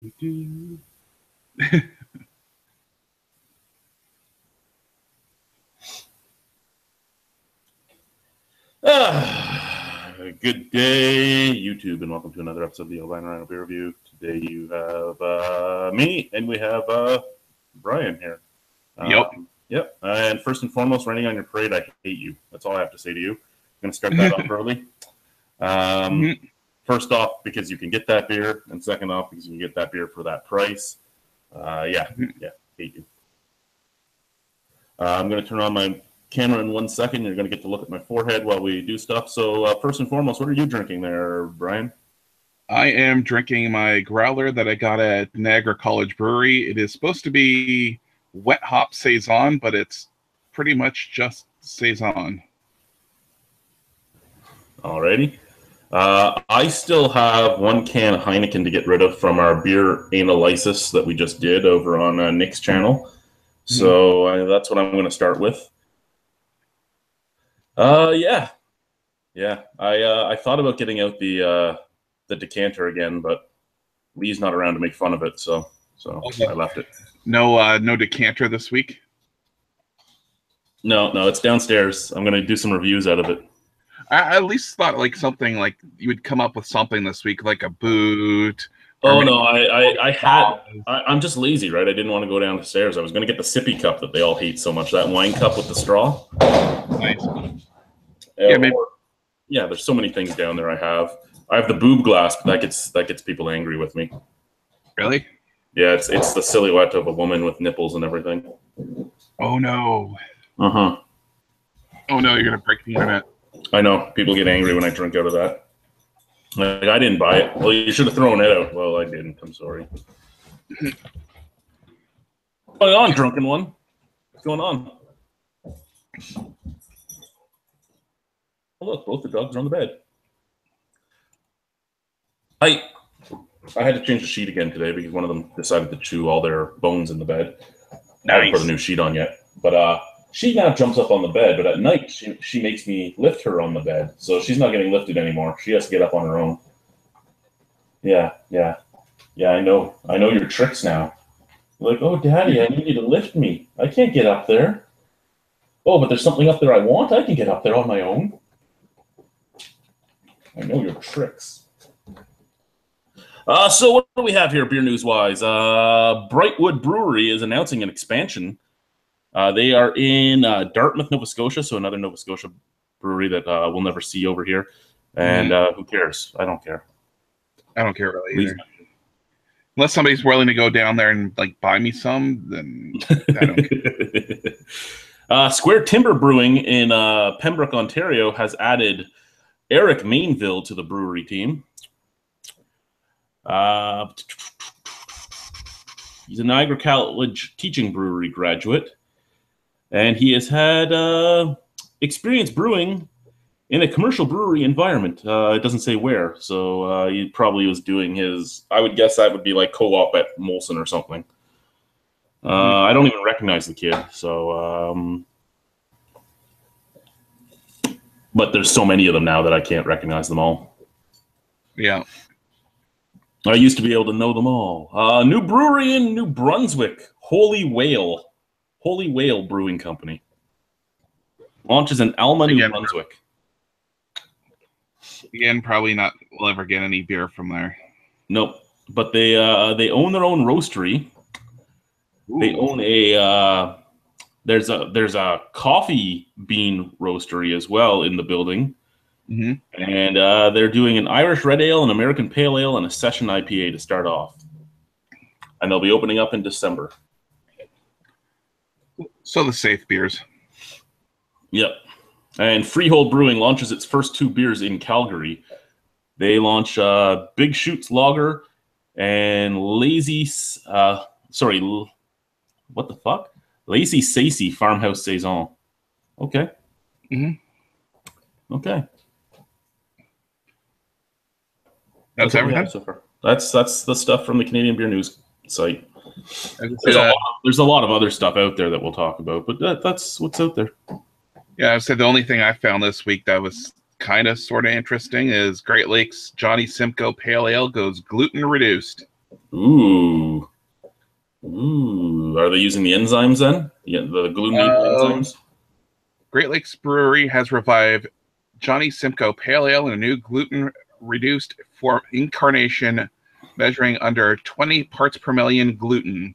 Do. Good day, YouTube, and welcome to another episode of the Albino Rhino Beer Review. Today you have me, and we have Brian here. Yep. And first and foremost, running on your parade, I hate you. That's all I have to say to you. I'm going to start that off early. First off, because you can get that beer, and second off, because you can get that beer for that price. Hate you. I'm going to turn on my camera in 1 second. You're going to get to look at my forehead while we do stuff. So first and foremost, what are you drinking there, Brian? I am drinking my growler that I got at Niagara College Brewery. It is supposed to be wet hop saison, but it's pretty much just saison. Alrighty. I still have one can of Heineken to get rid of from our beer analysis that we just did over on Nick's channel. So that's what I'm going to start with. I thought about getting out the decanter again, but Lee's not around to make fun of it, so I left it. No decanter this week? No, it's downstairs. I'm going to do some reviews out of it. I at least thought like something like you would come up with something this week, like a boot. Oh no, I'm just lazy, right? I didn't want to go down the stairs. I was going to get the sippy cup that they all hate so much, that wine cup with the straw. Nice. There's so many things down there. I have the boob glass, but that gets people angry with me. Really? Yeah, it's the silhouette of a woman with nipples and everything. Oh no. Oh no, you're gonna break the internet. I know. People get angry when I drink out of that. Like, I didn't buy it. Well, you should have thrown it out. Well, I didn't. I'm sorry. What's going on, drunken one? What's going on? Oh, look, both the dogs are on the bed. I had to change the sheet again today because one of them decided to chew all their bones in the bed. I haven't put a new sheet on yet. But she now jumps up on the bed, but at night she makes me lift her on the bed. So she's not getting lifted anymore. She has to get up on her own. Yeah, I know your tricks now. Like, oh, Daddy, I need you to lift me. I can't get up there. Oh, but there's something up there I want. I can get up there on my own. I know your tricks. So what do we have here, beer news-wise? Brightwood Brewery is announcing an expansion. They are in Dartmouth, Nova Scotia, so another Nova Scotia brewery that we'll never see over here. And who cares? I don't care. I don't care really either. Unless somebody's willing to go down there and like buy me some, then I don't care. Square Timber Brewing in Pembroke, Ontario, has added Eric Mainville to the brewery team. He's a Niagara College teaching brewery graduate, and he has had experience brewing in a commercial brewery environment. It doesn't say where, so he probably was doing his, I would guess that would be like co-op at Molson or something. I don't even recognize the kid, so... but there's so many of them now that I can't recognize them all. Yeah. I used to be able to know them all. New brewery in New Brunswick, Holy Whale Brewing Company. Launches in Alma, New Brunswick. Again, probably not. We'll ever get any beer from there. Nope. But they own their own roastery. Ooh. They own a there's a coffee bean roastery as well in the building. And they're doing an Irish Red Ale, an American Pale Ale, and a Session IPA to start off. And they'll be opening up in December. So the safe beers. Yep. And Freehold Brewing launches its first 2 beers in Calgary. They launch Big Shoots Lager and Lazy Sacy Farmhouse Saison. Okay. Okay. That's everything? So far. That's the stuff from the Canadian Beer News site. There's a lot of other stuff out there that we'll talk about, but that's what's out there. Yeah, I said the only thing I found this week that was kind of sort of interesting is Great Lakes Johnny Simcoe Pale Ale goes gluten reduced. Ooh. Ooh. Are they using the enzymes then? Yeah, the gluten enzymes? Great Lakes Brewery has revived Johnny Simcoe Pale Ale in a new gluten-reduced form incarnation measuring under 20 parts per million gluten,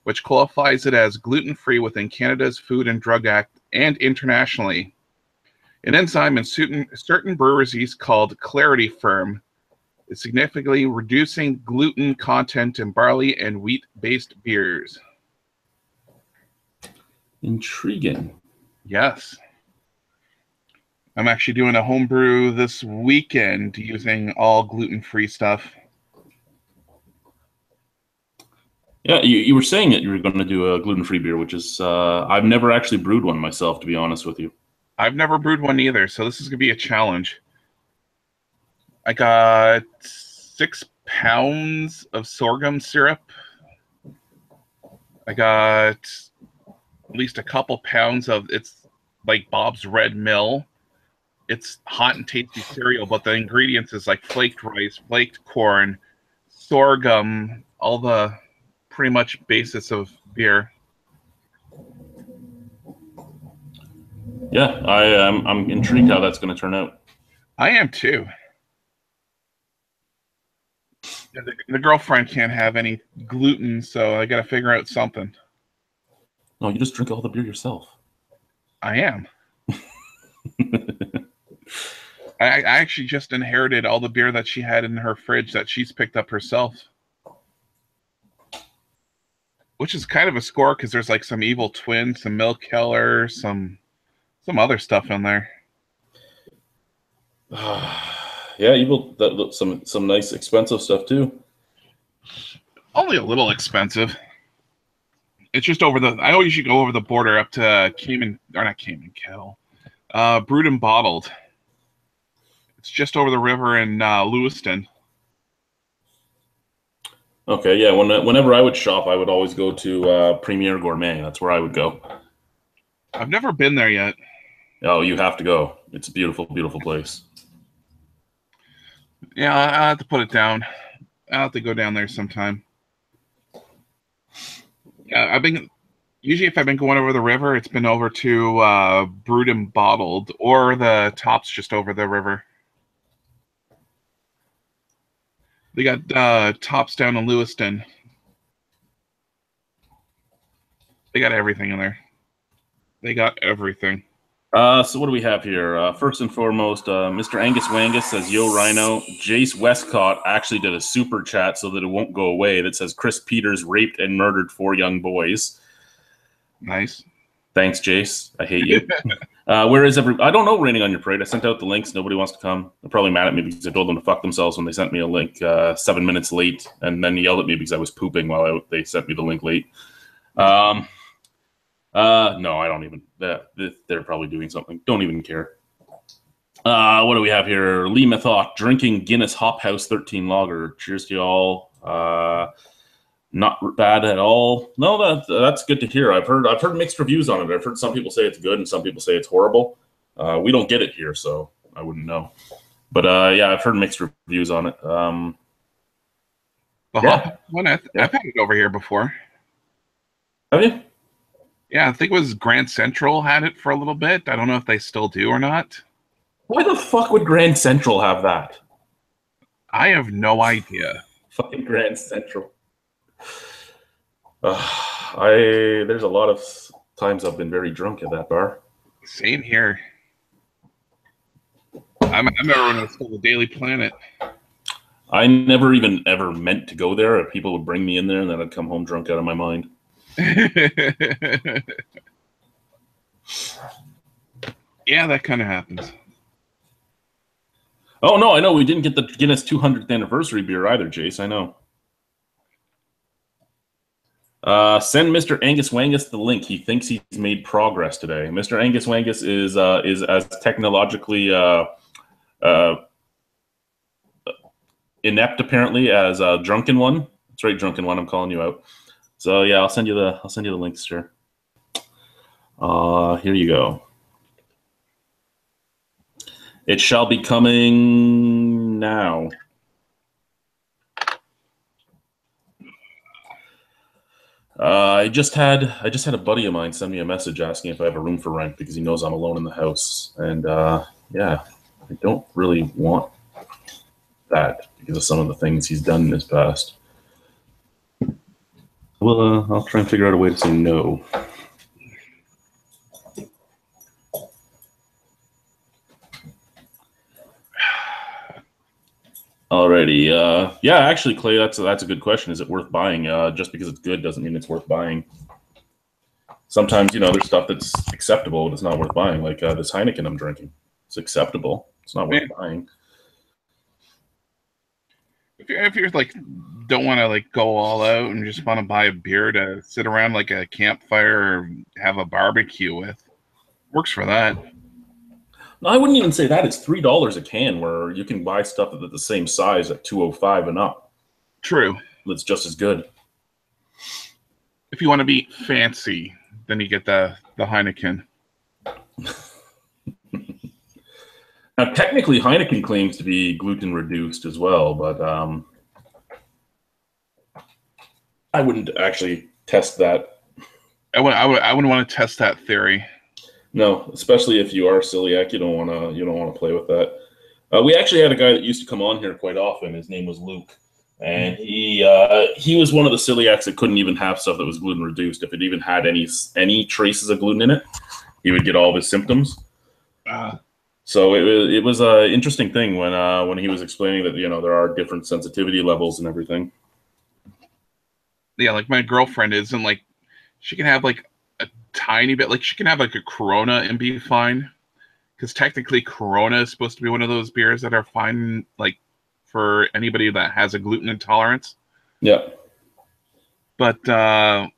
which qualifies it as gluten-free within Canada's Food and Drug Act and internationally. An enzyme in certain breweries called Clarity Firm is significantly reducing gluten content in barley and wheat-based beers. Intriguing. Yes. I'm actually doing a homebrew this weekend using all gluten-free stuff. Yeah, you were saying that you were going to do a gluten-free beer, which is I've never actually brewed one myself, to be honest with you. I've never brewed one either, so this is going to be a challenge. I got 6 pounds of sorghum syrup. I got at least a couple pounds of, it's like Bob's Red Mill. It's hot and tasty cereal, but the ingredients is like flaked rice, flaked corn, sorghum, all the pretty much basis of beer. Yeah, I'm intrigued how that's going to turn out. I am too. The girlfriend can't have any gluten, so I got to figure out something. No, you just drink all the beer yourself. I am. I actually just inherited all the beer that she had in her fridge that she's picked up herself. Which is kind of a score because there's like some Evil Twin, some Milk Keller, some other stuff in there. Yeah, evil. Some nice expensive stuff too. Only a little expensive. It's just over the. I always usually go over the border up to Cayman, or not Cayman Kettle, Brewed and Bottled. It's just over the river in Lewiston. Okay, yeah. Whenever I would shop, I would always go to Premier Gourmet. That's where I would go. I've never been there yet. Oh, you have to go. It's a beautiful, beautiful place. Yeah, I'll have to put it down. I'll have to go down there sometime. Yeah, I've been usually if I've been going over the river, it's been over to Brewed and Bottled or the Tops just over the river. They got Tops down in Lewiston. They got everything in there. They got everything. So what do we have here? First and foremost, Mr. Angus Wangus says, "Yo, Rhino." Jace Westcott actually did a super chat so that it won't go away. That says Chris Peters raped and murdered 4 young boys. Nice. Thanks, Jace. I hate you. Where is I don't know. Raining on Your Parade. I sent out the links. Nobody wants to come. They're probably mad at me because I told them to fuck themselves when they sent me a link 7 minutes late, and then yelled at me because I was pooping while they sent me the link late. No, I don't even. They're probably doing something. Don't even care. What do we have here? Lee Methot drinking Guinness Hop House 13 Lager. Cheers to y'all. Not bad at all. No, that's good to hear. I've heard mixed reviews on it. I've heard some people say it's good and some people say it's horrible. We don't get it here, so I wouldn't know. But yeah, I've heard mixed reviews on it. The hop one, I've had it over here before. Have you? Yeah, I think it was Grand Central had it for a little bit. I don't know if they still do or not. Why the fuck would Grand Central have that? I have no idea. Fucking Grand Central. There's a lot of times I've been very drunk at that bar. Same here. I remember when it was still the Daily Planet. I never even ever meant to go there. People would bring me in there, and then I'd come home drunk out of my mind. Yeah, that kind of happens. Oh, no, I know. We didn't get the Guinness 200th anniversary beer either, Jace. I know. Send Mr. Angus Wangus the link. He thinks he's made progress today. Mr. Angus Wangus is as technologically inept, apparently, as Drunken One. That's right, Drunken One. I'm calling you out. So yeah, I'll send you the links, sir. Here you go. It shall be coming now. I just had a buddy of mine send me a message asking if I have a room for rent because he knows I'm alone in the house, and yeah, I don't really want that because of some of the things he's done in his past. Well, I'll try and figure out a way to say no. Alrighty. Yeah, actually, Clay, that's a good question. Is it worth buying? Just because it's good doesn't mean it's worth buying. Sometimes, there's stuff that's acceptable, but it's not worth buying. Like this Heineken I'm drinking. It's acceptable. It's not worth buying. If you're like don't want to like go all out and just want to buy a beer to sit around like a campfire or have a barbecue with, works for that. No, I wouldn't even say that. It's $3 a can, where you can buy stuff that's the same size at $2.05 and up. True. That's just as good. If you want to be fancy, then you get the Heineken. Now, technically, Heineken claims to be gluten reduced as well, but I wouldn't actually test that. I wouldn't want to test that theory. No, especially if you are celiac, you don't want to play with that. We actually had a guy that used to come on here quite often. His name was Luke, and he was one of the celiacs that couldn't even have stuff that was gluten reduced. If it even had any traces of gluten in it, he would get all of his symptoms. So it was an interesting thing when he was explaining that there are different sensitivity levels and everything. Yeah, like my girlfriend isn't like, she can have like a tiny bit, like she can have like a Corona and be fine, because technically Corona is supposed to be one of those beers that are fine, like for anybody that has a gluten intolerance. Yeah. But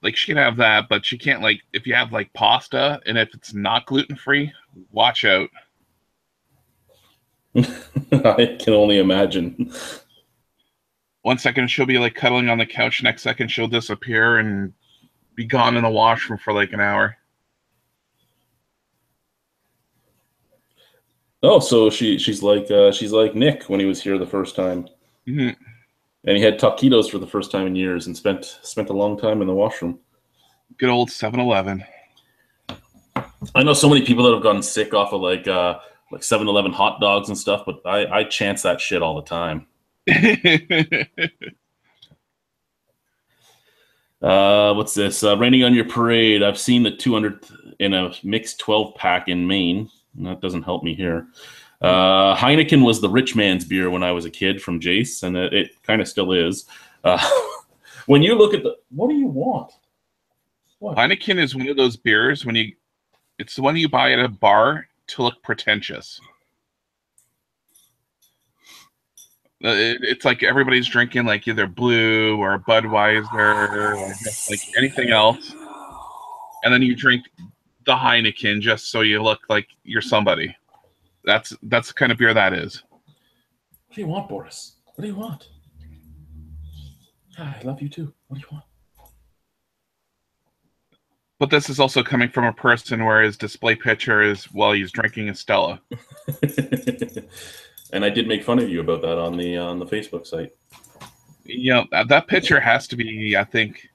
like she can have that, but she can't, like, if you have like pasta and if it's not gluten free, watch out. I can only imagine. 1 second she'll be like cuddling on the couch, next second she'll disappear and be gone in the washroom for like an hour. Oh, so she's like Nick when he was here the first time. Mm-hmm. And he had taquitos for the first time in years and spent a long time in the washroom. Good old 7-Eleven. I know so many people that have gotten sick off of like 7-Eleven hot dogs and stuff, but I chance that shit all the time. What's this? Raining on Your Parade. I've seen the 200th in a mixed 12-pack in Maine. That doesn't help me here. Heineken was the rich man's beer when I was a kid from Jace, and it kind of still is. When you look at what do you want? What? Heineken is one of those beers it's the one you buy at a bar to look pretentious. It's like everybody's drinking like either Blue or Budweiser or just like anything else, and then you drink the Heineken just so you look like you're somebody. That's the kind of beer that is. What do you want, Boris? What do you want? I love you too. What do you want? But this is also coming from a person where his display picture is while he's drinking a Stella. And I did make fun of you about that on the Facebook site. Yeah, that picture has to be, I think,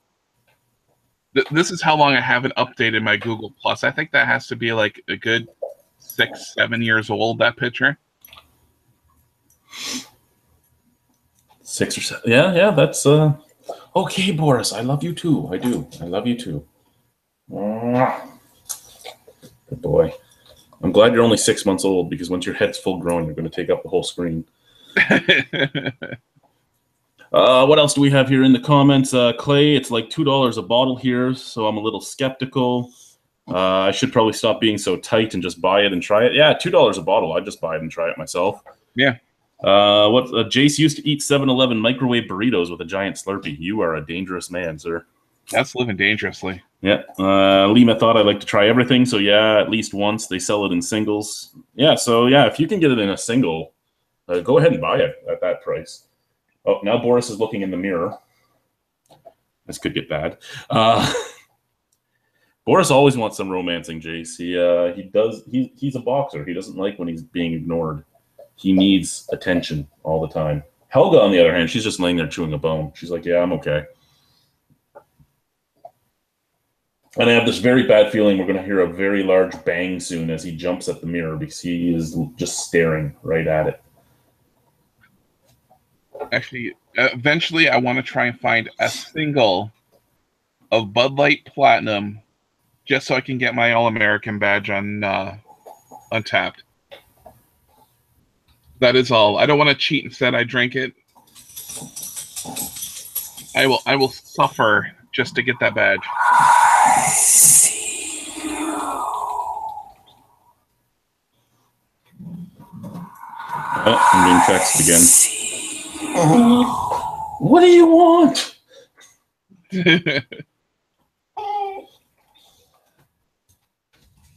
this is how long I haven't updated my Google Plus. I think that has to be like a good 6-7 years old, that picture. 6 or 7. Yeah, that's okay, Boris. I love you too. I do. I love you too. Good boy. I'm glad you're only 6 months old, because once your head's full grown, you're going to take up the whole screen. What else do we have here in the comments? Clay, it's like $2 a bottle here, so I'm a little skeptical. I should probably stop being so tight and just buy it and try it. Yeah, $2 a bottle. I'd just buy it and try it myself. Yeah. Jace used to eat 7-Eleven microwave burritos with a giant Slurpee. You are a dangerous man, sir. That's living dangerously. Yeah. Lima thought I'd like to try everything. So yeah, at least once. They sell it in singles. Yeah. So yeah, if you can get it in a single, go ahead and buy it at that price. Oh, now Boris is looking in the mirror. This could get bad. Boris always wants some romancing, Jace. He does. He's a boxer. He doesn't like when he's being ignored. He needs attention all the time. Helga, on the other hand, she's just laying there chewing a bone. She's like, yeah, I'm okay. And I have this very bad feeling we're going to hear a very large bang soon as he jumps at the mirror because he is just staring right at it. Actually, eventually I want to try and find a single of Bud Light Platinum just so I can get my All-American badge on Untapped. That is all. I don't want to cheat and said I drink it. I will suffer just to get that badge. I see you. Oh, I'm being texted again. What do you want? Is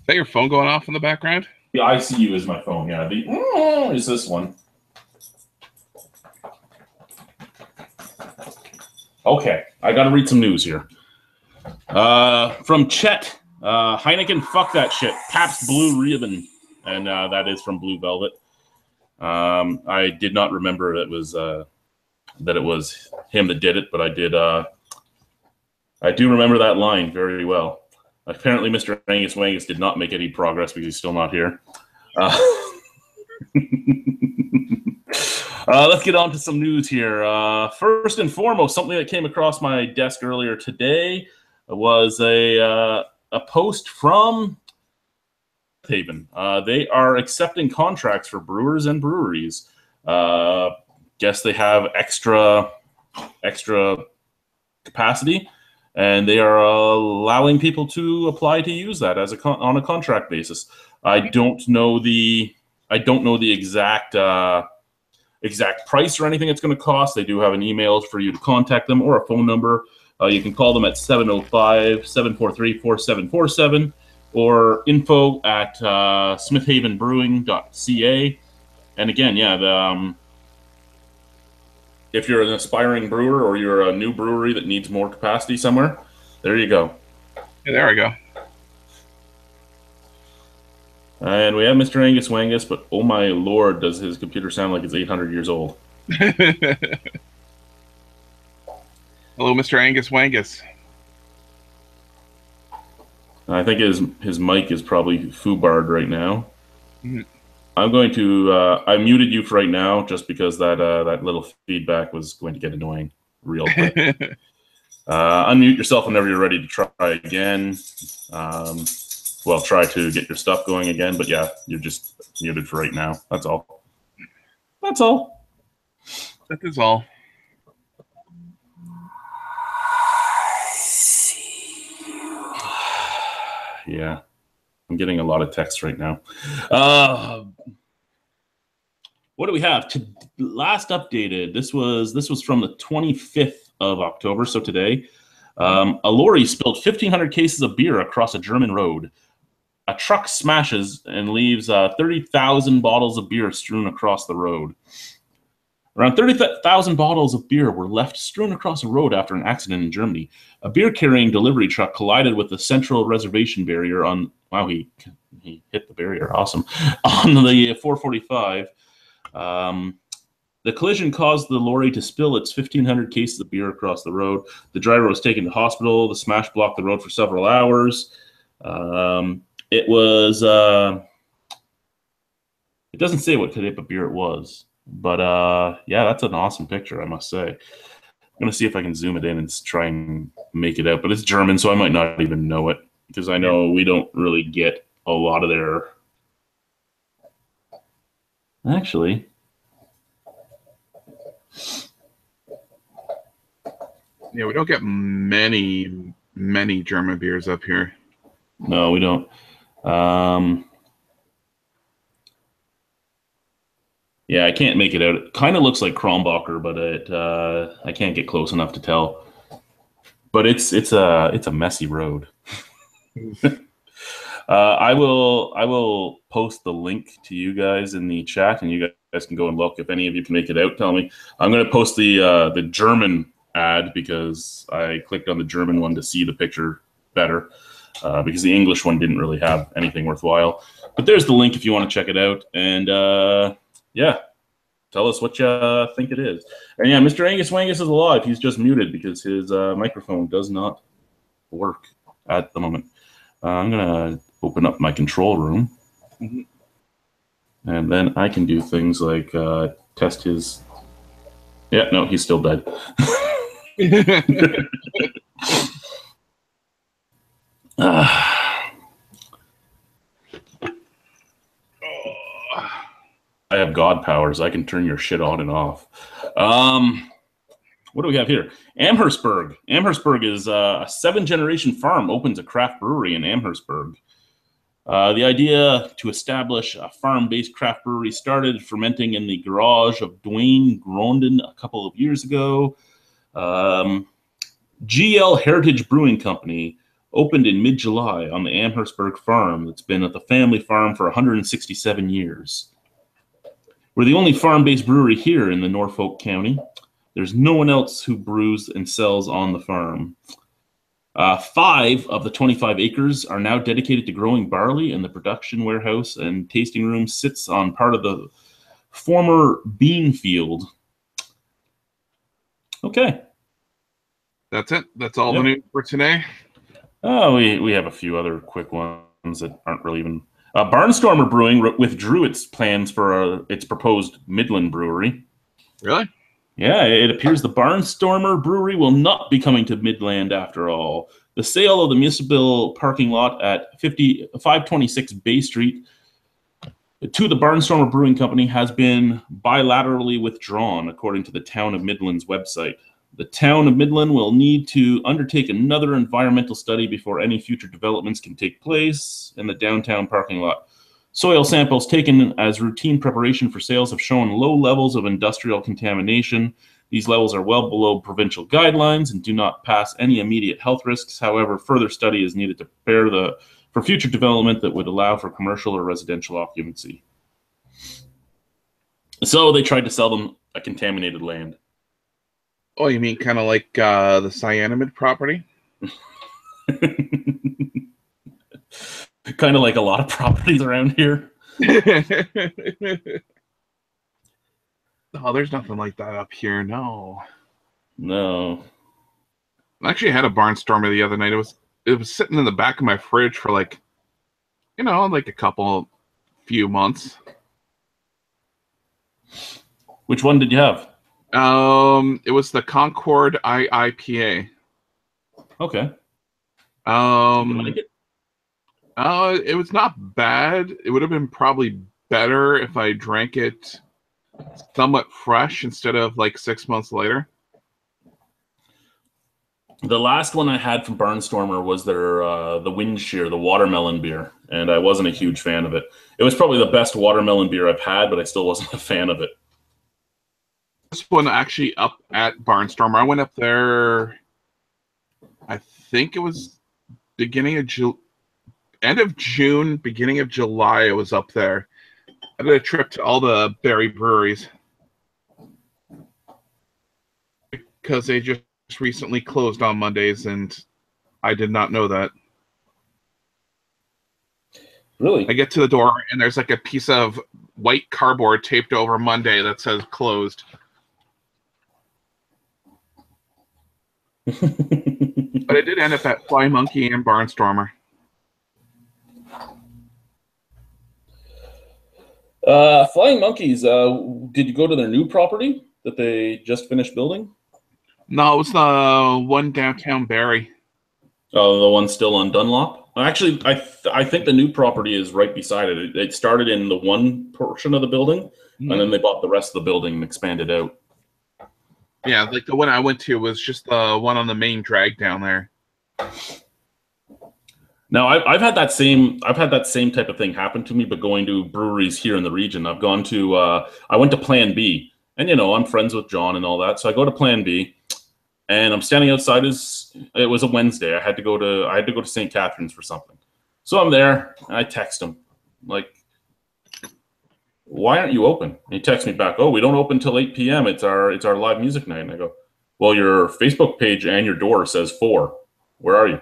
that your phone going off in the background? The ICU is my phone. Yeah, the is this one. Okay, I got to read some news here. From Chet, Heineken, fuck that shit. Pabst Blue Ribbon, and that is from Blue Velvet. I did not remember that it was him that did it, but I did. I do remember that line very well. Apparently, Mr. Angus Wangus did not make any progress because he's still not here. Let's get on to some news here. First and foremost, something that came across my desk earlier today was a post from Haven. They are accepting contracts for brewers and breweries. Guess they have extra capacity, and they are allowing people to apply to use that as on a contract basis. I don't know the exact price or anything it's going to cost. They do have an email for you to contact them or a phone number. You can call them at 705-743-4747 or info@smithhavenbrewing.ca. And again, yeah, if you're an aspiring brewer or you're a new brewery that needs more capacity somewhere, there you go. Yeah, there we go. And we have Mr. Angus Wangus, but oh my lord, does his computer sound like it's 800 years old. Hello, Mr. Angus Wangus. I think his mic is probably foobarred right now. Mm-hmm. I'm going to I muted you for right now just because that little feedback was going to get annoying real quick. Unmute yourself whenever you're ready to try again. Well, try to get your stuff going again, but yeah, you're just muted for right now. That's all. That's all. That is all. Yeah, I'm getting a lot of text right now. What do we have? Last updated. This was from the 25th of October, so today. A lorry spilled 1,500 cases of beer across a German road. A truck smashes and leaves 30,000 bottles of beer strewn across the road. Around 30,000 bottles of beer were left strewn across a road after an accident in Germany. A beer-carrying delivery truck collided with the central reservation barrier on... Wow, he hit the barrier. Awesome. On the 445. The collision caused the lorry to spill its 1,500 cases of beer across the road. The driver was taken to hospital. The smash blocked the road for several hours. It was... it doesn't say what type of beer it was. But, yeah, that's an awesome picture, I must say. I'm going to see if I can zoom it in and try and make it out. But it's German, so I might not even know it. Because I know we don't really get a lot of their... Actually... Yeah, we don't get many German beers up here. No, we don't. Yeah, I can't make it out. It kind of looks like Kronbacher, but I can't get close enough to tell. But it's a messy road. I will post the link to you guys in the chat, and you guys can go and look. If any of you can make it out, tell me. I'm going to post the German ad because I clicked on the German one to see the picture better because the English one didn't really have anything worthwhile. But there's the link if you want to check it out. And yeah, tell us what you think it is. And yeah, Mr. Angus Wangus is alive. He's just muted because his microphone does not work. at the moment. I'm gonna open up my control room, and then I can do things like test his. Yeah, no, he's still dead. I have god powers. I can turn your shit on and off. What do we have here? Amherstburg. Amherstburg is a 7th-generation farm opens a craft brewery in Amherstburg. The idea to establish a farm-based craft brewery started fermenting in the garage of Dwayne Grondin a couple of years ago. GL Heritage Brewing Company opened in mid-July on the Amherstburg farm that's been at the family farm for 167 years. We're the only farm-based brewery here in the Norfolk County. There's no one else who brews and sells on the farm. 5 of the 25 acres are now dedicated to growing barley, and the production warehouse and tasting room sits on part of the former bean field. Okay. That's it. That's all the news for today. Oh, we have a few other quick ones that aren't really even... Barnstormer Brewing withdrew its plans for its proposed Midland brewery. Really? Yeah, it appears the Barnstormer Brewery will not be coming to Midland after all. The sale of the municipal parking lot at 526 Bay Street to the Barnstormer Brewing Company has been bilaterally withdrawn, according to the Town of Midland's website. The Town of Midland will need to undertake another environmental study before any future developments can take place in the downtown parking lot. Soil samples taken as routine preparation for sales have shown low levels of industrial contamination. These levels are well below provincial guidelines and do not pass any immediate health risks. However, further study is needed to prepare for future development that would allow for commercial or residential occupancy. So they tried to sell them a contaminated land. Oh, you mean kind of like the cyanamide property? Kind of like a lot of properties around here. Oh, there's nothing like that up here. No. I actually had a barnstormer the other night. It was sitting in the back of my fridge for like a few months. Which one did you have? It was the Concord IPA. Okay. It was not bad. It would have been probably better if I drank it somewhat fresh instead of like 6 months later. The last one I had from Barnstormer was their the Wind Shear, the watermelon beer, and I wasn't a huge fan of it. It was probably the best watermelon beer I've had, but I still wasn't a fan of it. This one actually up at Barnstormer. I went up there, I think it was end of June, beginning of July. I was up there. I did a trip to all the berry breweries because they just recently closed on Mondays, and I did not know that. Really? I get to the door, and there's like a piece of white cardboard taped over Monday that says closed. But I did end up at Fly Monkey and Barnstormer. Flying Monkeys, did you go to their new property that they just finished building? No, it was the one downtown Barrie. Oh, the one still on Dunlop? Actually, I think the new property is right beside it. It started in the one portion of the building, and then they bought the rest of the building and expanded out. Yeah, like the one I went to was just the one on the main drag down there. Now, I've had that same type of thing happen to me, but going to breweries here in the region. I've gone to I went to Plan B, and I'm friends with John and all that, so I go to Plan B, and I'm standing outside. It was a Wednesday. I had to go to St. Catharines for something, so I'm there, and I text him like, "Why aren't you open?" And he texts me back, "Oh, we don't open till 8 p.m. It's our live music night." And I go, "Well, your Facebook page and your door says 4. Where are you?"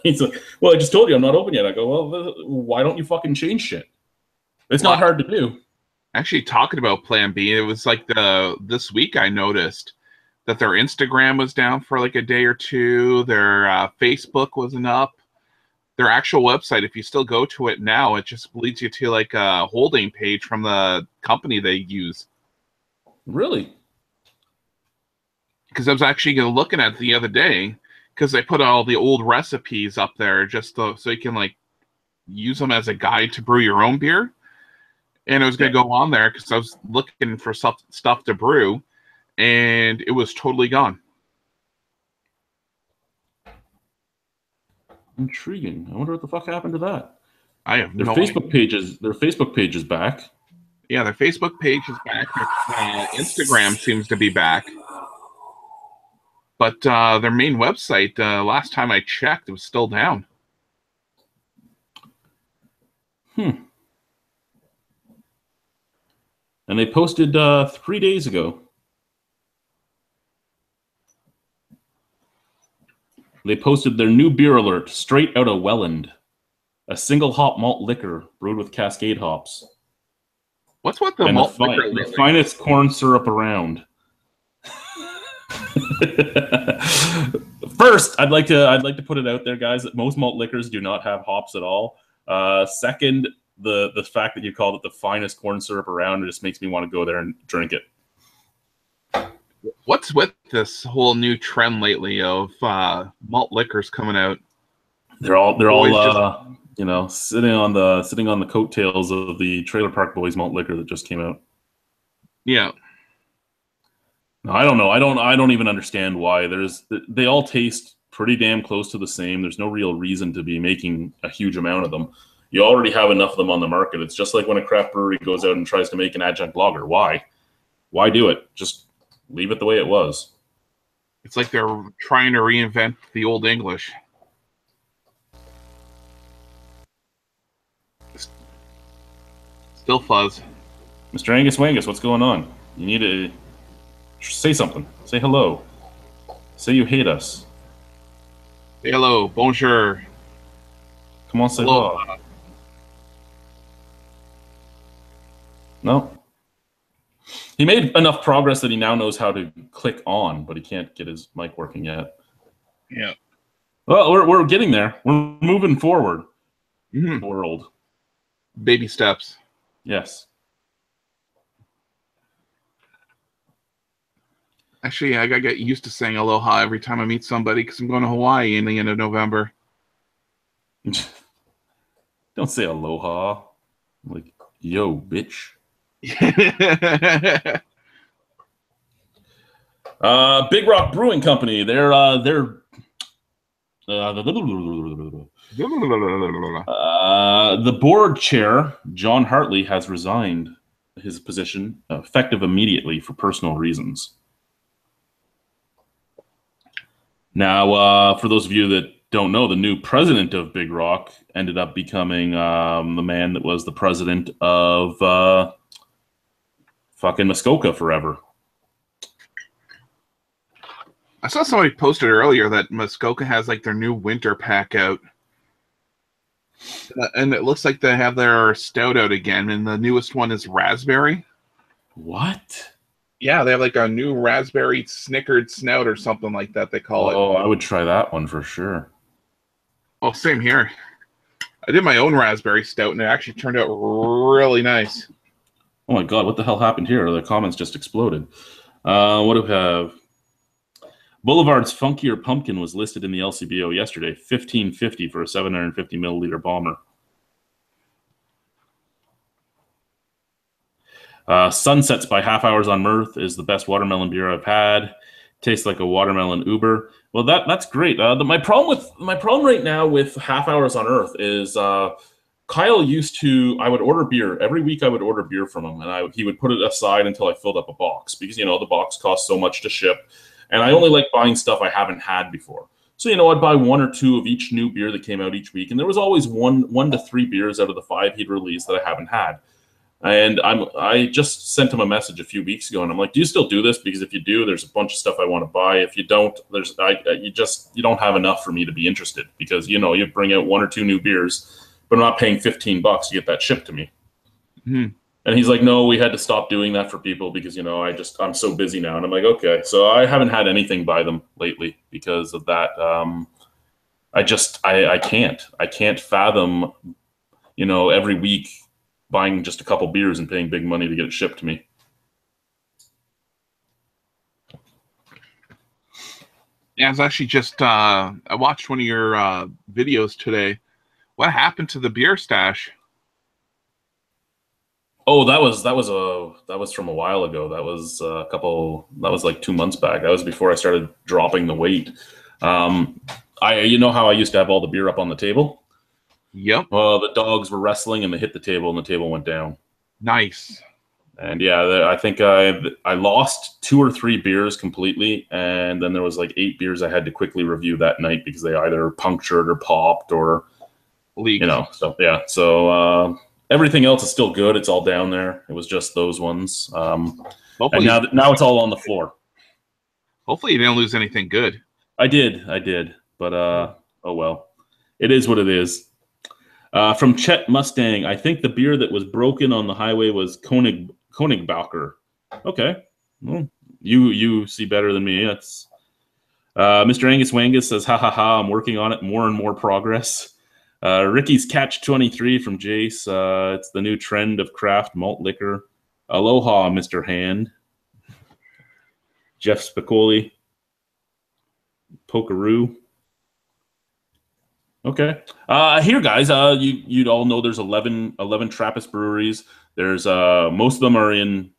He's like, "Well, I just told you I'm not open yet." I go, "Well, why don't you fucking change shit? It's not hard to do." Actually, talking about Plan B, it was like this week I noticed that their Instagram was down for like a day or two. Their Facebook wasn't up. Their actual website, if you still go to it now, it just leads you to like a holding page from the company they use. Really? Because I was actually looking at it the other day, because they put all the old recipes up there just so you can like use them as a guide to brew your own beer. And I was going to go on there because I was looking for stuff to brew, and it was totally gone. Intriguing. I wonder what the fuck happened to that. I have Their no Facebook idea. pages. Their Facebook page is back. Yeah, their Facebook page is back. Their Instagram seems to be back. But their main website, last time I checked, it was still down. And they posted 3 days ago. They posted their new beer alert, straight out of Welland. A single hop malt liquor brewed with Cascade hops. What's with the and malt the, liquor? the finest corn syrup around. First, I'd like to put it out there, guys, that most malt liquors do not have hops at all. Second, the fact that you called it the finest corn syrup around, it just makes me want to go there and drink it. What's with this whole new trend lately of malt liquors coming out? They're all sitting on the coattails of the Trailer Park Boys malt liquor that just came out. Yeah. No, I don't know. I don't even understand why. They all taste pretty damn close to the same. There's no real reason to be making a huge amount of them. You already have enough of them on the market. It's just like when a craft brewery goes out and tries to make an adjunct lager. Why? Why do it? Just leave it the way it was. It's like they're trying to reinvent the Old English. Still fuzz. Mr. Angus Wangus, what's going on? You need to say something. Say hello. Say you hate us. Say hello. Bonjour. Come on, say hello. No. He made enough progress that he now knows how to click on, but he can't get his mic working yet. Yeah. Well, we're getting there. We're moving forward. World. Baby steps. Yes. Actually, I gotta get used to saying aloha every time I meet somebody because I'm going to Hawaii in the end of November. Don't say aloha. Like, yo, bitch. Big Rock Brewing Company. The board chair, John Hartley, has resigned his position, effective immediately for personal reasons. Now, for those of you that don't know, the new president of Big Rock ended up becoming the man that was the president of fucking Muskoka forever. I saw somebody posted earlier that Muskoka has like their new winter pack out. And it looks like they have their stout out again, and the newest one is raspberry. What? Yeah, they have like a new raspberry snickered snout or something like that they call it. Oh, I would try that one for sure. Oh, same here. I did my own raspberry stout, and it actually turned out really nice. Oh my god, what the hell happened here? The comments just exploded. What do we have? Boulevard's Funkier Pumpkin was listed in the LCBO yesterday, $15.50 for a 750 milliliter bomber. Sunsets by Half Hours on Mirth is the best watermelon beer I've had. Tastes like a watermelon Uber. Well, that's great. My problem right now with Half Hours on Earth is Kyle used to. I would order beer every week. I would order beer from him, and he would put it aside until I filled up a box because the box costs so much to ship, and I only like buying stuff I haven't had before. So I'd buy one or two of each new beer that came out each week, and there was always one to three beers out of the 5 he'd released that I haven't had. And I just sent him a message a few weeks ago, and I'm like, "Do you still do this? Because if you do, there's a bunch of stuff I want to buy. If you don't, you don't have enough for me to be interested because you bring out one or two new beers, but I'm not paying $15 to get that shipped to me." Mm-hmm. And he's like, no, we had to stop doing that for people because, I'm so busy now. And I'm like, okay. So I haven't had anything by them lately because of that. I can't fathom, every week buying just a couple beers and paying big money to get it shipped to me. Yeah, I was actually just I watched one of your videos today. What happened to the beer stash? Oh, that was from a while ago. That was that was like 2 months back. That was before I started dropping the weight. You know how I used to have all the beer up on the table? Yep. Well, the dogs were wrestling and they hit the table and the table went down. Nice. And yeah, I think I lost 2 or 3 beers completely, and then there was like 8 beers I had to quickly review that night because they either punctured or popped or leaked. So yeah, so everything else is still good. It's all down there. It was just those ones, and now it's all on the floor. Hopefully, you didn't lose anything good. I did, but oh well, it is what it is. From Chet Mustang, I think the beer that was broken on the highway was Konigbacher. Okay, well, you see better than me. That's Mr. Angus Wangus says, ha ha ha, I'm working on it. More and more progress. Ricky's Catch 23 from Jace. It's the new trend of craft malt liquor. Aloha, Mr. Hand. Jeff Spicoli. Pokeroo. Okay. Here, guys, you'd all know there's 11 Trappist breweries. There's most of them are in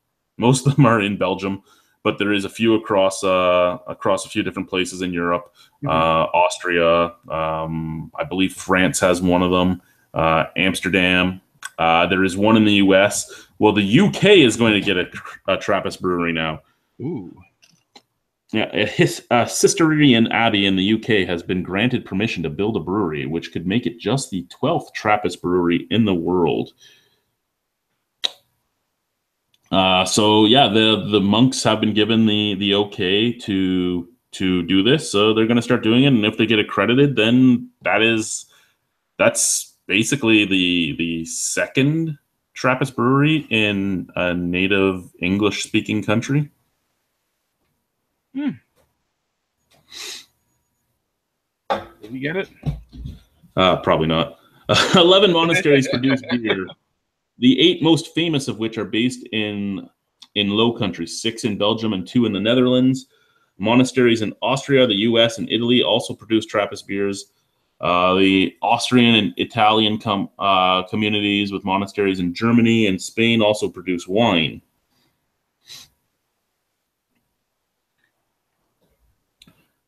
Belgium, but there is a few across a few different places in Europe. Austria, I believe France has one of them. Amsterdam. There is one in the US. Well, the UK is going to get a Trappist brewery now. Ooh. Yeah, Cistercian Abbey in the UK has been granted permission to build a brewery, which could make it just the 12th Trappist brewery in the world. So yeah, the monks have been given the okay to do this, so they're going to start doing it. And if they get accredited, then that's basically the second Trappist brewery in a native English speaking country. Did you get it? Probably not. 11 monasteries produce beer. The 8 most famous of which are based in Low Countries, 6 in Belgium and 2 in the Netherlands. Monasteries in Austria, the US, and Italy also produce Trappist beers. The Austrian and Italian communities with monasteries in Germany and Spain also produce wine.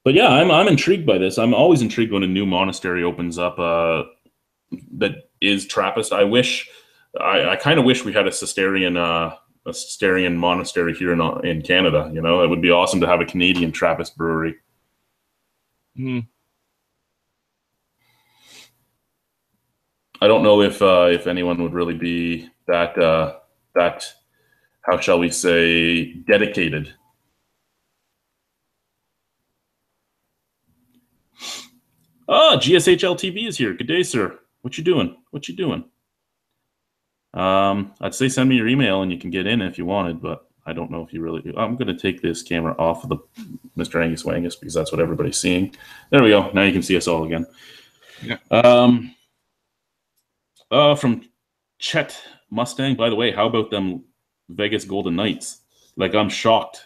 But yeah, I'm intrigued by this. I'm always intrigued when a new monastery opens up that is Trappist. I kind of wish we had a Cistercian monastery here in Canada. It would be awesome to have a Canadian Trappist brewery. I don't know if anyone would really be that how shall we say, dedicated. GSHL TV is here. Good day, sir. What you doing? I'd say send me your email and you can get in if you wanted, but I don't know if you really do. I'm going to take this camera off of the Mr. Angus Wangus because that's what everybody's seeing. There we go. Now you can see us all again. Yeah. From Chet Mustang, by the way, how about them Vegas Golden Knights? Like, I'm shocked.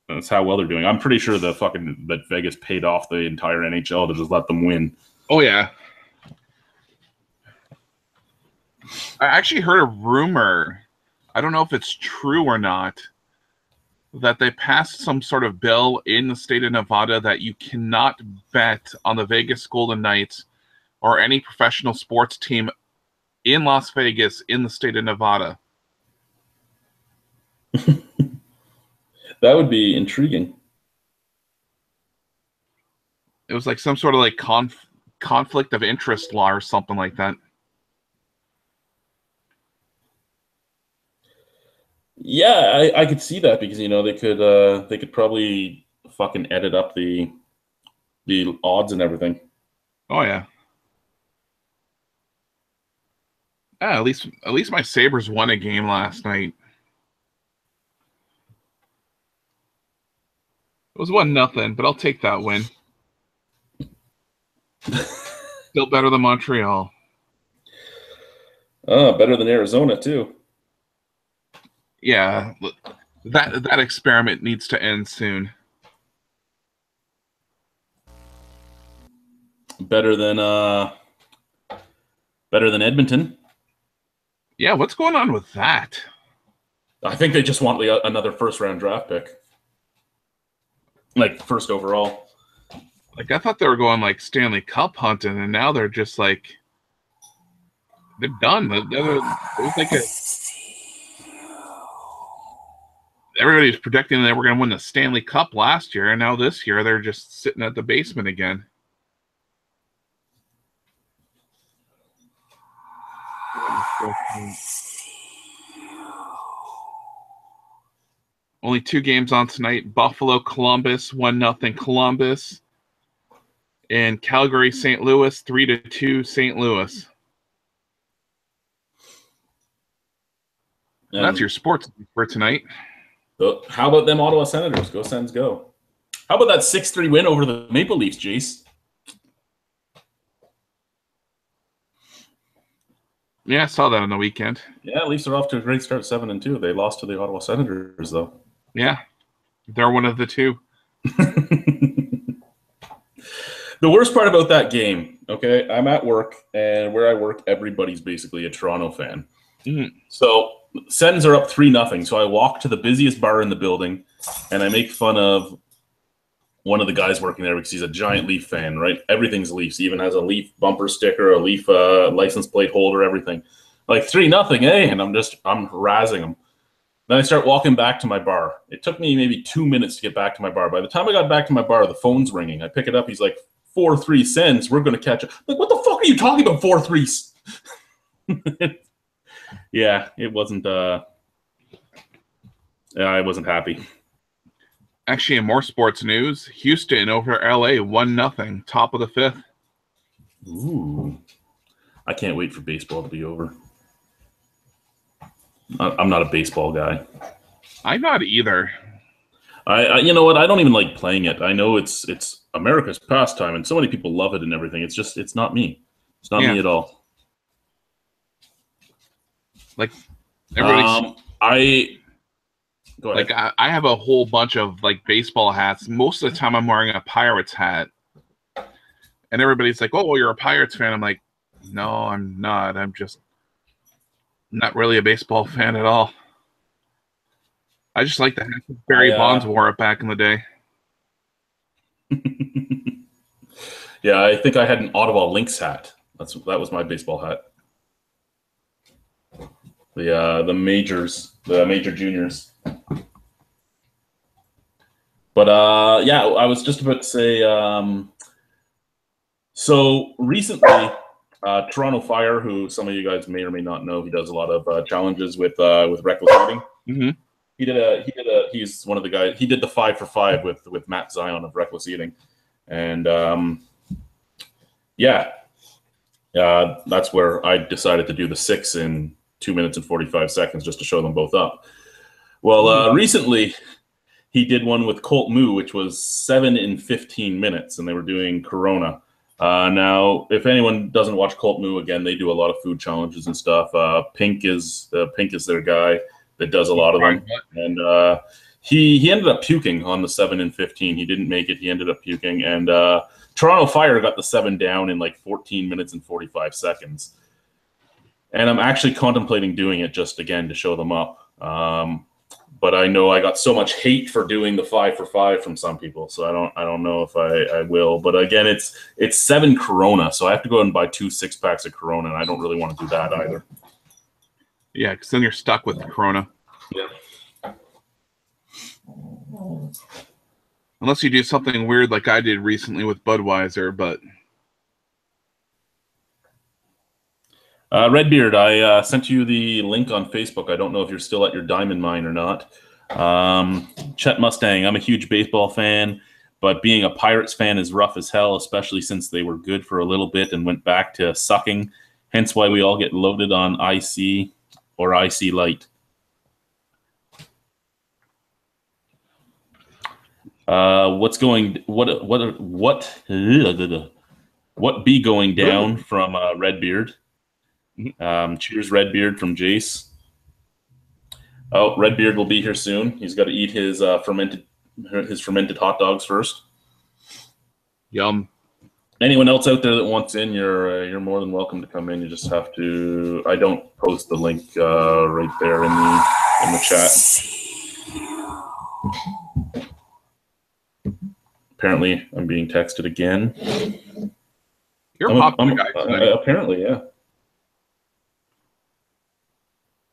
That's how well they're doing. I'm pretty sure that Vegas paid off the entire NHL to just let them win. Oh yeah. I actually heard a rumor. I don't know if it's true or not, that they passed some sort of bill in the state of Nevada that you cannot bet on the Vegas Golden Knights or any professional sports team in Las Vegas in the state of Nevada. That would be intriguing. It was like some sort of like conflict of interest law or something like that. Yeah, I could see that because they could probably fucking edit up the odds and everything. Oh yeah. At least my Sabres won a game last night. It was 1-0, but I'll take that win. Still better than Montreal. Better than Arizona too. Yeah, that experiment needs to end soon. Better than Edmonton. Yeah, what's going on with that? I think they just want another first-round draft pick, like first overall. Like, I thought they were going like Stanley Cup hunting, and now they're just like they're done. Everybody's predicting they were going to win the Stanley Cup last year, and now this year they're just sitting at the basement again. Only 2 games on tonight. Buffalo, Columbus, 1-0 Columbus. And Calgary, St. Louis, 3-2 St. Louis. That's your sports for tonight. How about them Ottawa Senators? Go Sens, go. How about that 6-3 win over the Maple Leafs, Jace? Yeah, I saw that on the weekend. Yeah, Leafs are off to a great start, 7-2. They lost to the Ottawa Senators, though. Yeah, they're one of the two. The worst part about that game, okay, I'm at work, and where I work, everybody's basically a Toronto fan. Mm. So Sens are up 3-0. So I walk to the busiest bar in the building, and I make fun of one of the guys working there because he's a giant Leaf fan, right? Everything's Leafs. He even has a Leaf bumper sticker, a Leaf license plate holder, everything. Like 3-0, eh? And I'm razzing him. Then I start walking back to my bar. It took me maybe 2 minutes to get back to my bar. By the time I got back to my bar, the phone's ringing. I pick it up. He's like, 4-3 Sens. We're going to catch it. Like, what the fuck are you talking about, 4-3? Yeah, it wasn't. I wasn't happy. Actually, in more sports news, Houston over LA 1-0, top of the 5th. Ooh, I can't wait for baseball to be over. I'm not a baseball guy. I'm not either. I you know what? I don't even like playing it. I know it's America's pastime, and so many people love it and everything. It's not me. It's not me at all. Like everybody's. Go ahead. Like I have a whole bunch of like baseball hats. Most of the time, I'm wearing a Pirates hat, and everybody's like, "Oh, well, you're a Pirates fan." I'm like, "No, I'm not. I'm just not really a baseball fan at all." I just like the hat. Barry Bonds wore it back in the day. Yeah, I think I had an Ottawa Lynx hat. That was my baseball hat. The majors, the major juniors. But yeah, I was just about to say. So recently, Toronto Fire, who some of you guys may or may not know, he does a lot of challenges with reckless eating. Mm-hmm. He's one of the guys. He did the 5 for 5 with Matt Zion of reckless eating, and that's where I decided to do the 6 in 2 minutes and 45 seconds just to show them both up. Well, recently he did one with Colt Moo, which was 7 in 15 minutes, and they were doing Corona. Now, if anyone doesn't watch Colt Moo, again, they do a lot of food challenges and stuff. Pink is their guy that does a lot of them, and he ended up puking on the 7 in 15. He didn't make it. He ended up puking, and Toronto Fire got the 7 down in like 14 minutes and 45 seconds. And I'm actually contemplating doing it just again to show them up. But I know I got so much hate for doing the 5 for 5 from some people, so I don't know if I will. But again, it's 7 Corona, so I have to go and buy 2 6-packs of Corona, and I don't really want to do that either. Yeah, because then you're stuck with the Corona. Yeah. Unless you do something weird like I did recently with Budweiser, but. Redbeard, I sent you the link on Facebook. I don't know if you're still at your diamond mine or not. Chet Mustang, I'm a huge baseball fan, but being a Pirates fan is rough as hell, especially since they were good for a little bit and went back to sucking. Hence why we all get loaded on IC or IC Lite. What be going down from Redbeard? Cheers, Redbeard from Jace. Oh, Redbeard will be here soon. He's got to eat his fermented hot dogs first. Yum. Anyone else out there that wants in, you're more than welcome to come in. You just have to. I don't post the link right there in the chat. Apparently, I'm being texted again. You're a popular guy tonight. Apparently, yeah.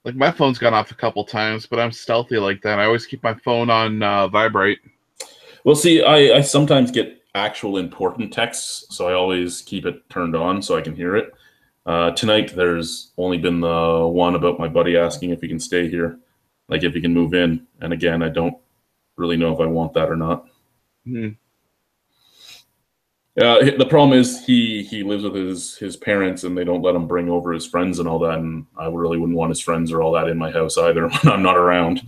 Like, my phone's gone off a couple times, but I'm stealthy like that. I always keep my phone on vibrate. Well, see, I sometimes get actual important texts, so I always keep it turned on so I can hear it. Tonight, there's only been the one about my buddy asking if he can stay here, like if he can move in. And again, I don't really know if I want that or not. The problem is he lives with his parents, and they don't let him bring over his friends and all that, and I really wouldn't want his friends or all that in my house either when I'm not around.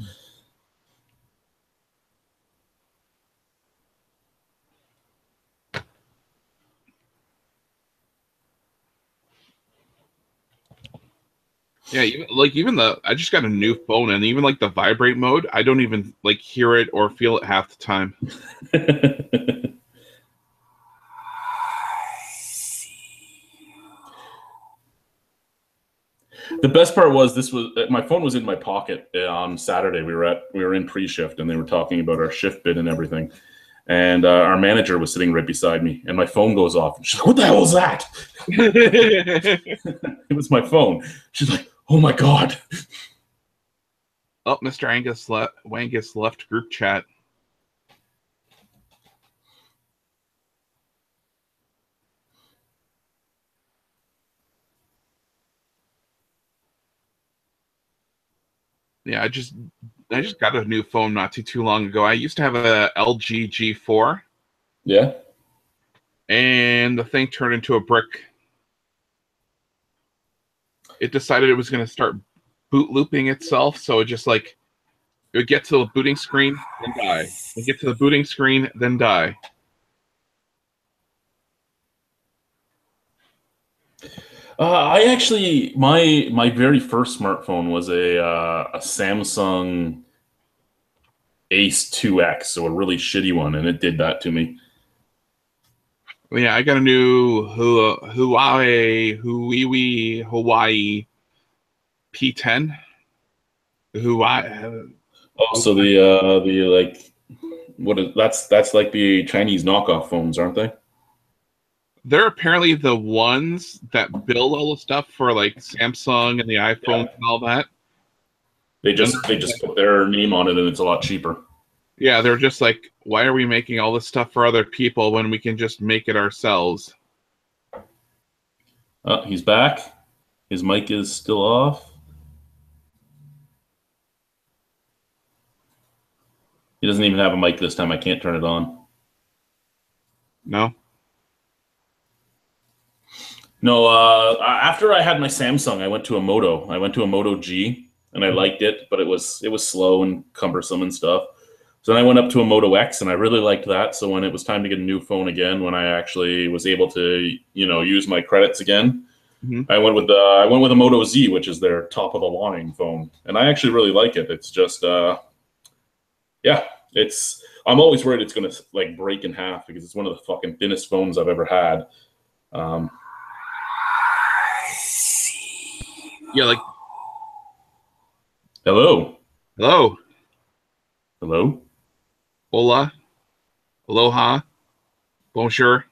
Yeah, even I just got a new phone, and even like the vibrate mode, I don't even like hear it or feel it half the time. The best part was my phone was in my pocket on Saturday. We were in pre-shift, and they were talking about our shift bid and everything. And our manager was sitting right beside me, and my phone goes off. And she's like, "What the hell was that?" It was my phone. She's like, "Oh my god!" Oh, Mr. Wangus left group chat. Yeah, I just got a new phone not too long ago. I used to have a LG G4. Yeah. And the thing turned into a brick. It decided it was going to start boot looping itself, so it just it would get to the booting screen, then die. It would get to the booting screen, then die. I actually my very first smartphone was a Samsung Ace 2X, so a really shitty one, and it did that to me. Well, yeah, I got a new Huawei P10. Huawei. Oh, so that's like the Chinese knockoff phones, aren't they? They're apparently the ones that build all the stuff for like Samsung and the iPhone and all that. They just put their name on it, and it's a lot cheaper. Yeah, they're just like, why are we making all this stuff for other people when we can just make it ourselves? Oh, he's back. His mic is still off. He doesn't even have a mic this time. I can't turn it on. No? No, after I had my Samsung, I went to a Moto. I went to a Moto G, and I liked it, but it was slow and cumbersome and stuff. So then I went up to a Moto X, and I really liked that. So when it was time to get a new phone again, when I actually was able to, use my credits again, I went with a Moto Z, which is their top of the line phone, and I actually really like it. It's just, I'm always worried it's gonna break in half because it's one of the fucking thinnest phones I've ever had. Yeah, Hello. Hello. Hello. Hola. Aloha. Bonjour.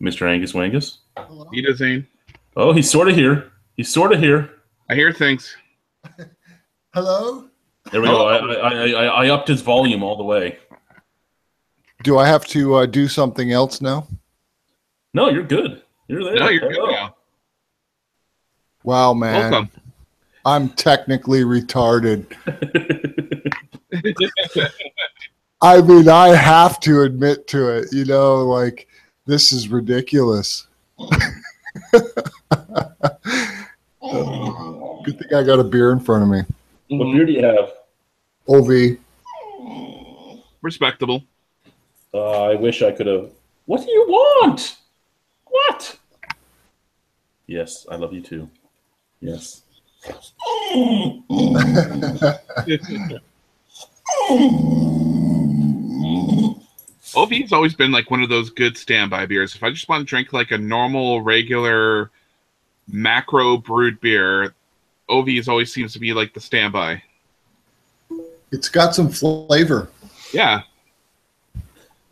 Mr. Angus Wangus. Zane. Oh, he's sort of here. I hear things. Hello? There we go. I upped his volume all the way. Do I have to do something else now? No, you're good. You're there. No, you're good now. Wow, man. Welcome. I'm technically retarded. I mean, I have to admit to it. This is ridiculous. Good thing I got a beer in front of me. What beer do you have? OV. Respectable. I wish I could have. What do you want? What? Yes, I love you too. Yes. OV's always been like one of those good standby beers. If I just want to drink like a normal, regular, macro brewed beer, OV's always seems to be like the standby. It's got some flavor. Yeah.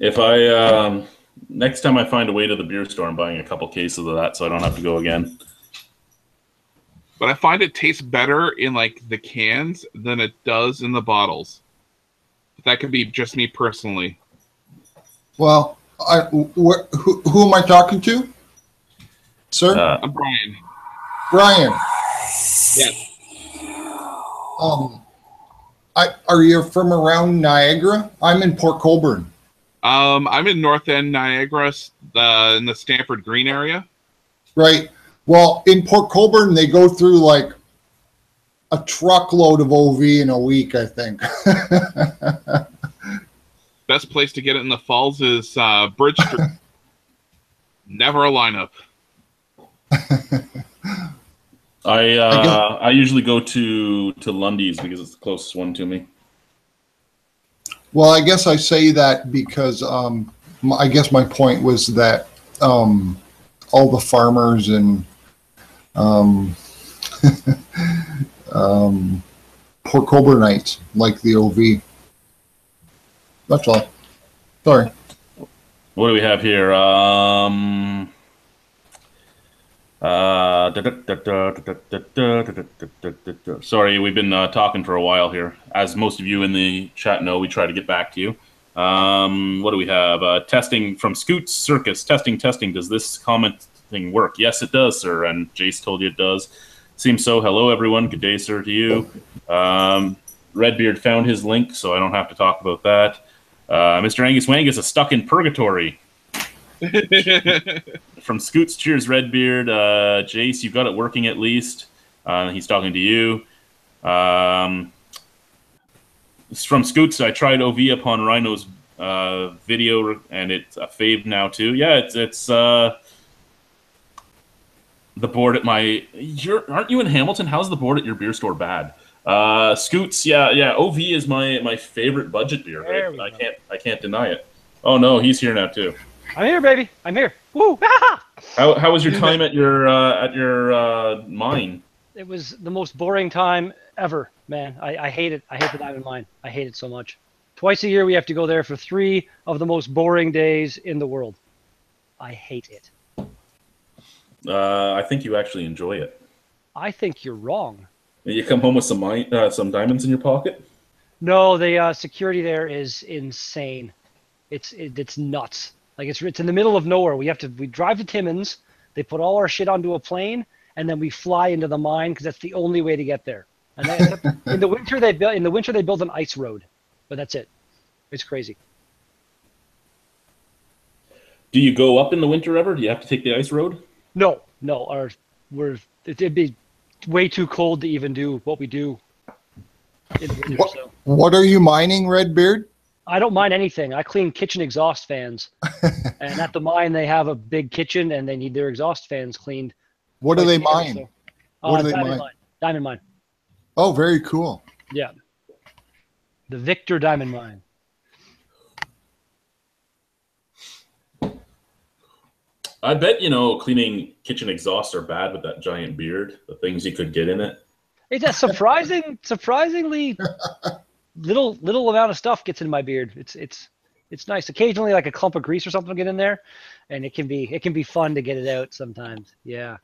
If I next time I find a way to the beer store, I'm buying a couple cases of that so I don't have to go again. But I find it tastes better in like the cans than it does in the bottles. But that could be just me personally. Well, who am I talking to, sir? I'm Brian. Brian. Yeah. Are you from around Niagara? I'm in Port Colborne. I'm in North End Niagara, in the Stamford Green area. Right. Well, in Port Colborne, they go through like a truckload of OV in a week, I think. Best place to get it in the falls is Bridge Street. Never a lineup. I usually go to Lundy's because it's the closest one to me. Well, I guess I say that because I guess my point was that all the farmers and Port Colbornites like the OV. That's all. Sorry. What do we have here? Sorry, we've been talking for a while here. As most of you in the chat know, we try to get back to you. What do we have? Testing from Scoots Circus. Testing. Does this comment thing work? Yes, it does, sir. And Jace told you it does. Seems so. Hello, everyone. Good day, sir, to you. Redbeard found his link, so I don't have to talk about that. Mr. Angus Wangus is stuck in purgatory. From Scoots, cheers, Redbeard. Jace, you've got it working at least. He's talking to you. It's from Scoots. I tried OV upon Rhino's video, and it's a fave now too. Yeah, it's the board at my. Aren't you in Hamilton? How's the board at your beer store bad? Scoots, yeah. OV is my favorite budget beer. Right? I can't deny it. Oh no, he's here now too. I'm here, baby. I'm here. Woo! How was your time at your mine? It was the most boring time ever, man. I hate it. I hate the diamond mine. I hate it so much. Twice a year we have to go there for 3 of the most boring days in the world. I hate it. I think you actually enjoy it. I think you're wrong. You come home with some diamonds in your pocket? No, the security there is insane. It's nuts. Like it's in the middle of nowhere. We drive to Timmins. They put all our shit onto a plane, and then we fly into the mine because that's the only way to get there. And in the winter they build an ice road, but that's it. It's crazy. Do you go up in the winter ever? Do you have to take the ice road? No. It'd be way too cold to even do what we do in the winter. What are you mining, Redbeard? I don't mind anything. I clean kitchen exhaust fans. And at the mine, they have a big kitchen, and they need their exhaust fans cleaned. What do they mine? What do they mine? Diamond mine. Oh, very cool. Yeah. The Victor Diamond Mine. I bet, cleaning kitchen exhausts are bad with that giant beard, the things you could get in it. It's a surprisingly little amount of stuff gets in my beard. It's nice. Occasionally, like a clump of grease or something will get in there, and it can be fun to get it out sometimes. Yeah,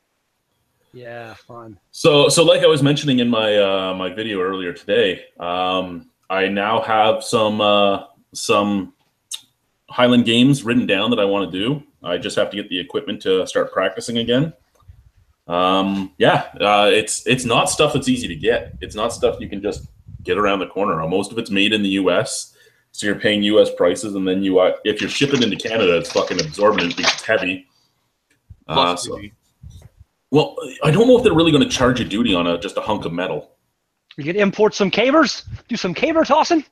fun. So like I was mentioning in my my video earlier today, I now have some Highland games written down that I want to do. I just have to get the equipment to start practicing again. It's not stuff that's easy to get. It's not stuff you can just get around the corner. Most of it's made in the U.S., so you're paying U.S. prices, and then if you're shipping into Canada, it's fucking exorbitant because it's heavy. Well, I don't know if they're really going to charge a duty on just a hunk of metal. You could import some cavers, do some caber tossing.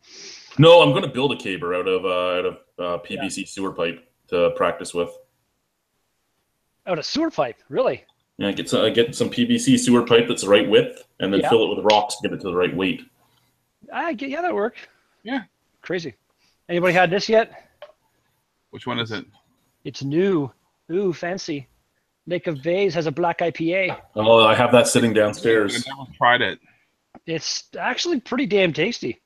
No, I'm going to build a caber out of PVC sewer pipe to practice with. Out of sewer pipe, really? Yeah, get some PVC sewer pipe that's the right width, and then fill it with rocks to get it to the right weight. Yeah, that worked. Yeah. Crazy. Anybody had this yet? Which one is it? It's new. Ooh, fancy. Lake of Bays has a black IPA. Oh, I have that sitting downstairs. I never tried it. It's actually pretty damn tasty.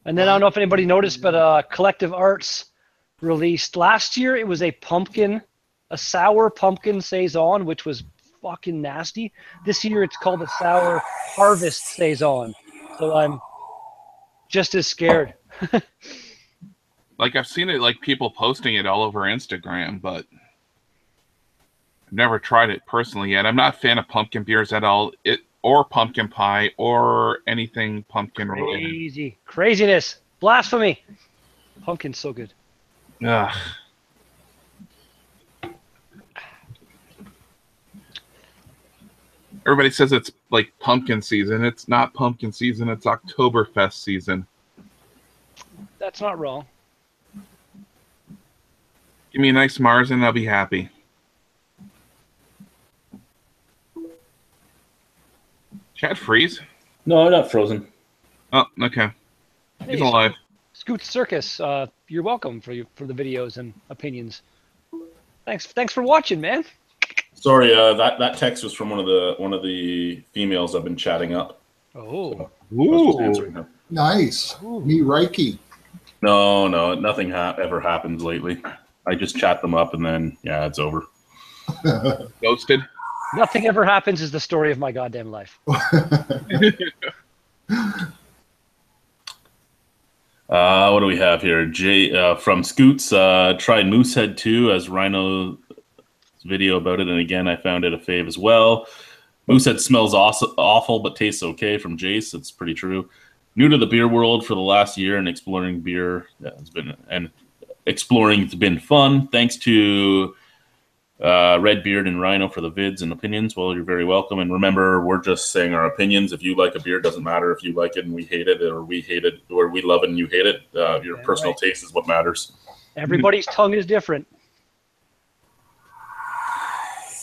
And then I don't know if anybody noticed, but Collective Arts released last year. It was a sour pumpkin saison, which was fucking nasty. This year it's called a sour harvest saison. So I'm just as scared. Like I've seen it, like people posting it all over Instagram, but I've never tried it personally yet. I'm not a fan of pumpkin beers at all. Or pumpkin pie, or anything pumpkin related. Craziness, blasphemy. Pumpkin's so good. Ugh. Everybody says it's like pumpkin season. It's not pumpkin season. It's Oktoberfest season. That's not wrong. Give me a nice Mars and I'll be happy. Chad freeze? No, I'm not frozen. Oh, okay. He's alive. Scoot Circus, you're welcome for the videos and opinions. Thanks for watching, man. Sorry, that text was from one of the females I've been chatting up. Oh, So I was just answering her. Nice. Me Reiki. No, nothing ever happens lately. I just chat them up and then it's over. Ghosted. nothing ever happens is the story of my goddamn life. What do we have here? Jay from Scoots tried Moosehead 2 as Rhino's video about it, and again I found it a fave as well. Moosehead smells awful but tastes okay from Jace. It's pretty true. New to the beer world for the last year and exploring beer has been fun. Thanks to Redbeard and Rhino for the vids and opinions. Well, you're very welcome. And remember, we're just saying our opinions. If you like a beer, it doesn't matter if you like it and we hate it, or we hate it, or we love it and you hate it. Your personal taste is what matters. Everybody's tongue is different.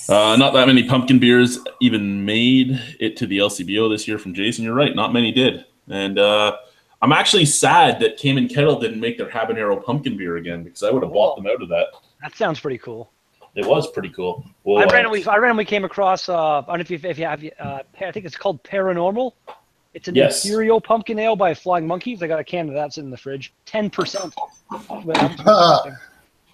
Not that many pumpkin beers even made it to the LCBO this year from Jason. You're right. Not many did. And I'm actually sad that Cayman Kettle didn't make their habanero pumpkin beer again, because I would have bought them out of that. That sounds pretty cool. It was pretty cool. Well, I randomly came across, I don't know if you have, I think it's called Paranormal. It's an Imperial pumpkin ale by Flying Monkeys. I got a can of that sitting in the fridge. 10%.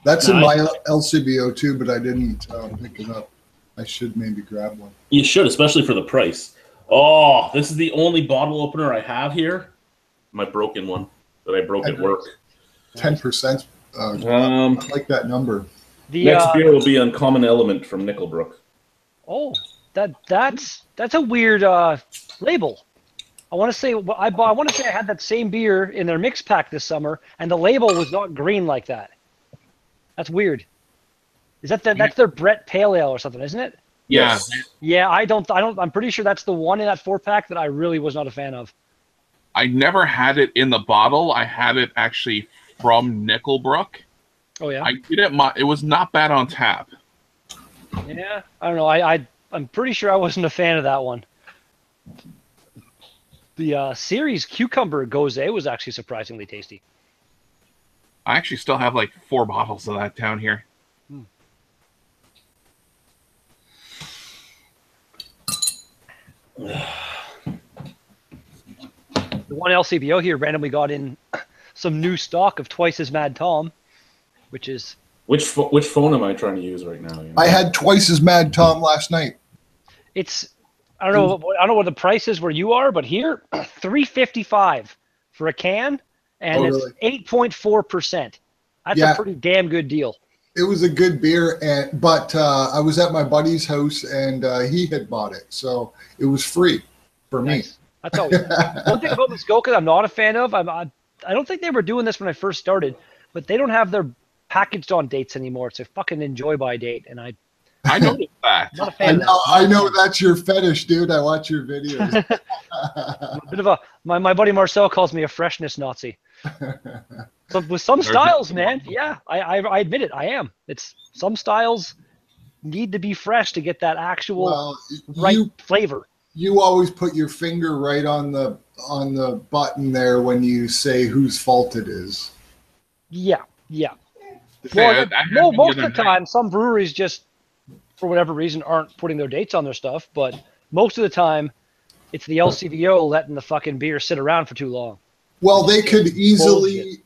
That's in my LCBO too, but I didn't pick it up. I should maybe grab one. You should, especially for the price. Oh, this is the only bottle opener I have here. My broken one that I broke at work. 10%. I like that number. The next beer will be Uncommon Element from Nickelbrook. Oh, that's a weird label. I want to say I had that same beer in their mix pack this summer, and the label was not green like that. That's weird. Is that that's their Brett Pale Ale or something, isn't it? Yes. Yeah, I'm pretty sure that's the one in that 4-pack that I really was not a fan of. I never had it in the bottle. I had it actually from Nickelbrook. Oh yeah. I didn't. It was not bad on tap. Yeah, I don't know. I'm pretty sure I wasn't a fan of that one. The Series Cucumber Gose was actually surprisingly tasty. I actually still have like 4 bottles of that down here. The one LCBO here randomly got in some new stock of Twice as Mad Tom, which is which phone am I trying to use right now? You know? I had Twice as Mad Tom last night. It's I don't know what the price is where you are, but here $3.55 for a can, and it's 8.4%. That's a pretty damn good deal. It was a good beer, but I was at my buddy's house and he had bought it, so it was free for me. That's always one thing about Muskoka I'm not a fan of. I don't think they were doing this when I first started, but they don't have their packaged on dates anymore. It's a fucking enjoy by date, and I noticed that. Not a fan I know that's your fetish, dude. I watch your videos. I'm a bit of a my buddy Marcel calls me a freshness Nazi. So with some styles, man, yeah, I admit it. I am. It's some styles need to be fresh to get that actual right flavor. You always put your finger right on the button there when you say whose fault it is. Yeah, yeah. Yeah, Well, most of the time, some breweries just, for whatever reason, aren't putting their dates on their stuff. But most of the time, it's the LCBO letting the fucking beer sit around for too long. Well, they could easily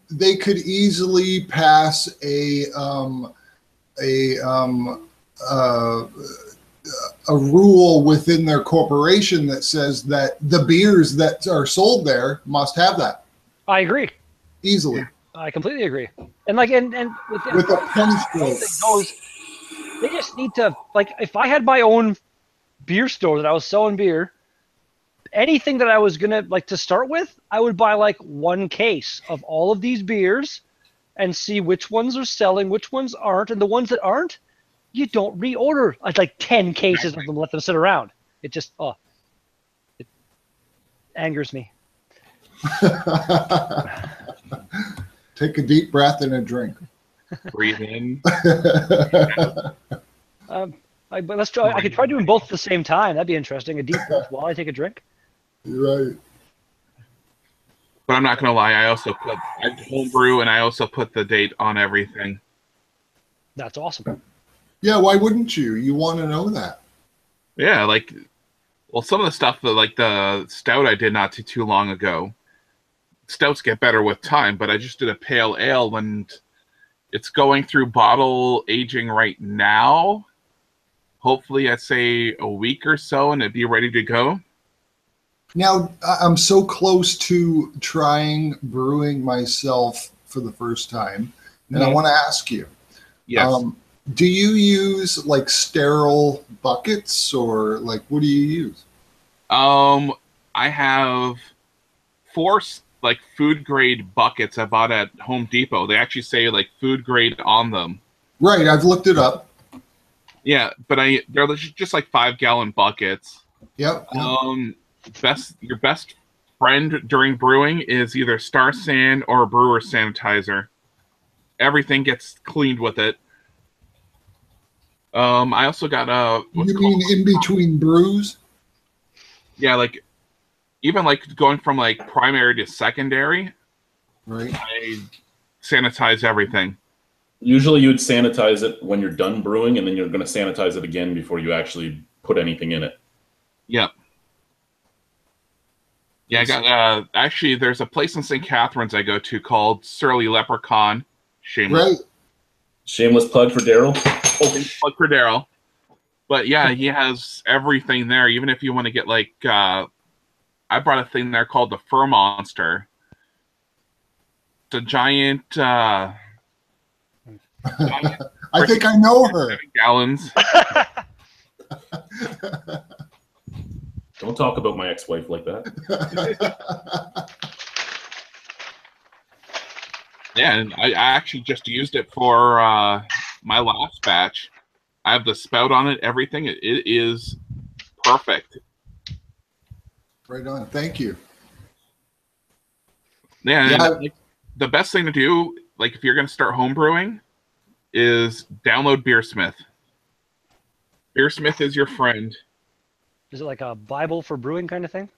pass a rule within their corporation that says that the beers that are sold there must have that. I agree. Easily. I completely agree. And like, and with a penny stroke. They just need to, like, if I had my own beer store that I was selling beer, anything that I was gonna like to start with, I would buy like one case of all of these beers and see which ones are selling, which ones aren't, and the ones that aren't, you don't reorder like 10 cases of them, let them sit around. It just it angers me. Take a deep breath and a drink. Breathe in. Let's try. I could try doing both at the same time. That'd be interesting. A deep breath while I take a drink. Right. But I'm not gonna lie. I homebrew and I also put the date on everything. That's awesome. Yeah. Why wouldn't you? You want to know that. Yeah. Like, well, some of the stuff that, like the stout I did not too long ago. Stouts get better with time, but I just did a pale ale and it's going through bottle aging right now. Hopefully, I'd say a week or so, and it'd be ready to go. Now, I'm so close to trying brewing myself for the first time, and I want to ask you, yes, do you use like sterile buckets, or like what do you use? I have 4 like food grade buckets I bought at Home Depot. They actually say like food grade on them. Right, I've looked it up. Yeah, but they're just like 5-gallon buckets. Yep. Your best friend during brewing is either Star San or brewer sanitizer. Everything gets cleaned with it. I also got you mean in between brews? Yeah, like even like going from like primary to secondary. Right. I sanitize everything. Usually you would sanitize it when you're done brewing, and then you're going to sanitize it again before you actually put anything in it. Yep. Yeah, I got actually there's a place in St. Catharines I go to called Surly Leprechaun. Shameless. Right. Shameless plug for Daryl. Plug for Daryl. But yeah, he has everything there. Even if you want to get like I brought a thing there called the Fur Monster. It's a giant I think I know her. Gallons. Don't talk about my ex-wife like that. Yeah, and I actually just used it for my last batch. I have the spout on it, everything. It is perfect. Right on. Thank you. Yeah, like, the best thing to do, like if you're going to start home brewing, is download Beersmith. Beersmith is your friend. Is it like a Bible for brewing kind of thing?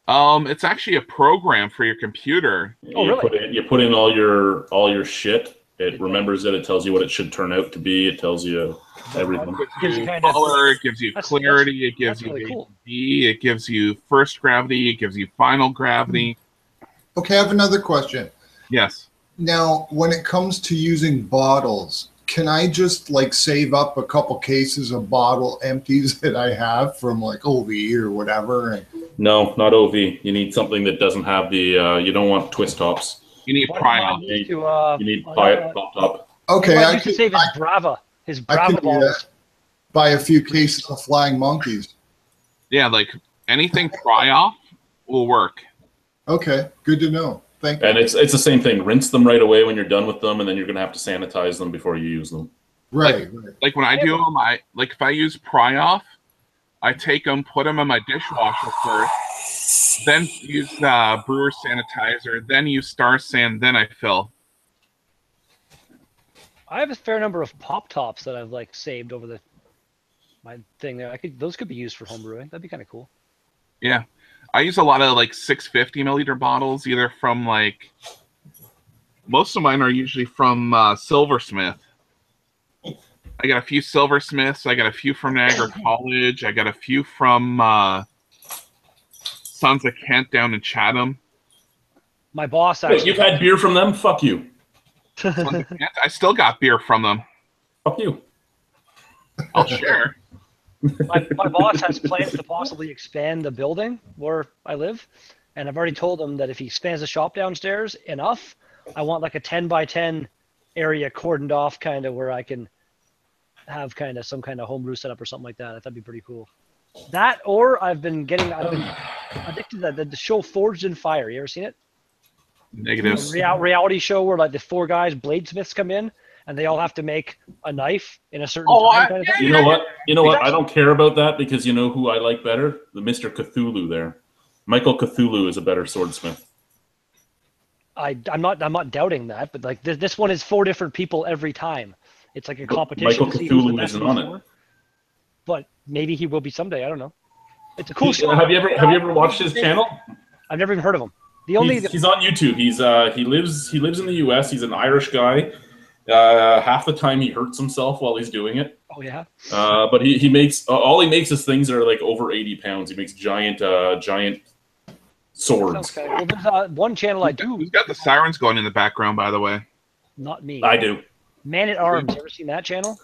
It's actually a program for your computer. Oh, really? You put in all your shit. It remembers it. It tells you what it should turn out to be. It tells you everything. It gives you color. It gives you clarity. It gives you AD. It gives you first gravity. It gives you final gravity. Okay, I have another question. Yes. Now, when it comes to using bottles, can I just like save up a couple cases of bottle empties that I have from like OV or whatever? No, not OV. You need something that doesn't have the. You don't want twist tops. You need pry-off. You need pop top. Okay, I could save his Brava. His Brava bottles. Buy a few cases of Flying Monkeys. Yeah, like anything pry-off will work. Okay, good to know. Thank you. And it's the same thing. Rinse them right away when you're done with them, and then you're going to have to sanitize them before you use them. Right. Like when I do them, if I use pry off, I take them, put them in my dishwasher first, then use brewer sanitizer, then use Star Sand, then I fill. I have a fair number of pop tops that I've like saved over my thing there. Those could be used for home brewing. That'd be kind of cool. Yeah, I use a lot of like 650 milliliter bottles, either from like most of mine are usually from Silversmith. I got a few Silversmiths. I got a few from Niagara College. I got a few from Sons of Kent down in Chatham. My boss actually. Wait, you've had beer from them? Fuck you. Sons of Kent? I still got beer from them. Fuck you. I'll share. My boss has plans to possibly expand the building where I live, and I've already told him that if he expands the shop downstairs enough, I want like a 10 by 10 area cordoned off, kind of where I can have kind of some kind of homebrew setup or something like that. That'd be pretty cool. That, or I've been addicted to the show Forged in Fire. You ever seen it? Negatives. Reality show where like the 4 guys bladesmiths come in and they all have to make a knife in a certain time. Kind of thing. You know what? I don't care about that because you know who I like better? The Mr. Cthulhu there. Michael Cthulhu is a better swordsmith. I'm not doubting that, but like this one is 4 different people every time. It's like a competition. Michael Cthulhu isn't on it. But maybe he will be someday. I don't know. It's a cool show. Have you ever watched his channel? I've never even heard of him. He's on YouTube. He lives in the U.S. He's an Irish guy. Half the time he hurts himself while he's doing it. Oh yeah. But he makes all he makes is things that are like over 80 pounds. He makes giant swords. Okay. Well, there's one channel I do. Who's got the sirens going in the background, by the way? Not me. I do. Man at Arms. Ever seen that channel?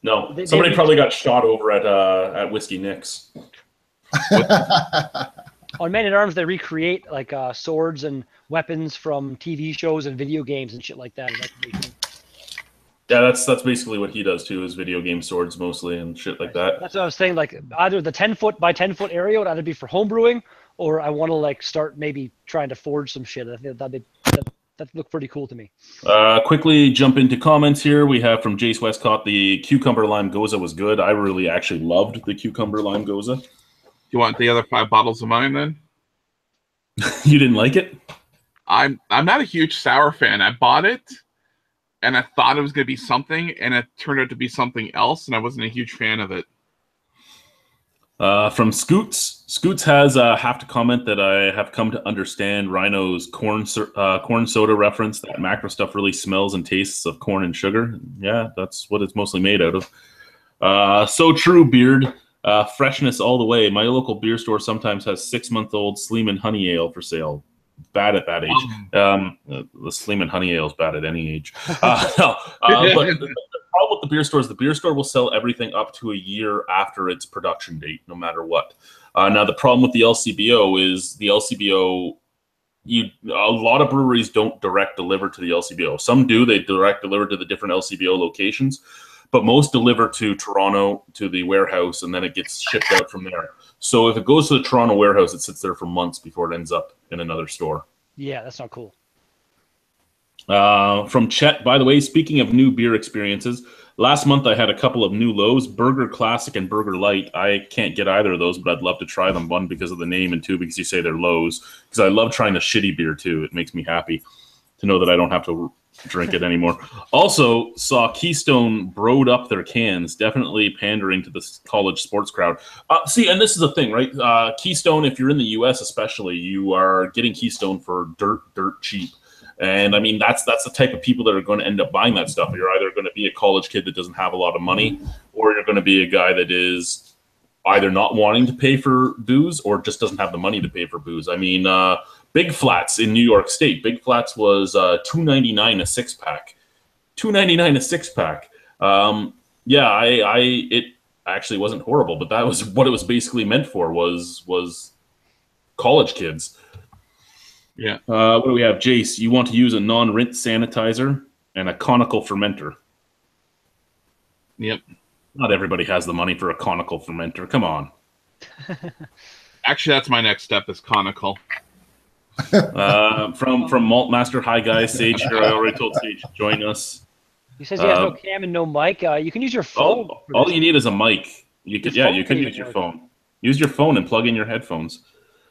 No. Somebody probably got shot over at Whiskey Nick's. On Man at Arms, they recreate like swords and weapons from TV shows and video games and shit like that. Yeah, that's basically what he does too. Is video game swords mostly and shit like that. That's what I was saying. Like either the 10-foot by 10-foot area would either be for home brewing, or I want to like start maybe trying to forge some shit. I think that looked pretty cool to me. Quickly jump into comments here. We have from Jace Westcott, the cucumber lime goza was good. I really actually loved the cucumber lime goza. You want the other 5 bottles of mine then? You didn't like it? I'm not a huge sour fan. I bought it and I thought it was going to be something, and it turned out to be something else, and I wasn't a huge fan of it. From Scoots has have to comment that I have come to understand Rhino's corn soda reference. That macro stuff really smells and tastes of corn and sugar. Yeah, that's what it's mostly made out of. So true, Beard. Freshness all the way. My local beer store sometimes has 6-month-old Sleeman Honey Ale for sale. Bad at that age. The Sleeman Honey Ale is bad at any age. But the problem with the beer store is the beer store will sell everything up to a year after its production date, no matter what. Now, the problem with the LCBO is the LCBO, a lot of breweries don't direct deliver to the LCBO. Some do. They direct deliver to the different LCBO locations. But most deliver to Toronto, to the warehouse, and then it gets shipped out from there. So if it goes to the Toronto warehouse, it sits there for months before it ends up in another store. Yeah, that's not cool. From Chet, by the way, speaking of new beer experiences, last month I had a couple of new lows, Burger Classic and Burger Light. I can't get either of those, but I'd love to try them. 1, because of the name, and 2, because you say they're lows. Because I love trying the shitty beer, too. It makes me happy to know that I don't have to drink it anymore. Also saw Keystone broed up their cans, definitely pandering to the college sports crowd. See, and this is the thing, right? Keystone, if you're in the US especially, you are getting Keystone for dirt cheap. And I mean, that's the type of people that are going to end up buying that stuff. You're either going to be a college kid that doesn't have a lot of money, or you're going to be a guy that is either not wanting to pay for booze or just doesn't have the money to pay for booze. I mean, Big Flats in New York State. Big Flats was $2.99 a 6-pack. $2.99 a 6-pack. Yeah, it actually wasn't horrible, but that was what it was basically meant for. Was college kids. Yeah. What do we have, Jace? You want to use a non-rinse sanitizer and a conical fermenter. Yep. Not everybody has the money for a conical fermenter. Come on. Actually, that's my next step, is conical. From Malt Master, hi guys, Sage here. I already told Sage to join us. He says he has no cam and no mic. You can use your phone. All you need is a mic. You could, Your you phone could may use your work. phone. Use your phone and plug in your headphones.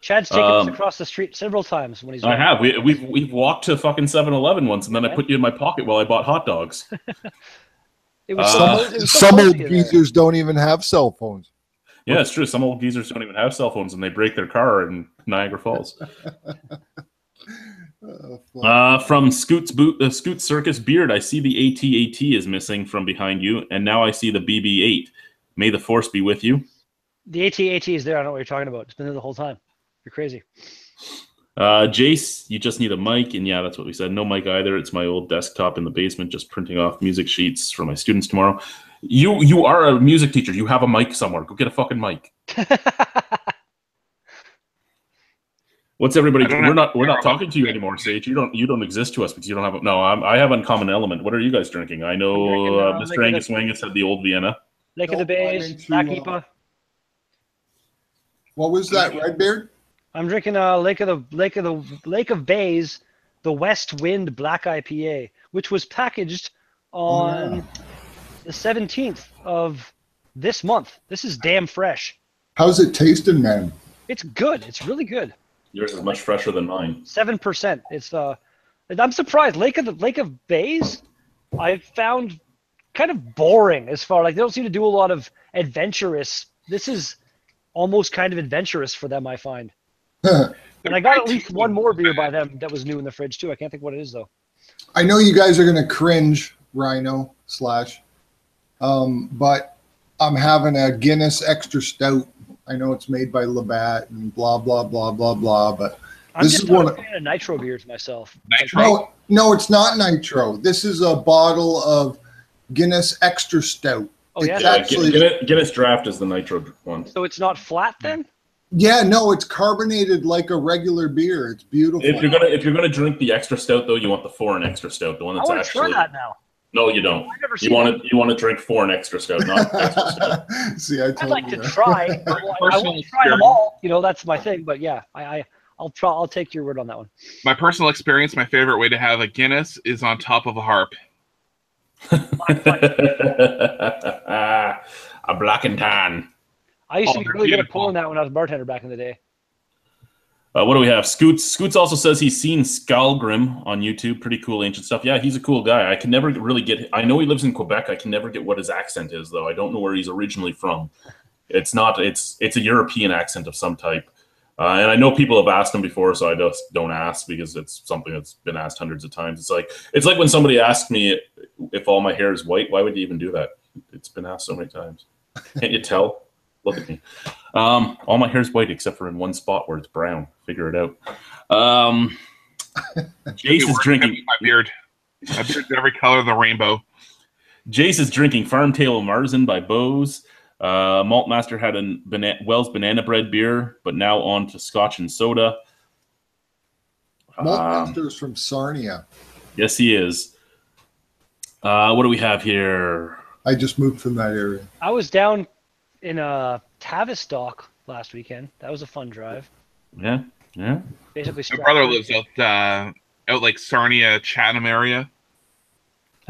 Chad's taken us across the street several times when he's. I have. We've walked to fucking 7-Eleven once, and then I put you in my pocket while I bought hot dogs. It was so some close old to you there. geezers don't even have cell phones. Yeah, it's true. Some old geezers don't even have cell phones, and they break their car in Niagara Falls. From Scoot Circus Beard, I see the AT-AT is missing from behind you, and now I see the BB-8. May the force be with you. The AT-AT is there. I don't know what you're talking about. It's been there the whole time. You're crazy. Jace, you just need a mic, and yeah, that's what we said. No mic either. It's my old desktop in the basement, just printing off music sheets for my students tomorrow. You are a music teacher. You have a mic somewhere. Go get a fucking mic. What's everybody? We're not talking to you anymore, Sage. You don't exist to us because you don't have. No, I have Uncommon Element. What are you guys drinking? I know Mr. Angus Wangus had the old Vienna. Lake of the Bays, Black IPA. What was that, Redbeard? I'm drinking Lake of Bays, the West Wind Black IPA, which was packaged on the 17th of this month. This is damn fresh. How's it tasting, man? It's good. It's really good. Yours is much fresher than mine. 7%. It's I'm surprised. Lake of Bays, I found kind of boring as far like they don't seem to do a lot of adventurous. This is almost kind of adventurous for them, I find. And I got at least one more beer by them that was new in the fridge too. I can't think what it is though. I know you guys are gonna cringe, Rhino / but I'm having a Guinness Extra Stout. I know it's made by Labatt and blah blah blah blah blah, but I'm just not a fan of nitro beers myself. Nitro? No, it's not nitro. This is a bottle of Guinness Extra Stout. Oh yeah, Guinness Draft is the nitro one. So it's not flat then? Yeah, no, it's carbonated like a regular beer. It's beautiful. If you're gonna drink the Extra Stout though, you want the foreign Extra Stout, the one that's actually. I want to try that now. No, you don't. You want to drink foreign Extra Stout, not Extra Stout. See, I'd like to try. I won't try them all. You know, that's my thing. But yeah, I'll try. I'll take your word on that one. My personal experience, my favorite way to have a Guinness is on top of a harp. A black and tan. I used to be really good at pulling that when I was a bartender back in the day. What do we have? Scoots also says he's seen Skalgrim on YouTube. Pretty cool ancient stuff. Yeah, he's a cool guy. I can never really get. I know he lives in Quebec. I can never get what his accent is, though. I don't know where he's originally from. It's not. It's a European accent of some type. And I know people have asked him before, so I just don't ask because it's something that's been asked hundreds of times. It's like when somebody asked me if all my hair is white. Why would you even do that? It's been asked so many times. Can't you tell? Look at me. All my hair is white except for in one spot where it's brown. Figure it out. Jace is drinking. My beard. My beard's every color of the rainbow. Jace is drinking Farmtail Marzen by Bose. Maltmaster had a Wells Banana Bread beer, but now on to Scotch and soda. Maltmaster is from Sarnia. Yes, he is. What do we have here? I just moved from that area. I was down in Tavistock last weekend. That was a fun drive. Yeah. Basically, my brother lives out like Sarnia, Chatham area.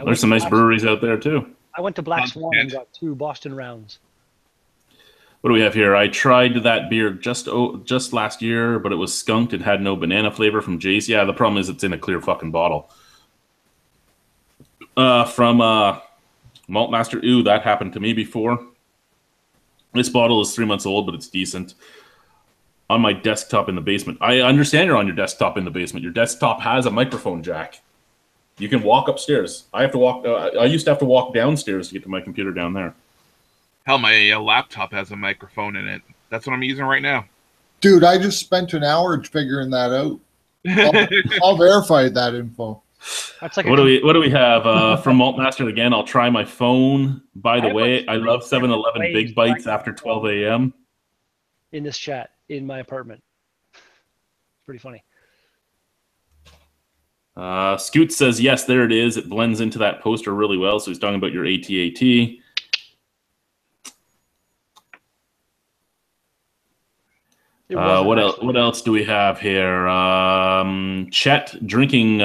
There's some nice breweries out there too. I went to Black Swan and got 2 Boston Rounds. What do we have here? I tried that beer just last year, but it was skunked. It had no banana flavor from Jace. Yeah, the problem is it's in a clear fucking bottle. From Maltmaster. Ooh, that happened to me before. This bottle is 3 months old, but it's decent. On my desktop in the basement. I understand you're on your desktop in the basement. Your desktop has a microphone jack. You can walk upstairs. I have to walk. I used to have to walk downstairs to get to my computer down there. Hell, my laptop has a microphone in it. That's what I'm using right now. Dude, I just spent an hour figuring that out. I'll verify that info. That's like what do we have from Maltmaster again? I'll try my phone. By the way, I love 7-Eleven Big Bites after 12 a.m. In this chat in my apartment. It's pretty funny. Scoot says yes, there it is. It blends into that poster really well. So he's talking about your AT-AT. What else do we have here? Chet drinking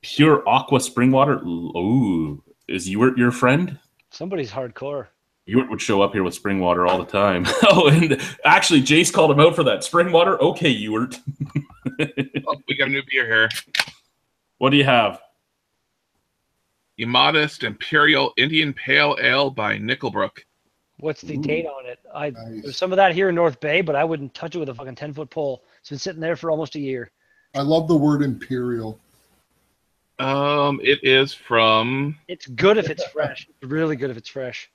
Pure aqua spring water. Ooh, is Ewart your friend? Somebody's hardcore. Ewart would show up here with spring water all the time. Oh, and actually, Jace called him out for that. Spring water? Okay, Ewart. Oh, we got a new beer here. What do you have? Immodest Imperial Indian Pale Ale by Nickelbrook. What's the Ooh. date on it? Nice. There's some of that here in North Bay, but I wouldn't touch it with a fucking 10-foot pole. It's been sitting there for almost a year. I love the word imperial. It is from. It's good if it's fresh. It's really good if it's fresh.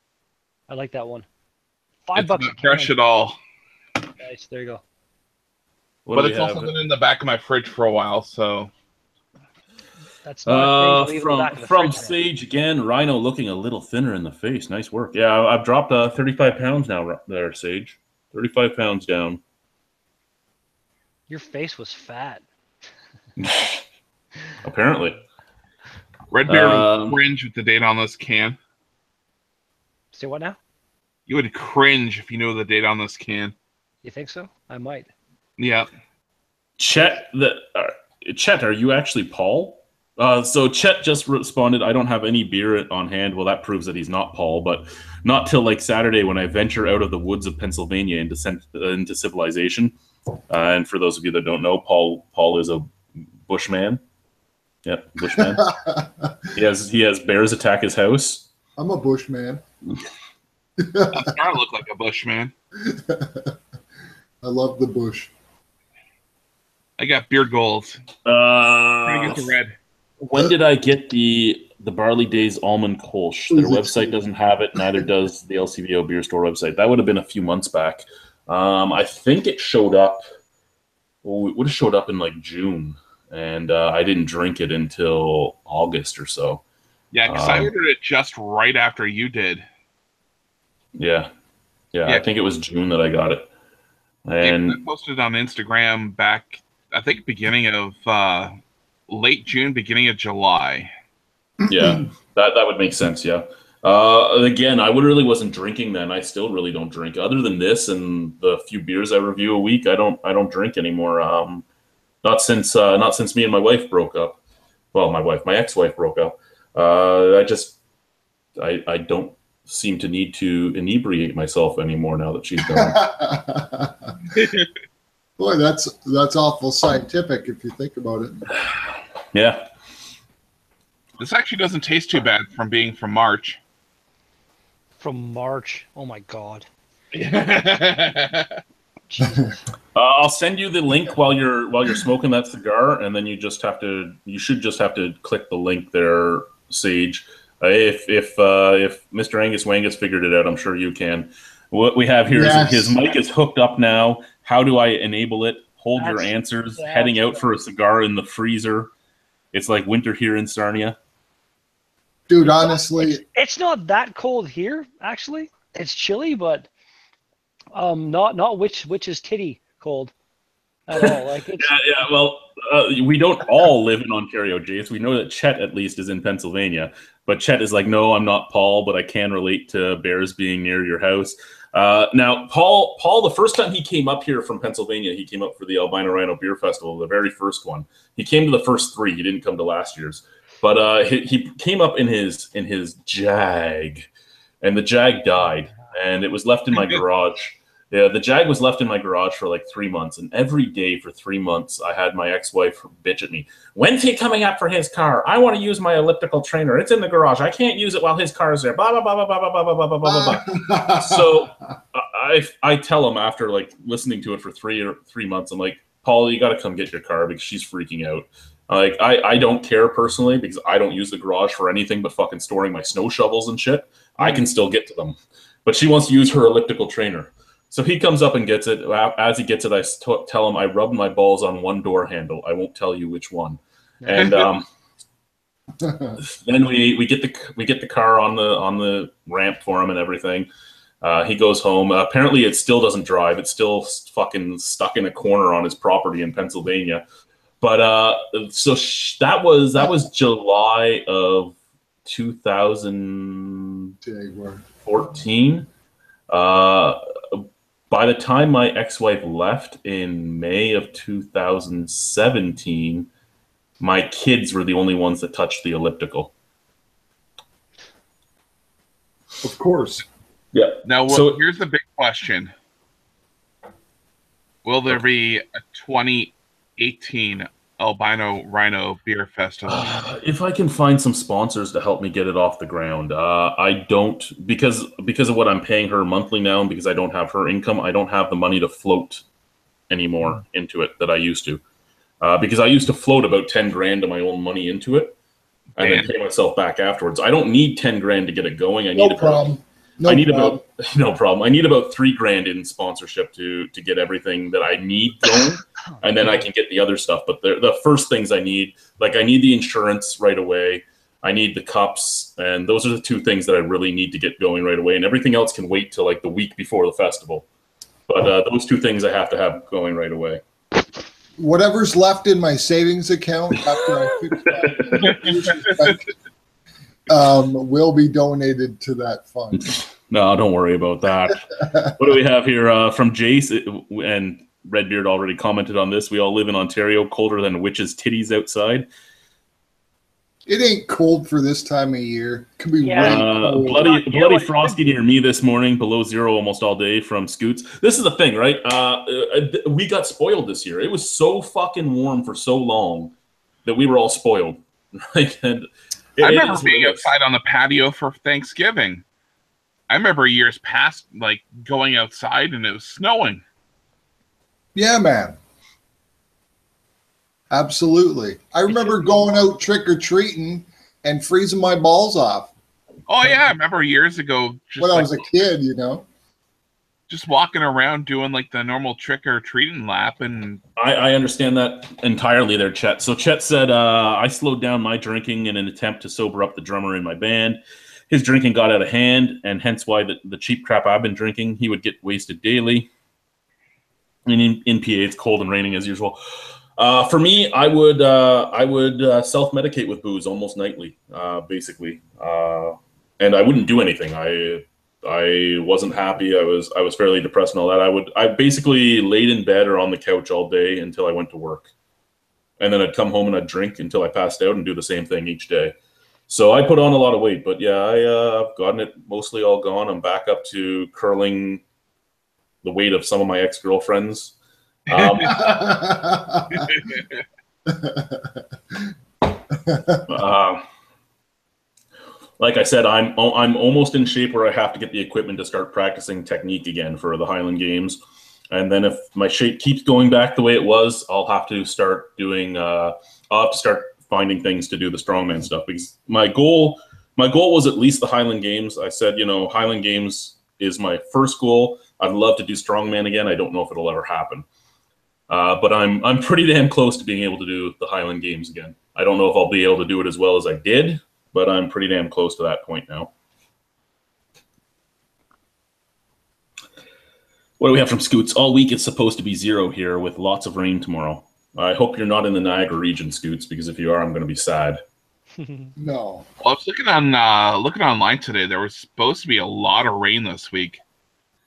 I like that one. $5 It's a not can. fresh at all, Nice. There you go. What but do we it's also have? been in the back of my fridge for a while. So That's not a thing to leave in the back of the From fridge, man. Sage again, Rhino looking a little thinner in the face. Nice work. Yeah, I've dropped 35 pounds now there, Sage. 35 pounds down. Your face was fat. Apparently. Red Bear would cringe with the date on this can. Say what now? You would cringe if you knew the date on this can. You think so? I might. Yeah. Chet, Chet, are you actually Paul? So Chet just responded, I don't have any beer on hand. Well, that proves that he's not Paul, but not till like Saturday when I venture out of the woods of Pennsylvania into civilization. And for those of you that don't know, Paul is a bushman. Yep, bushman. he has bears attack his house. I'm a bushman. I'm trying to look like a bushman. I love the bush. I got beard goals. Trying to get the red. When did I get the Barley Days Almond Kolsch? Their website doesn't have it, neither does the LCBO Beer Store website. That would have been a few months back. I think it showed up. Well, it would have showed up in like June, and I didn't drink it until August or so. Yeah, because I ordered it just right after you did. Yeah, I think it was June that I got it. And I posted on Instagram back, I think, beginning of late June, beginning of July. yeah, that would make sense. Yeah. Again, I really wasn't drinking then. I still really don't drink. Other than this and the few beers I review a week, I don't drink anymore. Not since me and my wife broke up. Well, my ex-wife broke up. I don't seem to need to inebriate myself anymore now that she's gone. Boy, that's awful scientific if you think about it. Yeah. This actually doesn't taste too bad from being from March. From March. Oh my God. Yeah. Jesus. I'll send you the link while you're smoking that cigar, and then you should just have to click the link there, Sage. If Mr. Angus Wangus figured it out, I'm sure you can. What we have here is his mic is hooked up now. How do I enable it? Hold your answers. Heading out for a cigar in the freezer. It's like winter here in Sarnia. Dude, honestly, It's not that cold here, actually. It's chilly, but not witch's titty cold at all. Like it's, Yeah. Well, we don't all live in Ontario, Jace. We know that Chet at least is in Pennsylvania, but Chet is like, no, I'm not Paul, but I can relate to bears being near your house. Now, Paul, the first time he came up here from Pennsylvania, he came up for the Albino Rhino Beer Festival, the very first one. He came to the first three. He didn't come to last year's, but he came up in his Jag, and the Jag died, and it was left in my garage. Yeah, the Jag was left in my garage for like 3 months, and every day for 3 months, I had my ex-wife bitch at me. When's he coming up for his car? I want to use my elliptical trainer. It's in the garage. I can't use it while his car's there. Blah, blah, blah, blah, blah, blah, blah, blah, blah, blah. So I tell him after like listening to it for 3 months, I'm like, Paul, you got to come get your car because she's freaking out. Like, I don't care personally because I don't use the garage for anything but fucking storing my snow shovels and shit. I can still get to them. But she wants to use her elliptical trainer. So he comes up and gets it. As he gets it, I tell him I rubbed my balls on one door handle. I won't tell you which one. And then we get the car on the ramp for him and everything. He goes home. Apparently, it still doesn't drive. It's still fucking stuck in a corner on his property in Pennsylvania. But so that was July of 2014. By the time my ex-wife left in May of 2017, My kids were the only ones that touched the elliptical. Of course. Yeah. Now, So- here's the big question. Will there be a 2018 Albino Rhino Beer Festival? If I can find some sponsors to help me get it off the ground, I don't, because of what I'm paying her monthly now, and because I don't have her income, I don't have the money to float anymore into it that I used to. Because I used to float about 10 grand of my own money into it, and then pay myself back afterwards. I don't need 10 grand to get it going. I need about 3 grand in sponsorship to get everything that I need going, and then I can get the other stuff. But the first things I need the insurance right away. I need the cups, and those are the 2 things that I really need to get going right away. And everything else can wait till like the week before the festival. But those 2 things I have to have going right away. Whatever's left in my savings account after I fix that will be donated to that fund. No, don't worry about that. What do we have here from Jace? And Redbeard already commented on this. We all live in Ontario, colder than witches' titties outside. It ain't cold for this time of year. It could be cold. Bloody frosty near me this morning, below 0 almost all day from Scoots. This is the thing, right? We got spoiled this year. It was so fucking warm for so long that we were all spoiled. Right? And I remember being outside on the patio for Thanksgiving. I remember years past, like, going outside and it was snowing. Yeah, man. Absolutely. I remember going out trick-or-treating and freezing my balls off. Oh, yeah. I remember years ago. When I was a kid, you know. Just walking around doing, like, the normal trick-or-treating lap. And I understand that entirely there, Chet. So Chet said, I slowed down my drinking in an attempt to sober up the drummer in my band. His drinking got out of hand, and hence why the cheap crap I've been drinking, he would get wasted daily. And in PA, it's cold and raining as usual. For me, I would self-medicate with booze almost nightly, basically, and I wouldn't do anything. I wasn't happy. I was fairly depressed and all that. I basically laid in bed or on the couch all day until I went to work, and then I'd come home and I'd drink until I passed out and do the same thing each day. So I put on a lot of weight, but yeah, I've gotten it mostly all gone. I'm back up to curling the weight of some of my ex-girlfriends. Like I said, I'm almost in shape where I have to get the equipment to start practicing technique again for the Highland Games. And then if my shape keeps going back the way it was, I'll have to start doing. I'll have to start finding things to do the strongman stuff, because my goal was at least the Highland Games. I said, Highland Games is my first goal. I'd love to do strongman again. I don't know if it'll ever happen. But I'm pretty damn close to being able to do the Highland Games again. I don't know if I'll be able to do it as well as I did, but I'm pretty damn close to that point now. What do we have from Scoots? All week it's supposed to be 0 here with lots of rain tomorrow. I hope you're not in the Niagara region, Scoots, because if you are, I'm going to be sad. No. Well, I was looking online today. There was supposed to be a lot of rain this week,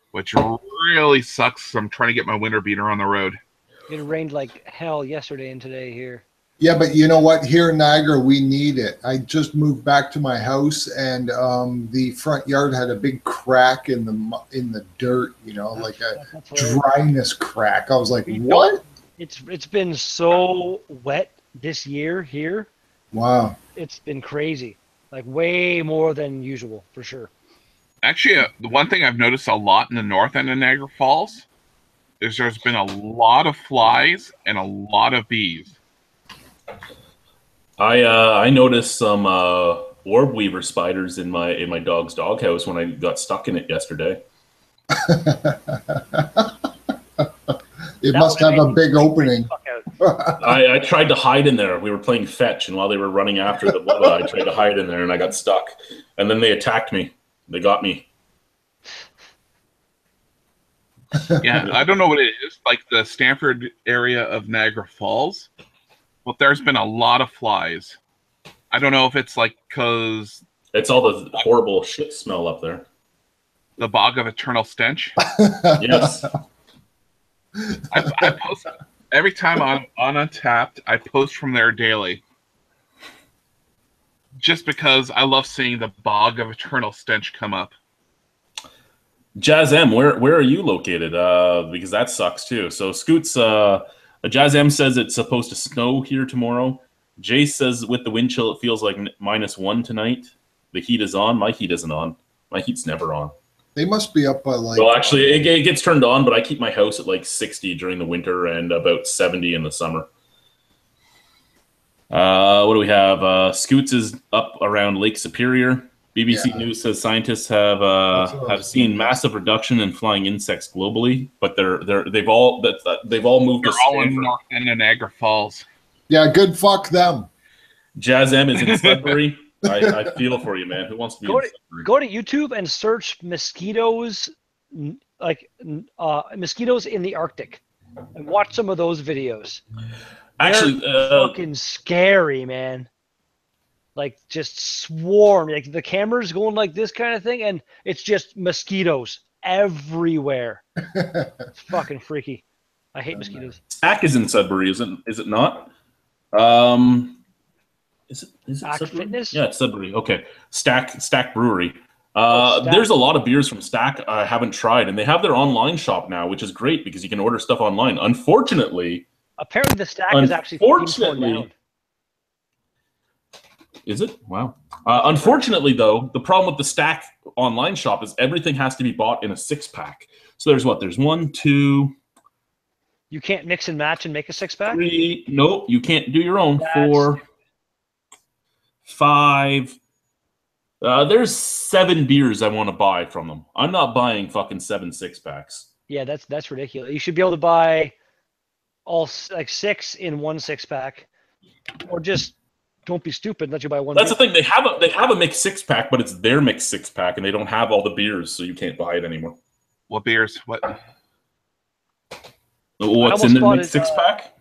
which really sucks. I'm trying to get my winter beater on the road. It rained like hell yesterday and today here. Yeah, but you know what? Here in Niagara, we need it. I just moved back to my house, and the front yard had a big crack in the dirt. Like a dryness crack. I was like, what? It's been so wet this year here. Wow. It's been crazy. Like way more than usual, for sure. Actually, the one thing I've noticed a lot in the north end of Niagara Falls is there's been a lot of flies and a lot of bees. I noticed some orb weaver spiders in my dog's doghouse when I got stuck in it yesterday. It must have a big opening. I tried to hide in there. We were playing fetch, and while they were running after the bubba, I tried to hide in there, and I got stuck. And then they attacked me. They got me. Yeah, I don't know what it is, like the Stamford area of Niagara Falls, but there's been a lot of flies. I don't know if it's like because... It's all the horrible shit smell up there. The bog of eternal stench? Yes. Every time I'm on Untapped, I post from there daily. Just because I love seeing the bog of eternal stench come up. Jazz M, where are you located? Because that sucks too. So Scoots, Jazz M says it's supposed to snow here tomorrow. Jay says with the wind chill, it feels like -1 tonight. The heat is on. My heat isn't on. My heat's never on. They must be up by like. Well, actually, it gets turned on, but I keep my house at like 60 during the winter and about 70 in the summer. What do we have? Scoots is up around Lake Superior. BBC News says scientists have seen massive reduction in flying insects globally, but they've all moved. They're all in North End and Niagara Falls. Yeah, good. Fuck them. Jazz M is in Sudbury. I feel for you, man. Who wants to be in Sudbury? Go to YouTube and search mosquitoes, mosquitoes in the Arctic, and watch some of those videos. Actually, fucking scary, man. Like just swarm. Like the camera's going like this kind of thing, and it's just mosquitoes everywhere. It's fucking freaky. I hate mosquitoes. Stack is in Sudbury, is it not? Is it Stack Sudbury? Fitness? Yeah, it's Sudbury. Okay, Stack Brewery. Stack. There's a lot of beers from Stack I haven't tried, and they have their online shop now, which is great because you can order stuff online. Unfortunately, apparently the Stack is actually torn down. Is it? Wow. Unfortunately, though, the problem with the Stack online shop is everything has to be bought in a 6-pack. So there's what? There's 1, 2. You can't mix and match and make a 6-pack? 3. Nope, you can't do your own. 4, 5. There's 7 beers I want to buy from them. I'm not buying fucking 7 6-packs. Yeah, that's ridiculous. You should be able to buy all like 6 in one 6-pack, or just don't be stupid. Let you buy one. That's the thing. They have a mixed 6-pack, but it's their mixed 6-pack, and they don't have all the beers, so you can't buy it anymore. What beers? What? What's in their mixed 6-pack?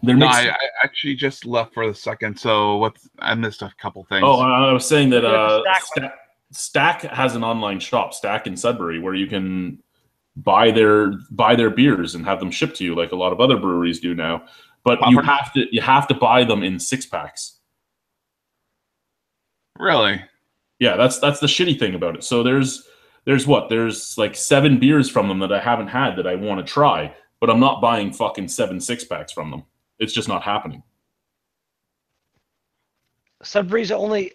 I actually just left for the second, so I missed a couple things. Oh, I was saying that Stack has an online shop, Stack in Sudbury, where you can buy their beers and have them shipped to you, like a lot of other breweries do now. But you have to buy them in 6-packs. Really? Yeah, that's the shitty thing about it. So there's like 7 beers from them that I haven't had that I want to try, but I'm not buying fucking 7 6-packs from them. It's just not happening. Sudbury's only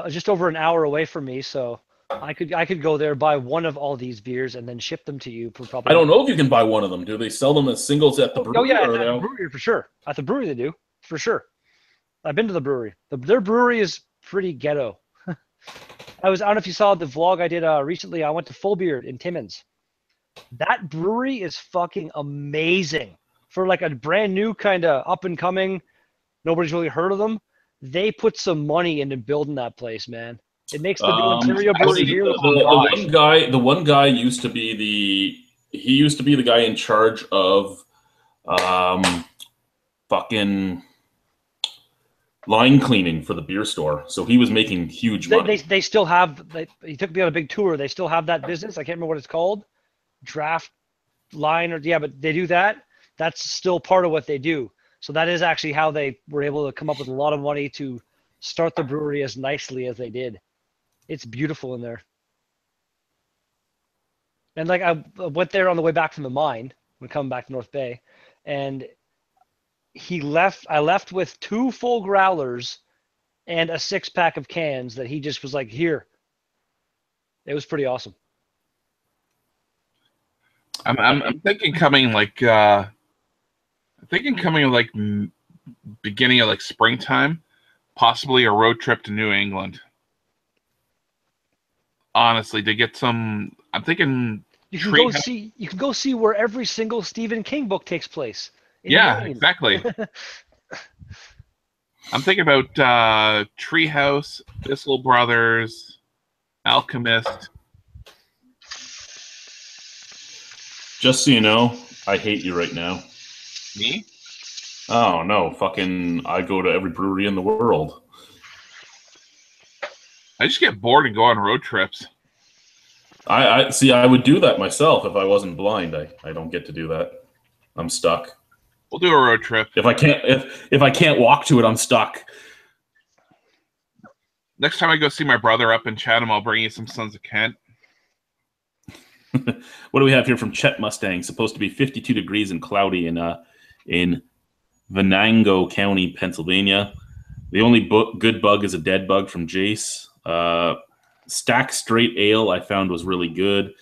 just over an hour away from me, so I could go there, buy one of all these beers, and then ship them to you for probably. I don't know if you can buy one of them. Do they sell them as singles at the brewery? Oh yeah, at the brewery for sure. At the brewery they do for sure. I've been to the brewery. Their brewery is pretty ghetto. I don't know if you saw the vlog I did recently. I went to Full Beard in Timmins. That brewery is fucking amazing for like a brand new kind of up and coming. Nobody's really heard of them. They put some money into building that place, man. It makes the new Ontario brewery here. The one guy used to be the guy in charge of fucking line cleaning for the beer store. So he was making huge money. They still have. He took me on a big tour. They still have that business. I can't remember what it's called. Draft line but they do that. That's still part of what they do. So that is actually how they were able to come up with a lot of money to start the brewery as nicely as they did. It's beautiful in there. And like I went there on the way back from the mine when coming back to North Bay, and I left with 2 full growlers and a 6-pack of cans that he just was like, here. It was pretty awesome. I'm thinking coming like beginning of like springtime, possibly a road trip to New England. Honestly, to get some, I'm thinking you can go see where every single Stephen King book takes place. Yeah, exactly. I'm thinking about Treehouse, Bissell Brothers, Alchemist. Just so you know, I hate you right now. Me? Oh no, fucking! I go to every brewery in the world. I just get bored and go on road trips. I see. I would do that myself if I wasn't blind. I don't get to do that. I'm stuck. We'll do a road trip. If I can't walk to it, I'm stuck. Next time I go see my brother up in Chatham, I'll bring you some Sons of Kent. What do we have here from Chet Mustang? Supposed to be 52 degrees and cloudy in Venango County, Pennsylvania. The only good bug is a dead bug from Jace. Stack Straight Ale I found was really good.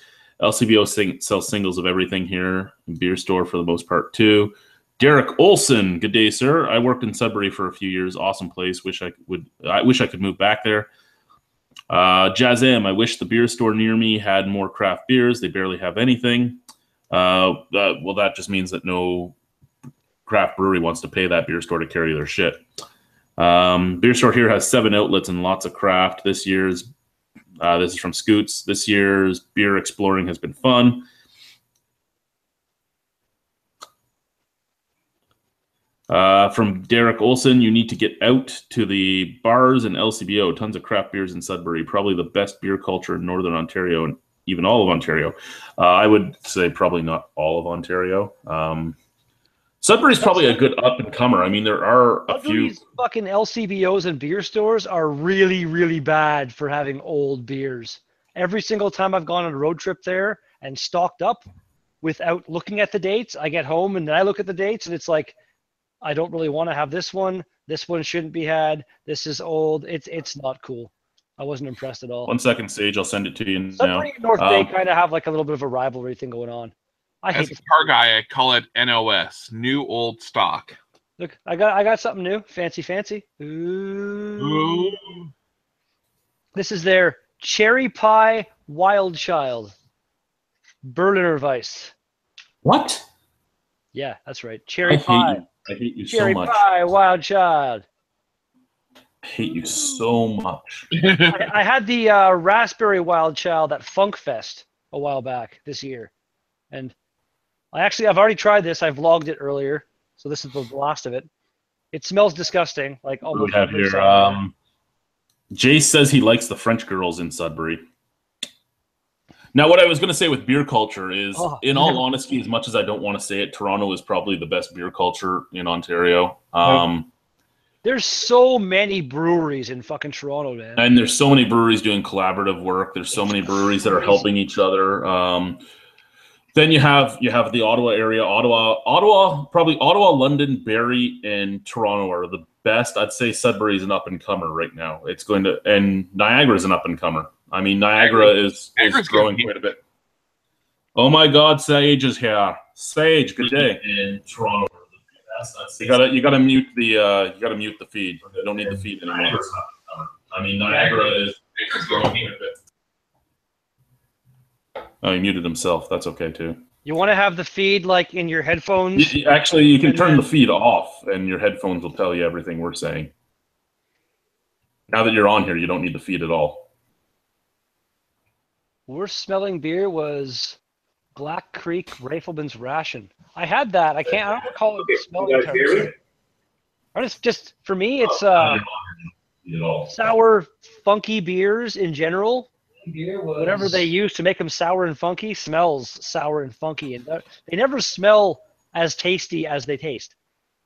LCBO sells singles of everything here. Beer store for the most part too. Derek Olson, good day, sir. I worked in Sudbury for a few years. Awesome place. I wish I could move back there. Jazam, I wish the beer store near me had more craft beers. They barely have anything. Well, that just means that no craft brewery wants to pay that beer store to carry their shit. Beer store here has 7 outlets and lots of craft. This is from Scoots. This year's beer exploring has been fun. From Derek Olson, you need to get out to the bars and LCBO. Tons of craft beers in Sudbury. Probably the best beer culture in Northern Ontario and even all of Ontario. I would say probably not all of Ontario. Sudbury's probably a good up-and-comer. I mean, there are a few... These fucking LCBOs and beer stores are really, really bad for having old beers. Every single time I've gone on a road trip there and stocked up without looking at the dates, I get home and then I look at the dates and it's like, I don't really want to have this one. This one shouldn't be had. This is old. It's not cool. I wasn't impressed at all. 1 second, Sage. I'll send it to you now. Sudbury and North Bay kind of have like a little bit of a rivalry thing going on. As a car guy, I call it NOS, new old stock. Look, I got something new. Fancy. Ooh. This is their Cherry Pie Wild Child. Berliner Weiss. What? Yeah, that's right. Cherry Pie. I hate you Cherry so much. Pie Wild Child. I hate you so much. I had the Raspberry Wild Child at Funk Fest a while back this year. And I've already tried this. I vlogged it earlier. So this is the last of it. It smells disgusting. Like almost. We have here. Jace says he likes the French girls in Sudbury. Now, what I was going to say with beer culture is, in all honesty, as much as I don't want to say it, Toronto is probably the best beer culture in Ontario. There's so many breweries in fucking Toronto, man. And there's so many breweries doing collaborative work. There's so many breweries that are helping each other. Then you have the Ottawa area. Ottawa, London, Barrie, and Toronto are the best. I'd say Sudbury is an up-and-comer right now. And Niagara is an up-and-comer. I mean, Niagara is growing quite a bit. Oh my God, Sage is here. Sage, good day. In Toronto, you gotta mute the feed. You don't need the feed anymore. I mean, Niagara is growing quite a bit. Oh, he muted himself. That's okay too. You want to have the feed like in your headphones? Actually, you can turn the feed off, and your headphones will tell you everything we're saying. Now that you're on here, you don't need the feed at all. Worst smelling beer was Black Creek Rifleman's Ration. I had that. I don't recall it smelling terrible. Just for me, it's sour, funky beers in general. Whatever they use to make them sour and funky smells sour and funky, and they never smell as tasty as they taste.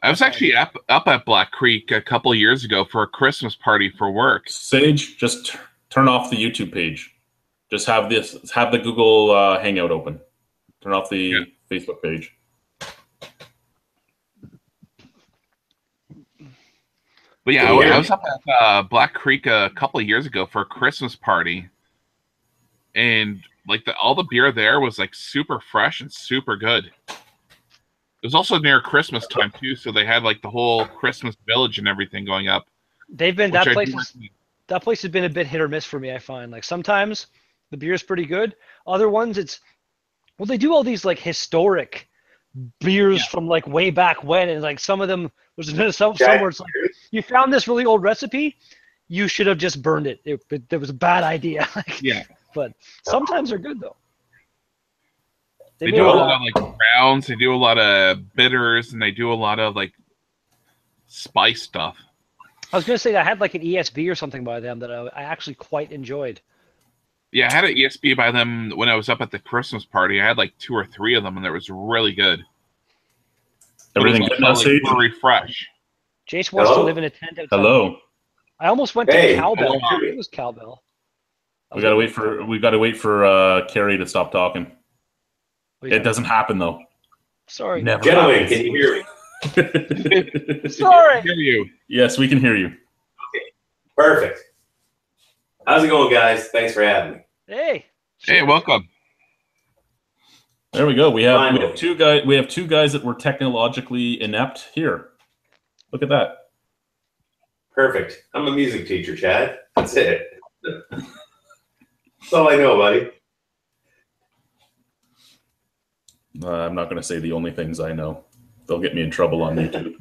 I was actually up at Black Creek a couple of years ago for a Christmas party for work. Sage, just turn off the YouTube page. Just have the Google Hangout open. Turn off the Facebook page. But yeah, I was up at Black Creek a couple of years ago for a Christmas party. And like all the beer there was like super fresh and super good. It was also near Christmas time too, so they had like the whole Christmas village and everything going up. That place has been a bit hit or miss for me. I find like sometimes the beer's pretty good. Other ones, they do all these like historic beers from like way back when, and like some of them there's somewhere it's like you found this really old recipe, you should have just burned it. It was a bad idea. But sometimes they're good, though. They do a lot of, like, browns. They do a lot of bitters, and they do a lot of, like, spice stuff. I was going to say I had, like, an ESB or something by them that I actually quite enjoyed. Yeah, I had an ESB by them when I was up at the Christmas party. I had, like, 2 or 3 of them, and it was really good. Everything But good it's now, also, like, Sage? brewery fresh. Jace wants to Hello? live in a tent outside. Hello. I almost went to Hey. Cowbell. Hello. It was Cowbell. We gotta wait for Carrie to stop talking. It doesn't happen though. Sorry. Never. Gentlemen, happens. can you hear me? Sorry. Hear you. Yes, we can hear you. Perfect. How's it going, guys? Thanks for having me. Hey. Hey, welcome. There we go. We have Finally. two guys. We have 2 guys that were technologically inept here. Look at that. Perfect. I'm a music teacher, Chad. That's it. That's all I know, buddy. I'm not going to say the only things I know. They'll get me in trouble on YouTube.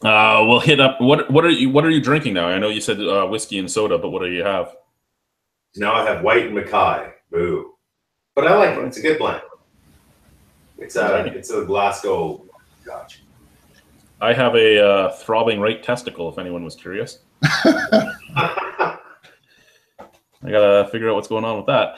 We'll hit up. What are you drinking now? I know you said whiskey and soda, but what do you have? Now I have White and Mackay. Boo. But I like it. It's a good blend. It's a Glasgow Scotch. I have a throbbing right testicle. If anyone was curious, I gotta figure out what's going on with that.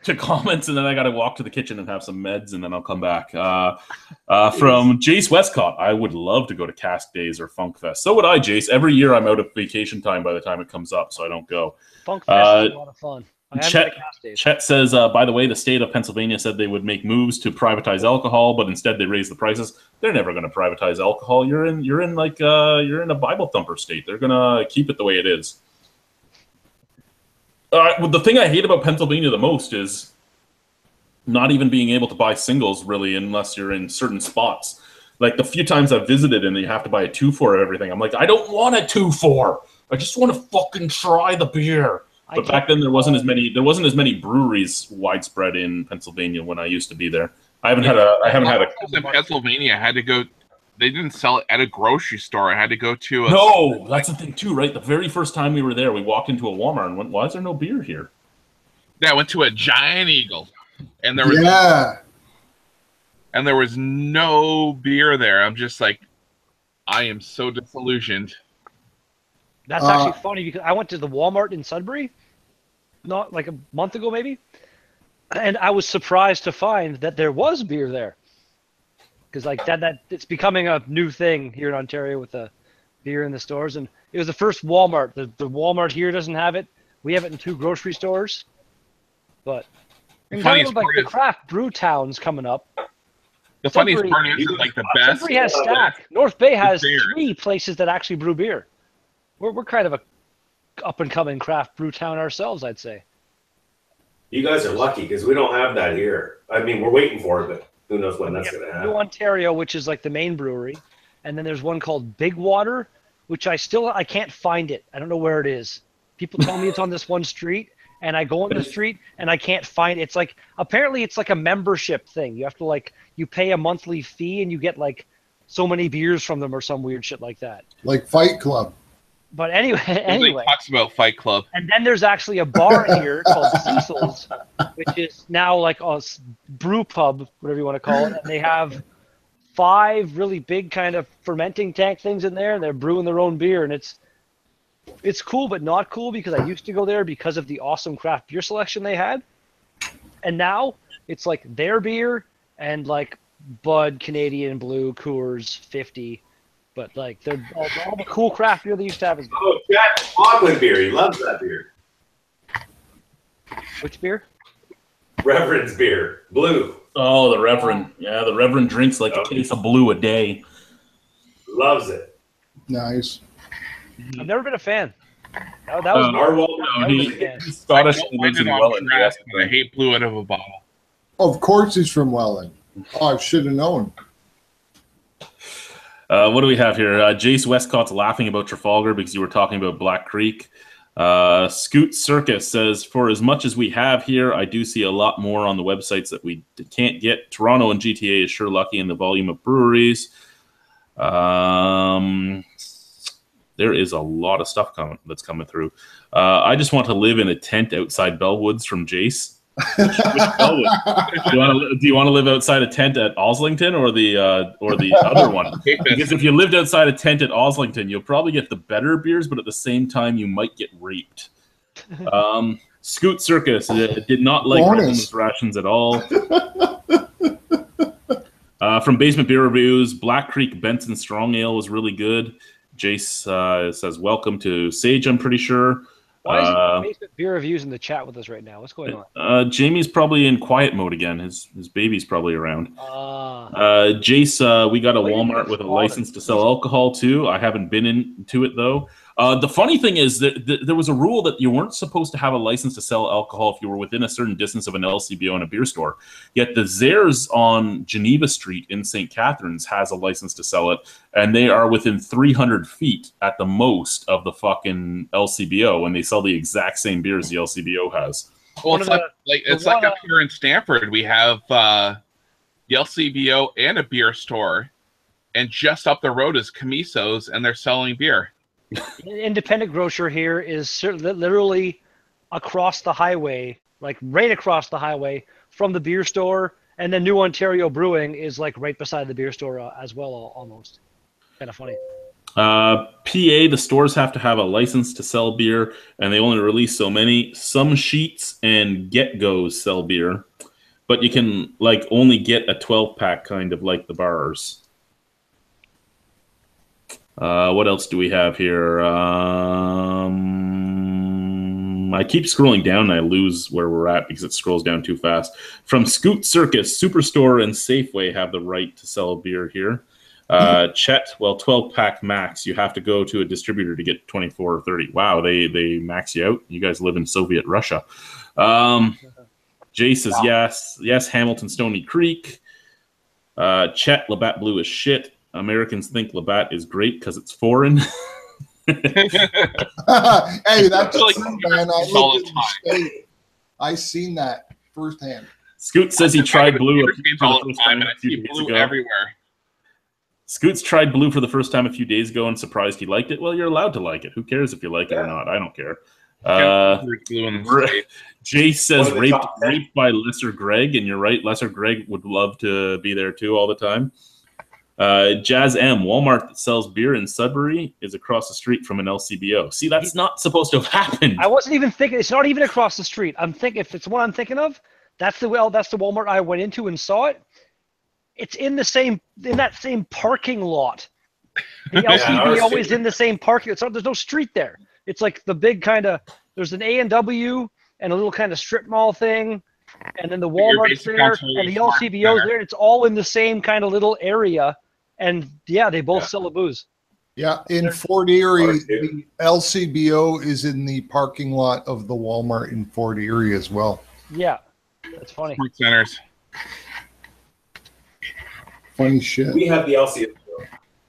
To comments, and then I gotta walk to the kitchen and have some meds, and then I'll come back. From Jace Westcott, I would love to go to Cask Days or Funk Fest. So would I, Jace. Every year I'm out of vacation time by the time it comes up, so I don't go. Funk Fest is a lot of fun. I haven't Chet, been to Cast Days. Chet says, by the way, the state of Pennsylvania said they would make moves to privatize alcohol, but instead they raised the prices. They're never going to privatize alcohol. You're in a Bible thumper state. They're going to keep it the way it is. Well, the thing I hate about Pennsylvania the most is not even being able to buy singles, really, unless you're in certain spots. Like the few times I've visited and you have to buy a 2-4 of everything, I'm like, I don't want a 2-4. I just want to fucking try the beer. But back then there wasn't as many breweries widespread in Pennsylvania when I used to be there. I haven't had a in Pennsylvania. I had to go. They didn't sell it at a grocery store. I had to go to a. No, that's the thing too, right? The very first time we were there, we walked into a Walmart and went, "Why is there no beer here?" Yeah, I went to a Giant Eagle, and there was there was no beer there. I'm just like, I am so disillusioned. That's actually funny because I went to the Walmart in Sudbury, not like a month ago maybe, and I was surprised to find that there was beer there. Because like that it's becoming a new thing here in Ontario with the beer in the stores, and it was the first Walmart. The Walmart here doesn't have it. We have it in 2 grocery stores, but The funniest like part the is craft brew towns coming up. the funniest part is like the best. Sudbury has Stack. North Bay has beer. 3 places that actually brew beer. We're kind of a up and coming craft brew town ourselves, I'd say. You guys are lucky because we don't have that here. I mean, we're waiting for it, but who knows when that's going to happen. New Ontario, which is like the main brewery, and then there's one called Big Water, which I can't find it. I don't know where it is. People tell me it's on this one street, and I go on the street and I can't find it. It's like apparently it's like a membership thing. You have to you pay a monthly fee and you get like so many beers from them or some weird shit like that. Like Fight Club. But anyway, Nobody talks about Fight Club. And then there's actually a bar here called Cecil's, which is now like a brew pub, whatever you want to call it. And they have 5 really big kind of fermenting tank things in there, and they're brewing their own beer. And it's cool, but not cool because I used to go there because of the awesome craft beer selection they had. And now it's like their beer and like Bud, Canadian Blue, Coors, 50. But like they're all the cool craft beer they used to have is good. Oh, Jack Auckland beer. He loves that beer. Which beer? Reverend's beer. Blue. Oh, the Reverend. Yeah, the Reverend drinks like a case of blue a day. Loves it. Nice. I've never been a fan. That was He's Scottish. He lives in Welland. I hate blue out of a bottle. Of course he's from Welland. Oh, I should have known. What do we have here? Jace Westcott's laughing about Trafalgar because you were talking about Black Creek. Scoot Circus says, for as much as we have here, I do see a lot more on the websites that we can't get. Toronto and GTA is sure lucky in the volume of breweries. There is a lot of stuff that's coming through. I just want to live in a tent outside Bellwoods from Jace. Which Bellwood? Do you want to live outside a tent at Oslington or the other one? Because if you lived outside a tent at Oslington, you'll probably get the better beers, but at the same time, you might get raped. Scoot Circus did not like Roland's rations at all. From Basement Beer Reviews, Black Creek Benson Strong Ale was really good. Jace says, welcome to Sage, I'm pretty sure. Why is it Basement Beer Reviews in the chat with us right now? What's going on? Jamie's probably in quiet mode again. His baby's probably around. Jace, we got a Walmart with a license to sell alcohol too. I haven't been into it though. The funny thing is that there was a rule that you weren't supposed to have a license to sell alcohol if you were within a certain distance of an LCBO and a beer store. Yet the Zares on Geneva Street in St. Catharines has a license to sell it, and they are within 300 feet at the most of the fucking LCBO, and they sell the exact same beers the LCBO has. Well, it's like up here in Stanford, we have the LCBO and a beer store, and just up the road is Camiso's, and they're selling beer. Independent grocer here is literally across the highway, like right across the highway from the beer store, and then New Ontario Brewing is like right beside the beer store as well, almost. Kind of funny. PA, the stores have to have a license to sell beer, and they only release so many. Some Sheets and Get-Go's sell beer, but you can like only get a 12-pack kind of like the bars. What else do we have here? I keep scrolling down and I lose where we're at because it scrolls down too fast. From Scoot Circus, Superstore and Safeway have the right to sell beer here. Chet, well, 12-pack max. You have to go to a distributor to get 24 or 30. Wow, they max you out. You guys live in Soviet Russia. Jay says yes. Hamilton Stony Creek. Chet, Labatt Blue is shit. Americans think Labatt is great because it's foreign. Hey, that's like true, man. I lived in the States. I seen that firsthand. Scoot says he tried blue all the time, and I see blue everywhere. Scoots tried blue for the first time a few days ago and surprised he liked it. Well, you're allowed to like it. Who cares if you like it or not? I don't care. Jay says raped by Lesser Greg, and you're right. Lesser Greg would love to be there too all the time. Jazz M, Walmart that sells beer in Sudbury is across the street from an LCBO. See, that's not supposed to have happened. I wasn't even thinking. It's not even across the street. I'm thinking if it's the one I'm thinking of, that's the Walmart I went into and saw it. It's in that same parking lot. The LCBO is in the same parking. There's no street there. It's like the big kind of. There's an A&W and a little kind of strip mall thing, and then the Walmart's there, and the LCBO's there. It's all in the same kind of little area. And yeah, they both sell the booze. Yeah, in Fort Erie, the LCBO is in the parking lot of the Walmart in Fort Erie as well. Yeah, that's funny. Sports centers. Funny shit. We have the LCBO.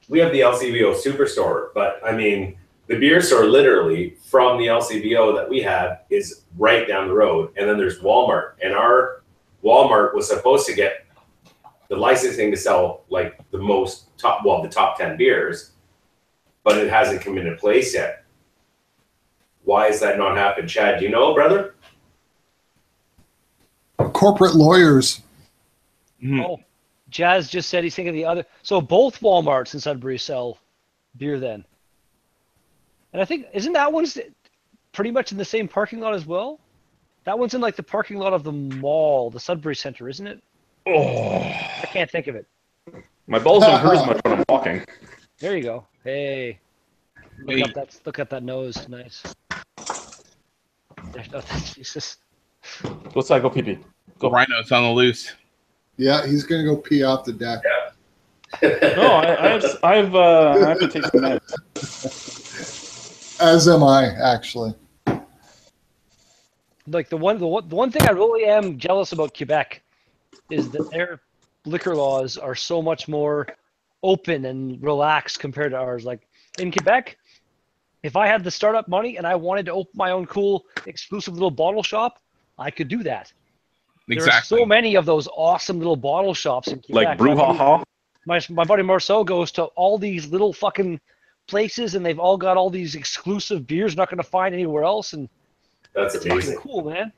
We have the LCBO Superstore, but I mean, the beer store literally from the LCBO that we have is right down the road, and then there's Walmart, and our Walmart was supposed to get the licensing to sell like the top 10 beers, but it hasn't come into place yet. Why has that not happened? Chad, do you know, brother? Corporate lawyers. Oh, Jazz just said he's thinking of the other. So both Walmarts in Sudbury sell beer then. And I think, isn't that one's pretty much in the same parking lot as well? That one's in like the parking lot of the mall, the Sudbury Center, isn't it? Oh, I can't think of it. my balls don't hurt as much when I'm walking. There you go. Hey, look at that nose. Nice. Jesus. Go side, go pee-pee. Go. Rhino's on the loose. Yeah, he's gonna go pee off the deck. No, I have to take some meds. As am I, actually. Like the one thing I really am jealous about Quebec is that their liquor laws are so much more open and relaxed compared to ours. Like in Quebec, if I had the startup money and I wanted to open my own cool exclusive little bottle shop, I could do that. Exactly. There are so many of those awesome little bottle shops in Quebec. Like Brouhaha. My buddy Marceau goes to all these little fucking places, and they've all got all these exclusive beers not going to find anywhere else, and That's it's amazing. fucking cool, man.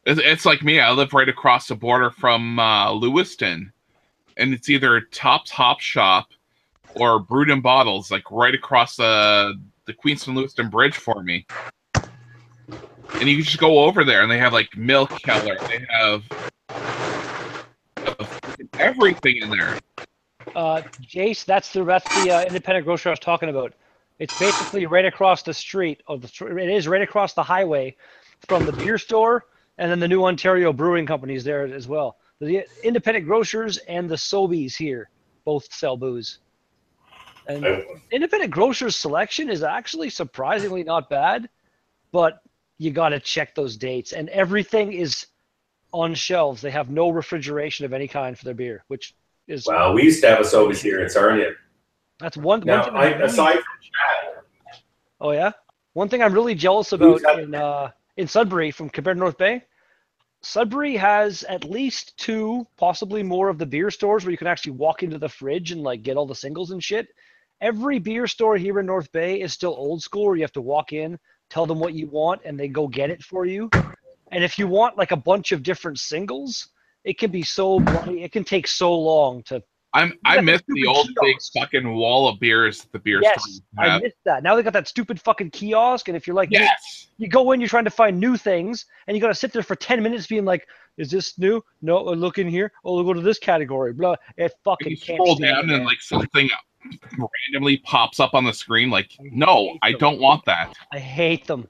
It's like me. I live right across the border from Lewiston, and it's either Top's Hop Shop or Brewed in Bottles, like right across the Queenston Lewiston Bridge for me. And you can just go over there, and they have like Milk Keller. They have everything in there. Jace, that's the independent grocery I was talking about. It's basically right across the street. It is right across the highway from the beer store, and then the New Ontario Brewing Company is there as well. The independent grocers and the Sobeys here both sell booze. And independent grocers selection is actually surprisingly not bad, but you got to check those dates. And everything is on shelves. They have no refrigeration of any kind for their beer, which is... Wow, we used to have a Sobeys here in Sarnia. That's one thing. Aside from Chad. Oh, yeah? One thing I'm really jealous about in Sudbury compared to North Bay, Sudbury has at least 2, possibly more of the beer stores where you can actually walk into the fridge and like get all the singles and shit. Every beer store here in North Bay is still old school where you have to walk in, tell them what you want, and they go get it for you. And if you want like a bunch of different singles, it can be so bloody. It can take so long to... I miss the old big fucking wall of beers at the beer store. Yes, I missed that. Now they got that stupid fucking kiosk, and if you're like, you go in, you're trying to find new things, and you got to sit there for 10 minutes being like, is this new? No, look in here. Oh, we'll go to this category. Blah. It fucking can't. Scroll down and like something randomly pops up on the screen. Like, no, I don't want that. I hate them.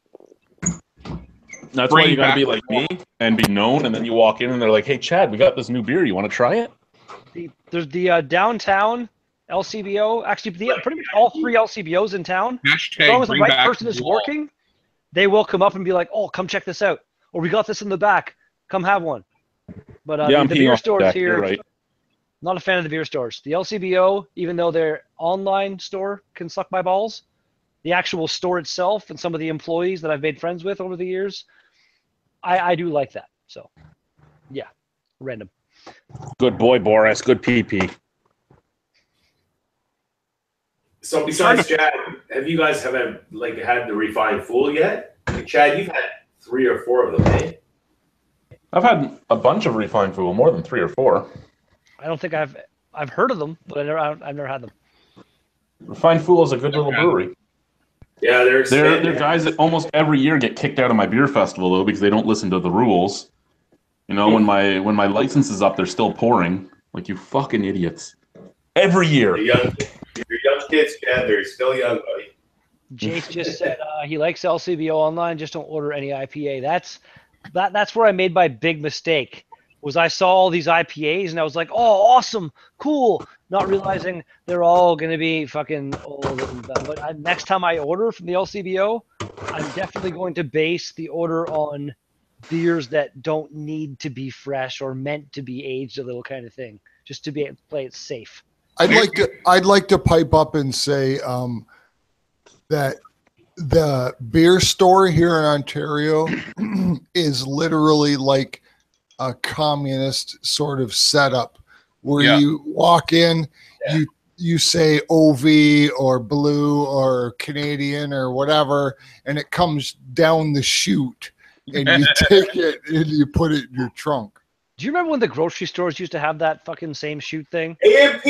That's why you gotta be like me and be known, and then you walk in and they're like, "Hey, Chad, we got this new beer. You want to try it?" There's the downtown LCBO. Actually, pretty much all 3 LCBOs in town. As long as the right person is working, they will come up and be like, "Oh, come check this out," or "We got this in the back. Come have one." But the beer stores here, right. Not a fan of the beer stores. The LCBO, even though their online store can suck my balls, the actual store itself and some of the employees that I've made friends with over the years, I do like that. So, yeah, random. Good boy, Boris. Good PP. So besides Chad, have you guys had the refined fool yet? Chad, you've had 3 or 4 of them, eh? I've had a bunch of refined fool, more than 3 or 4. I don't think I've heard of them, but I've never had them. Refined Fool is a good little brewery. Yeah, they're guys that almost every year get kicked out of my beer festival though because they don't listen to the rules. You know, when my license is up, they're still pouring. Like, you fucking idiots. Every year. Your young kids, Chad, they're still young, buddy. Jace just said he likes LCBO online, just don't order any IPA. That's where I made my big mistake. Was I saw all these IPAs and I was like, oh, awesome, cool, not realizing they're all going to be fucking old and done. But next time I order from the LCBO, I'm definitely going to base the order on beers that don't need to be fresh or meant to be aged a little kind of thing, just to be able to play it safe. I'd like to pipe up and say that the beer store here in Ontario is literally like a communist sort of setup where you walk in, you say OV or blue or Canadian or whatever, and it comes down the chute and you take it and you put it in your trunk. Do you remember when the grocery stores used to have that fucking same chute thing? AMP!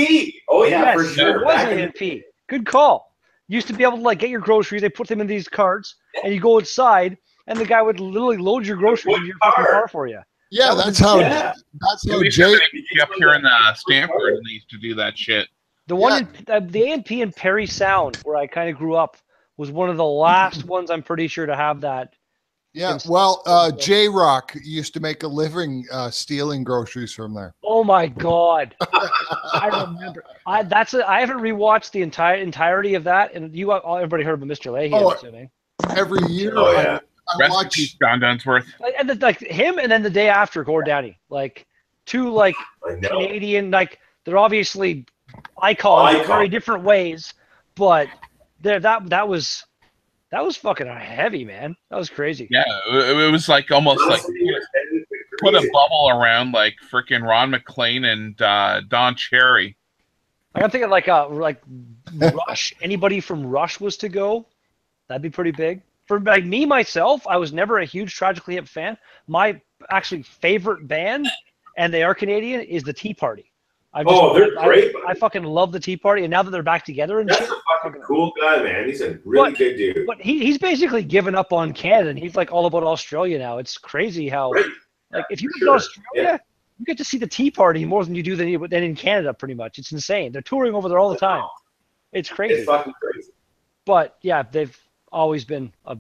Oh yeah, yes, for sure. It was AMP. Good call. You used to be able to like get your groceries, they put them in these carts, and you go inside, and the guy would literally load your groceries into your fucking car for you. Yeah, that's how Jay up here in Stanford, and they used to do that shit. The one the A&P in Perry Sound, where I kind of grew up, was one of the last ones I'm pretty sure to have that. Yeah, well, J-Rock used to make a living stealing groceries from there. Oh my God, I remember. I haven't rewatched the entirety of that, and everybody heard of Mr. Leahy, I'm assuming. Every year, I watch John Dunsworth, and like him, and then the day after Gord Downey, like two like Canadian, like they're obviously icons in very different ways, but that was fucking heavy, man. That was crazy. Yeah, it was like almost like put a bubble around like freaking Ron McLean and Don Cherry. I'm thinking like Rush. Anybody from Rush was to go, that'd be pretty big. For like me myself, I was never a huge Tragically Hip fan. My actually favorite band, and they are Canadian, is the Tea Party. They're great. I fucking love the Tea Party, and now that they're back together and that's a fucking cool guy, man. He's a really good dude. But he's basically given up on Canada, and he's like all about Australia now. It's crazy how, like, if you live in Australia, You get to see the Tea Party more than you do than in Canada, pretty much. It's insane. They're touring over there all the time. It's crazy. It's fucking crazy. But yeah, they've always been a.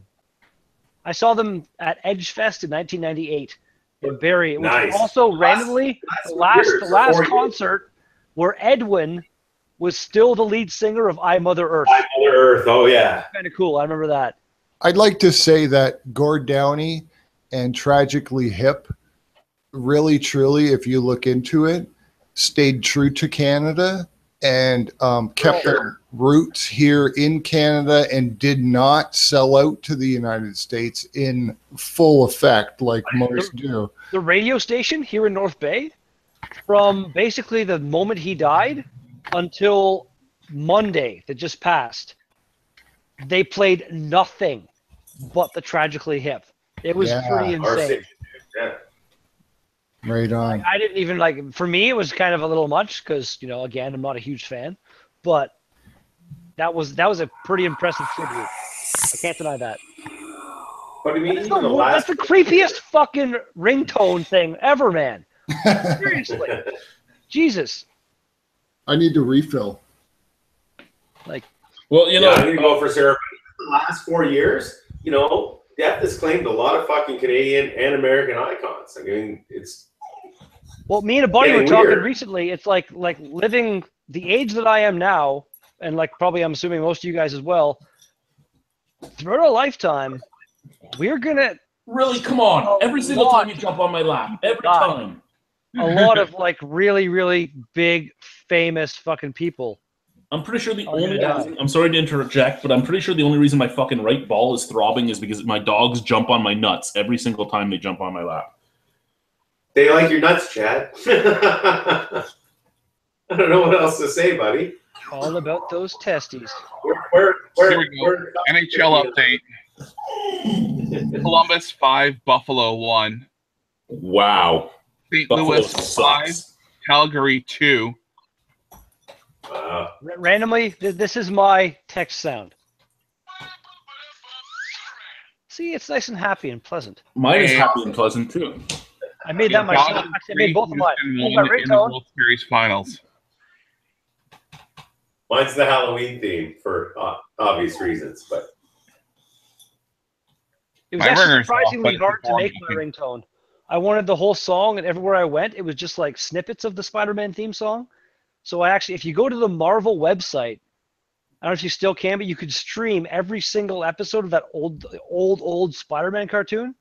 I saw them at Edge Fest in 1998 in Barrie. It was Nice. also randomly the last concert where Edwin was still the lead singer of I Mother Earth. I Mother Earth. Oh yeah. Kind of cool. I remember that. I'd like to say that Gord Downey and Tragically Hip, really, truly, if you look into it, stayed true to Canada and kept their roots here in Canada and did not sell out to the United States in full effect like most do. The radio station here in North Bay, from basically the moment he died until Monday that just passed, they played nothing but the Tragically Hip. It was pretty insane. Yeah. Right on. I didn't even like. For me, it was kind of a little much because again, I'm not a huge fan, but that was a pretty impressive tribute. I can't deny that. But I mean, That's the creepiest fucking ringtone thing ever, man. Seriously, Jesus. I need to refill. Like, Well, I need to go for syrup. The last 4 years, Death has claimed a lot of fucking Canadian and American icons. I mean, it's. well, me and a buddy were getting talking weird. recently. It's like living the age that I am now, and like probably I'm assuming most of you guys as well. Throughout our lifetime, we're gonna really, come on. Every single time you jump on my lap. Every time. a lot of like really, really big, famous fucking people. I'm pretty sure the Oh, only yeah. reason, I'm sorry to interject, but I'm pretty sure the only reason my fucking right ball is throbbing is because my dogs jump on my nuts every single time they jump on my lap. They like your nuts, Chad. I don't know what else to say, buddy. All about those testes. Where Here we go. NHL update. Columbus 5, Buffalo 1. Wow. St. Buffalo Louis 5, sucks. Calgary 2. Randomly, this is my text sound. See, it's nice and happy and pleasant. Mine is happy and pleasant too. I made that myself. Calgary Actually, I made both of mine. Houston Here's my won in the ringtone. World Series Finals. Mine's the Halloween theme for obvious reasons, but It was My actually ringer's surprisingly off, hard but to make it's my ringtone. I wanted the whole song, and everywhere I went, it was just like snippets of the Spider-Man theme song. So I actually, if you go to the Marvel website, I don't know if you still can, but you could stream every single episode of that old Spider-Man cartoon.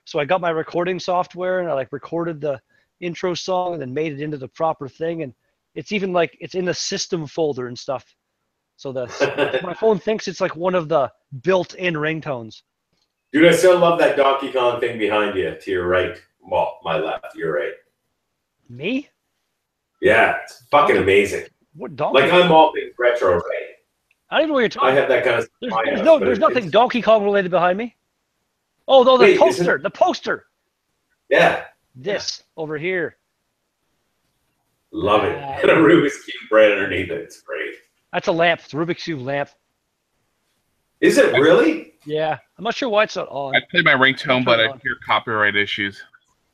So I got my recording software and I like recorded the intro song and then made it into the proper thing. And it's even like it's in the system folder and stuff. So my phone thinks it's like one of the built-in ringtones. dude, I still love that Donkey Kong thing behind you to your right. Well, my left, your right. Me? Yeah, it's fucking amazing. What Donkey? Like I'm all big retro, right? I don't even know what you're talking I have that kind of. There's nothing Donkey Kong related behind me. Oh, no, Wait, the poster. Yeah, This over here. love it. And a Rubik's Cube right underneath it. It's great. That's a lamp. It's a Rubik's Cube lamp. Is it really? Yeah. I'm not sure why it's not on. I played my ringtone, but I on. hear copyright issues.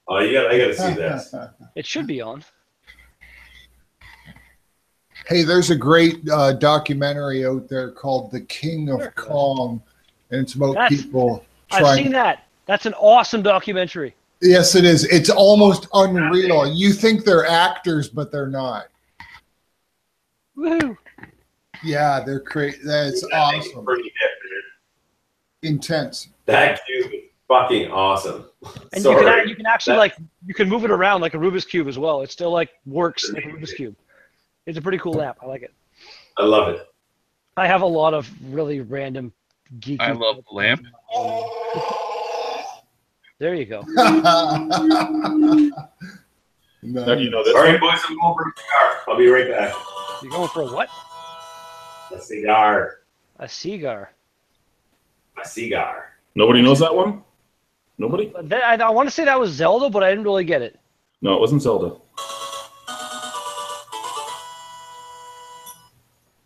Oh, I gotta see this. It should be on. Hey, there's a great documentary out there called The King of Kong, and it's about people I've trying. seen that. That's an awesome documentary. Yes, it is. It's almost unreal. You think they're actors, but they're not. Woohoo. Yeah, they're crazy. That's That thing's awesome. pretty hip, dude. Intense. That cube is fucking awesome. And Sorry. you can actually you can move it around like a Rubik's Cube as well. It still like works like a Rubik's Cube. It's a pretty cool lamp. I like it. I love it. I have a lot of really random geeky. I love the lamp. There you go. Now you know this. All right, boys, I'm going for a cigar. I'll be right back. You're going for a what? A cigar. A cigar. A cigar. Nobody knows that one? Nobody? I want to say that was Zelda, but I didn't really get it. No, it wasn't Zelda.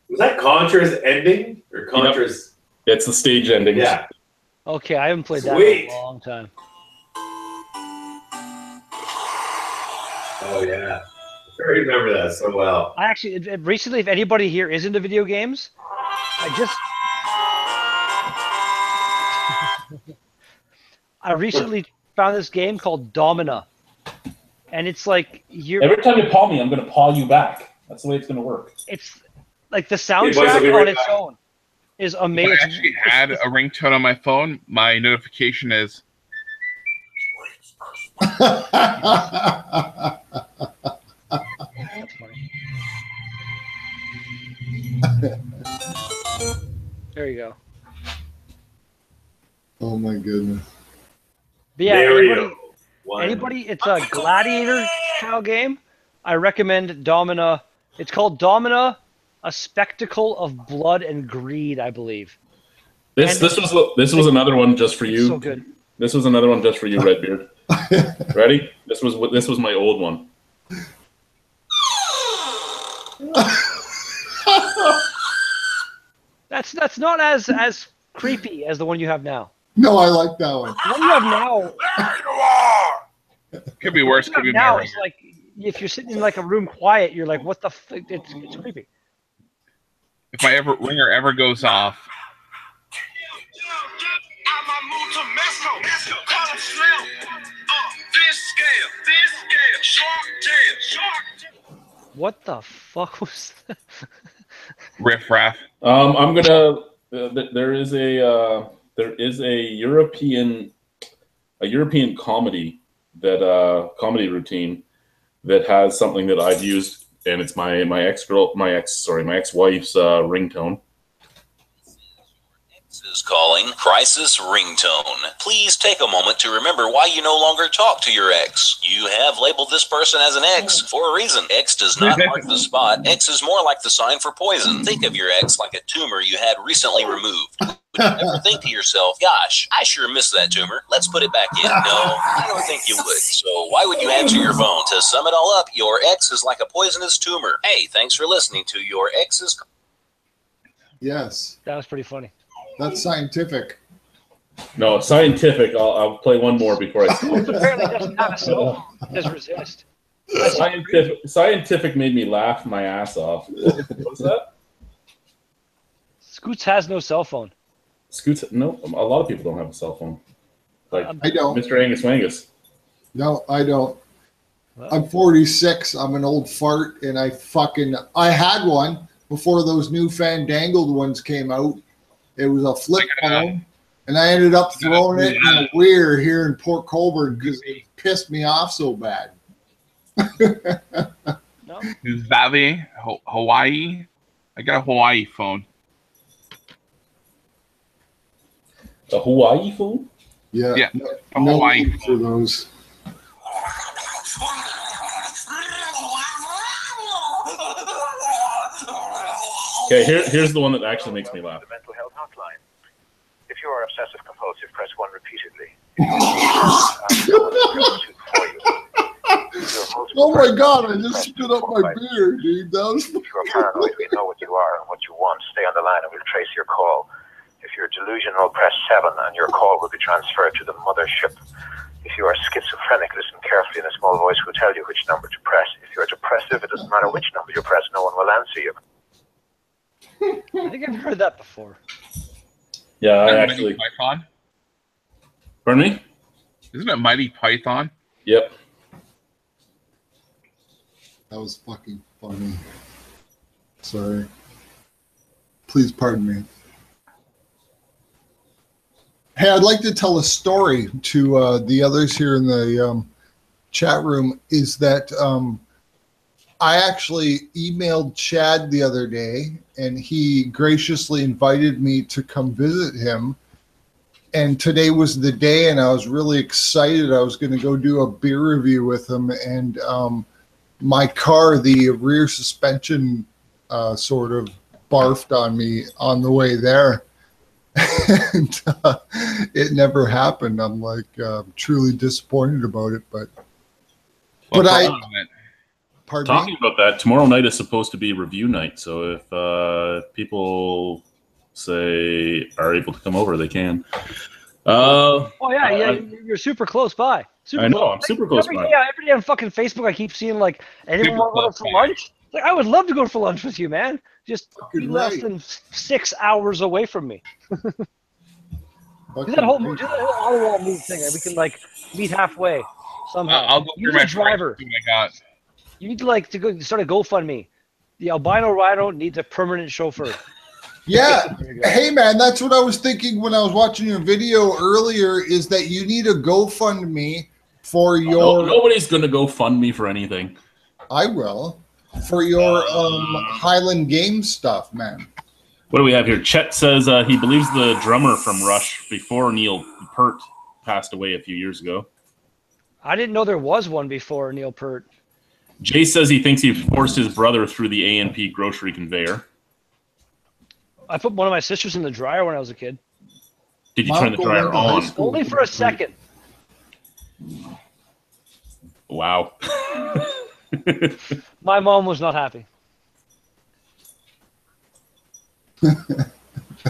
Was that Contra's ending or Contra's? It's the stage ending. Yeah. Okay, I haven't played that Sweet. in a long time. Oh yeah, I remember that so well. I actually recently, if anybody here is into video games, I recently found this game called Domina, and it's like Every time you paw me, I'm going to paw you back. That's the way it's going to work. It's like the boys, I'll soundtrack be on right its back. own is If amazing. I actually had a ringtone on my phone, my notification is That's funny. There you go. Oh my goodness. But yeah, Mario. anybody, it's a gladiator style game. I recommend Domina. It's called Domina, A Spectacle of Blood and Greed, I believe. This was another one just for It's you. so good. This was another one just for you, Redbeard. Ready? This was my old one. That's not as creepy as the one you have now. No, I like that one. The one you have now, could be worse. the Could one you be have now better. is like if you're sitting in like a room quiet, you're like, what the f? It's creepy. If my ringer ever goes off, What the fuck was that? riff raff. I'm gonna. There is a European comedy comedy routine that has something that I've used, and it's my ex-wife's ringtone. Is calling crisis ringtone. Please take a moment to remember why you no longer talk to your ex. You have labeled this person as an ex for a reason. X does not mark the spot. X is more like the sign for poison. Think of your ex like a tumor you had recently removed. Would you ever think to yourself, gosh, I sure miss that tumor. Let's put it back in. No, I don't think you would. So why would you answer your phone? To sum it all up, your ex is like a poisonous tumor. Hey, thanks for listening to your ex's. Yes, That was pretty funny. that's scientific. No, scientific. I'll play one more before I It apparently doesn't have a cell phone. It does resist. Scientific made me laugh my ass off. What's that? Scoots has no cell phone. Scoots? No, a lot of people don't have a cell phone. Like I don't. Mr. Angus Wangus. No, I don't. Well, I'm 46. I'm an old fart, and I had one before those new fandangled ones came out. It was a flip phone, and I ended up throwing it in a weir here in Port Colborne because it pissed me off so bad. no. Valley, Hawaii. I got a Hawaii phone. A Hawaii phone? Yeah, Yeah, a no Hawaii need for those. Okay, here's the one that actually makes me laugh. The mental health hotline. If you are obsessive compulsive, press 1 repeatedly. Oh my god, I just spit up my beer, dude. That was If you are paranoid, we know what you are and what you want. Stay on the line and we'll trace your call. If you're delusional, press 7 and your call will be transferred to the mothership. If you are schizophrenic, listen carefully and a small voice will tell you which number to press. If you're depressive, it doesn't matter which number you press, no one will answer you. I think I've heard that before. Yeah, I Isn't it actually. Mighty Python? Pardon me? Isn't it Mighty Python? Yep. That was fucking funny. Sorry. Please pardon me. Hey, I'd like to tell a story to the others here in the chat room. Is that I actually emailed Chad the other day, and he graciously invited me to come visit him. And today was the day, and I was really excited. I was going to go do a beer review with him, and my car, the rear suspension sort of barfed on me on the way there. And it never happened. I'm like truly disappointed about it, but Well, pardon Talking me? about that, tomorrow night is supposed to be review night. So if people say are able to come over, they can. Oh yeah, you're super close by. I know, I'm super close by. Every day on fucking Facebook, I keep seeing like, anyone want to go for lunch? Like, I would love to go for lunch with you, man. Just be less than 6 hours away from me. Do that whole Ottawa move thing. We can like meet halfway somehow. I'll go through my driver. I got. You need to go start a GoFundMe. The Albino Rhino needs a permanent chauffeur. Yeah. Hey, man, that's what I was thinking when I was watching your video earlier, is that you need a GoFundMe for your... Nobody's going to GoFundMe for anything. I will. For your Highland Games stuff, man. What do we have here? Chet says he believes the drummer from Rush before Neil Peart passed away a few years ago. I didn't know there was one before Neil Peart. Jay says he thinks he forced his brother through the A&P grocery conveyor. I put one of my sisters in the dryer when I was a kid. Did you turn the dryer on? Only for a second. Wow. My mom was not happy.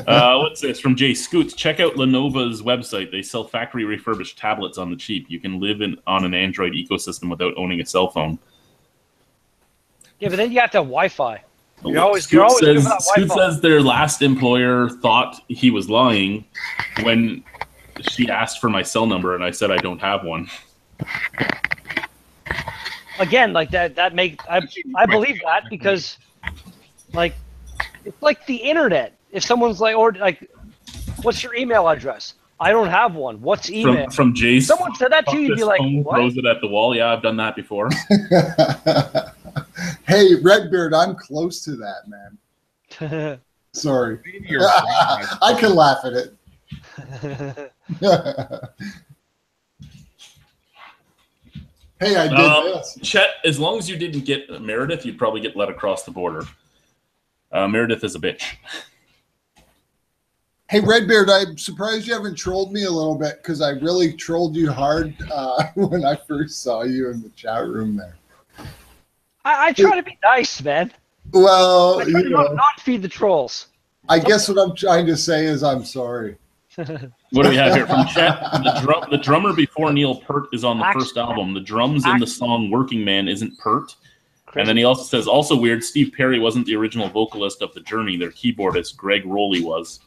What's this? From Jay Scoots. Check out Lenovo's website. They sell factory refurbished tablets on the cheap. You can live on an Android ecosystem without owning a cell phone. Yeah, but then you got the Wi-Fi. Scoot says their last employer thought he was lying when she asked for my cell number, and I said I don't have one. Again, like that make I believe that because, like, it's like the internet. If someone's like, or like, what's your email address? I don't have one. What's email? From Jason. Someone said that to you, you'd be like, what? Throws it at the wall. Yeah, I've done that before. Hey, Redbeard, I'm close to that, man. Sorry. I can laugh at it. Hey, I did this. Chet, as long as you didn't get Meredith, you'd probably get let across the border. Meredith is a bitch. Hey, Redbeard, I'm surprised you haven't trolled me a little bit, because I really trolled you hard when I first saw you in the chat room there. I try to be nice, man. Well, I try to not feed the trolls. I guess what I'm trying to say is I'm sorry. What do we have here from Chet? The drummer before Neil Peart is on the first album. The drums in the song Working Man isn't Peart. And then he also says, also weird, Steve Perry wasn't the original vocalist of The Journey. Their keyboardist, Greg Rowley, was.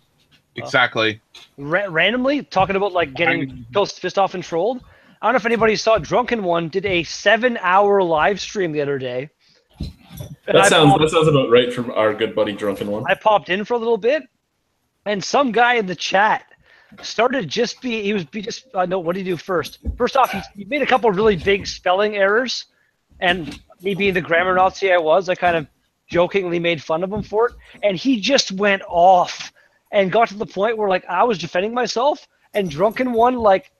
Exactly. Randomly, talking about like getting pissed off and trolled. I don't know if anybody saw Drunken One did a 7-hour live stream the other day. That sounds about right from our good buddy Drunken One. I popped in for a little bit, and some guy in the chat started no, what did he do first? First off, he made a couple of really big spelling errors, and me being the grammar Nazi I was, I kind of jokingly made fun of him for it, and he just went off and got to the point where like I was defending myself, and Drunken One, like,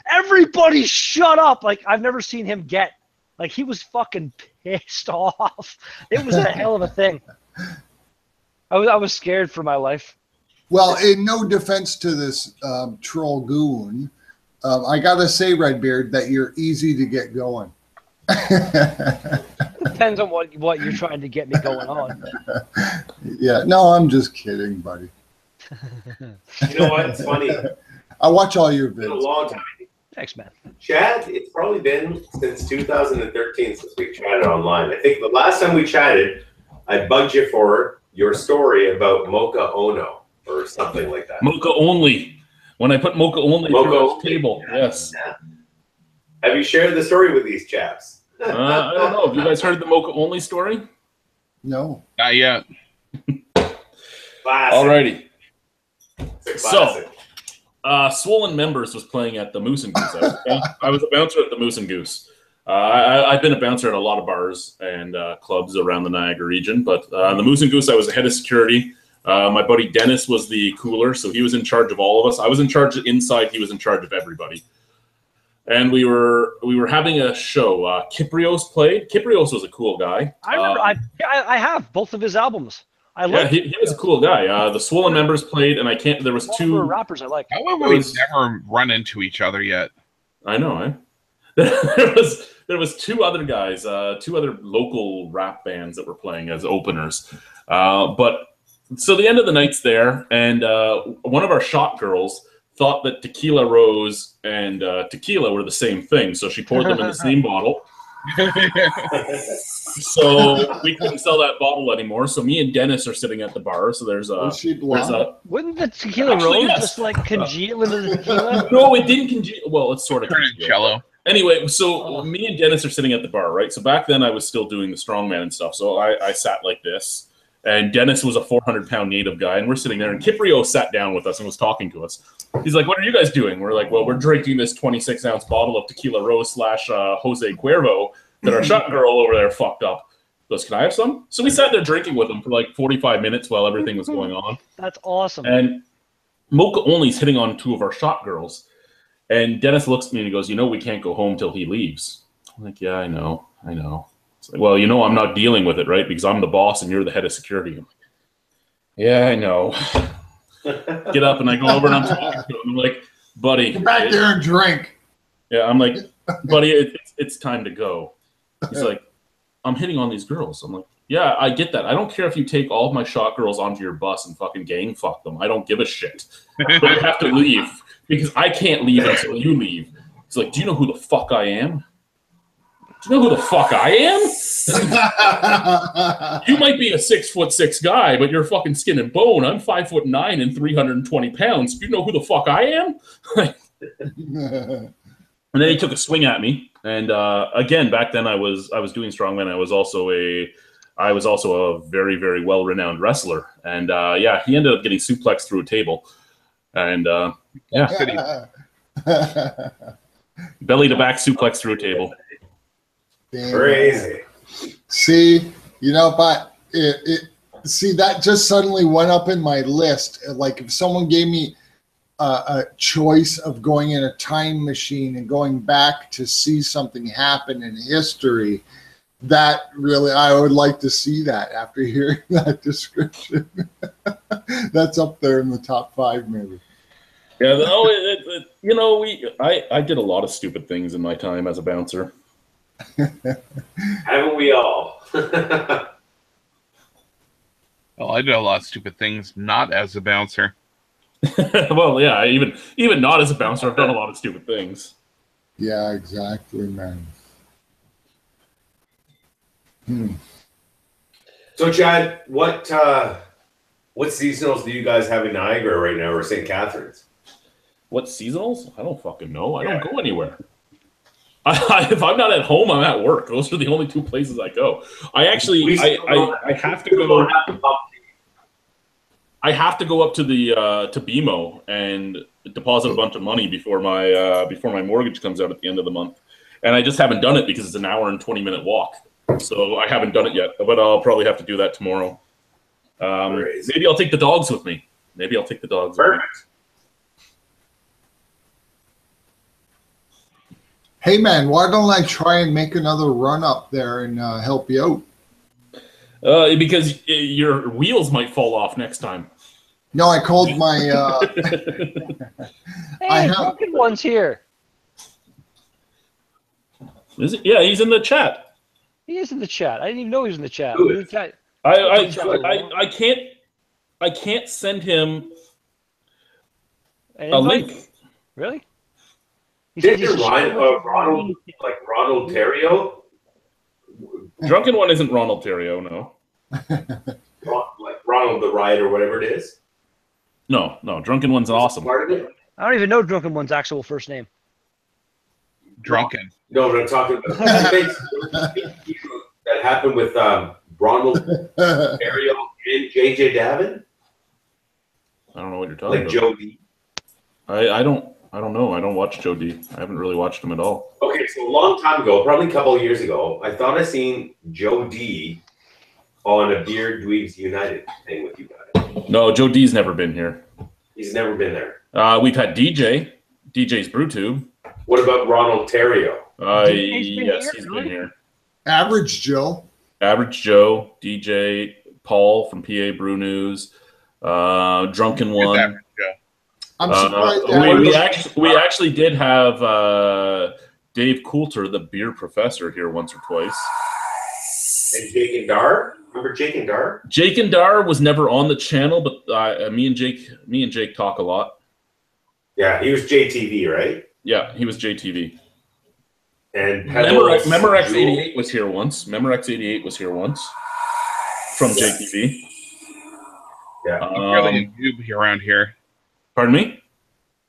everybody shut up. Like, I've never seen him get. Like, he was fucking pissed off. It was a hell of a thing. I was scared for my life. Well, in no defense to this troll goon, I got to say, Redbeard, that you're easy to get going. Depends on what you're trying to get me going on. Yeah, no, I'm just kidding, buddy. You know what? It's funny. I watch all your videos. It's been a long time. Thanks, man. Chad, it's probably been since 2013 since we chatted online. I think the last time we chatted, I bugged you for your story about Mocha Ono or something like that. Mocha Only. When I put Mocha Only through the table, yes. Yeah. Have you shared the story with these chaps? I don't know. Have you guys heard the Mocha Only story? No. Not yet. Alrighty. So, Swollen Members was playing at the Moose and Goose. I was a bouncer at the Moose and Goose. I've been a bouncer at a lot of bars and clubs around the Niagara region, but the Moose and Goose, I was the head of security. My buddy Dennis was the cooler, so he was in charge of all of us. I was in charge of inside. He was in charge of everybody. And we were having a show. Kyprios played. Kyprios was a cool guy. I remember. I have both of his albums. He was a cool guy. The Swollen Members played, and there was two rappers I like. However, we've never run into each other yet. I know, eh? there was two other guys, two other local rap bands that were playing as openers. So the end of the night's there, and one of our shot girls thought that Tequila Rose and tequila were the same thing, so she poured them in the same bottle. So we couldn't sell that bottle anymore. So me and Dennis are sitting at the bar. So there's a. Wouldn't the Tequila Rose just like congeal into the tequila? No, it didn't congeal. Well, it's sort of jello. Anyway, so me and Dennis are sitting at the bar, right? So back then I was still doing the strongman and stuff. So I sat like this. And Dennis was a 400-pound native guy, and we're sitting there. And Kiprio sat down with us and was talking to us. He's like, "What are you guys doing?" We're like, "Well, we're drinking this 26-ounce bottle of Tequila Rose / Jose Cuervo that our shot girl over there fucked up." He goes, "Can I have some?" So we sat there drinking with him for like 45 minutes while everything was going on. That's awesome. And Mocha Only's hitting on 2 of our shot girls. And Dennis looks at me and he goes, "You know, we can't go home till he leaves." I'm like, "Yeah, I know. It's like, "Well, you know, I'm not dealing with it, right? Because I'm the boss and you're the head of security." I'm like, "Yeah, I know." Get up and I go over and I'm talking to him. I'm like, "Buddy, get back there and drink." Yeah, I'm like, "Buddy, it's time to go." He's like, "I'm hitting on these girls." I'm like, "Yeah, I get that. I don't care if you take all of my shot girls onto your bus and fucking gang fuck them. I don't give a shit. But you have to leave because I can't leave until you leave." He's like, "Do you know who the fuck I am? Do you know who the fuck I am? You might be a 6'6" guy, but you're fucking skin and bone. I'm 5'9" and 320 pounds. Do you know who the fuck I am?" And then he took a swing at me. And again, back then I was doing strongman. I was also a very, very well-renowned wrestler. And yeah, he ended up getting suplexed through a table. And yeah, belly to back suplex through a table. Crazy. See, you know, but see, that just suddenly went up in my list. Like if someone gave me a choice of going in a time machine and going back to see something happen in history, that really, I would like to see that after hearing that description. That's up there in the top 5, maybe. Yeah, no, you know, I did a lot of stupid things in my time as a bouncer. Haven't we all? Well, I did a lot of stupid things not as a bouncer. Well, yeah, even not as a bouncer, I've done a lot of stupid things. Yeah, exactly, man. So, Chad, what seasonals do you guys have in Niagara right now, or St. Catharines? What seasonals? I don't fucking know. I don't go anywhere. If I'm not at home, I'm at work. Those are the only 2 places I go. I actually, I have to go. I have to go up to the to BMO and deposit a bunch of money before my mortgage comes out at the end of the month, and I just haven't done it because it's an hour and 20-minute walk. So I haven't done it yet, but I'll probably have to do that tomorrow. Maybe I'll take the dogs with me. Perfect. With me. Hey, man, why don't I try and make another run up there and help you out? Because your wheels might fall off next time. No, I called my... Hey, Drunken One's here. Is it? Yeah, he's in the chat. He is in the chat. I didn't even know he was in the chat. I can't send him a link. Really? Didn't Ronald Terrio? Drunken One isn't Ronald Terrio, no. Like Ronald the Riot or whatever it is? No, Drunken One's awesome. Part of it? I don't even know Drunken One's actual first name. Drunken. No, but I'm talking about that happened with Ronald Terrio and JJ Davin. I don't know what you're talking about. Like Joe D. I don't know. I don't watch Joe D. I haven't really watched him at all. Okay, so a long time ago, probably a couple of years ago, I thought I seen Joe D on a Beer Dweebs United thing with you guys. No, Joe D's never been here. He's never been there. We've had DJ's BrewTube. What about Ronald Terrio? Yes, he's been here. Average Joe, DJ, Paul from PA Brew News, Drunken One. I'm surprised. We actually did have Dave Coulter, the beer professor, here once or twice. And Jake and Dar? Remember Jake and Dar? Jake and Dar was never on the channel, but me and Jake talk a lot. Yeah, he was JTV, right? Yeah, he was JTV. And Memorex 88 was here once. Memorex 88 was here once from JTV. Yeah. I'm fairly a noob around here. Pardon me?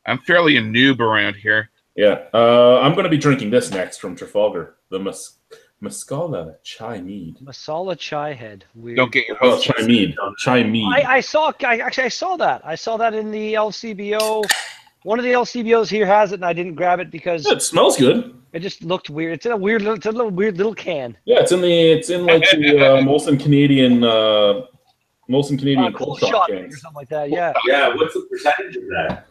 I'm fairly a noob around here. Yeah. I'm going to be drinking this next from Trafalgar. The Masala Chai Mead. Masala Chai Head. Weird. Don't get your Oh, hopes. Chai Mead. Chai Mead. I saw that. I saw that in the LCBO. One of the LCBOs here has it, and I didn't grab it because It smells good. it just looked weird. It's in a weird little can. Yeah, it's in like the Molson Canadian Cold cold shot shot cans. or something like that. Yeah. Yeah, what's the percentage of that?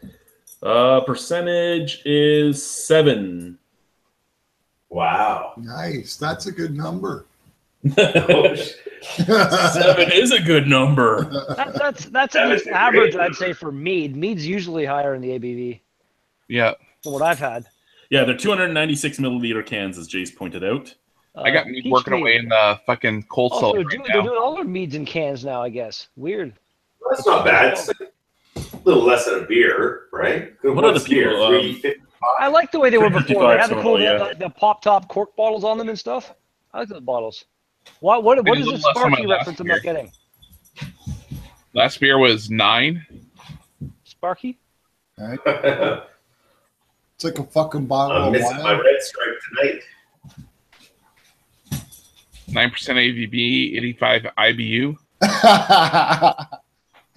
Percentage is 7. Wow. Nice. That's a good number. 7 is a good number. That's at least average, I'd say, for mead. Mead's usually higher in the ABV Yeah. from what I've had. Yeah, they're 296 milliliter cans, as Jace pointed out. I got mead peach working mead. away in the fucking cold Oh, cellar they're right doing now. all their meads in cans now, I guess. Weird. That's not bad. It's like a little less than a beer, right? What other What's beer? people, 350. I like the way they were before. They had the 355 cool, yeah. the pop top cork bottles on them and stuff. I like those bottles. What Maybe is a the little less on my Sparky last reference I'm beer. not getting? Last beer was 9. Sparky? Right? It's like a fucking bottle I'm of missing my wine. red stripe tonight. 9% ABV, 85 IBU.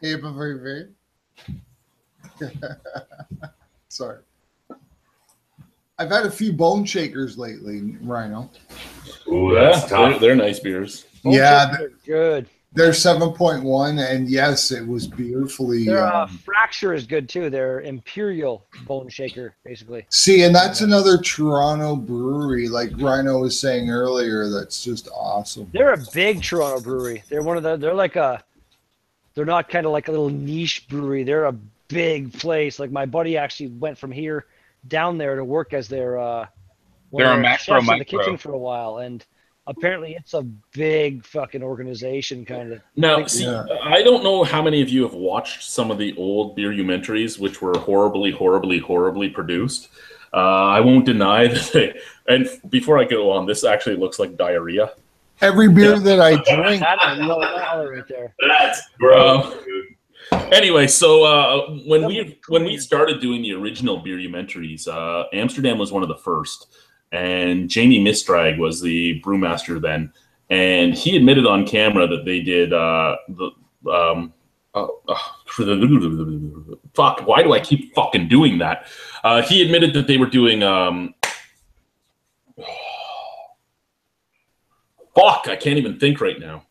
ABV. Sorry. I've had a few bone shakers lately, Rhino. Ooh, that's tough. They're nice beers. Yeah, They're good. they're 7.1, and yes, it was beautifully. Their fracture is good too. Their Imperial bone shaker, basically. See, and that's another Toronto brewery, like Rhino was saying earlier. That's just awesome. They're a big Toronto brewery. They're one of the. They're not kind of like a little niche brewery. They're a big place. Like my buddy actually went from here down there to work as their. One They're of a their macro chefs in the micro. kitchen for a while, and apparently it's a big fucking organization, kind of. Now, see, I don't know how many of you have watched some of the old beerumentaries, which were horribly, horribly, horribly produced. I won't deny that. And before I go on, this actually looks like diarrhea. Every beer that I drink, That's a low dollar right there. That's gross, dude. Anyway, so when we started doing the original beerumentaries, Amsterdam was one of the first, and Jamie Mistrag was the brewmaster then, and he admitted on camera that they did fuck. Why do I keep fucking doing that? He admitted that they were doing fuck. I can't even think right now.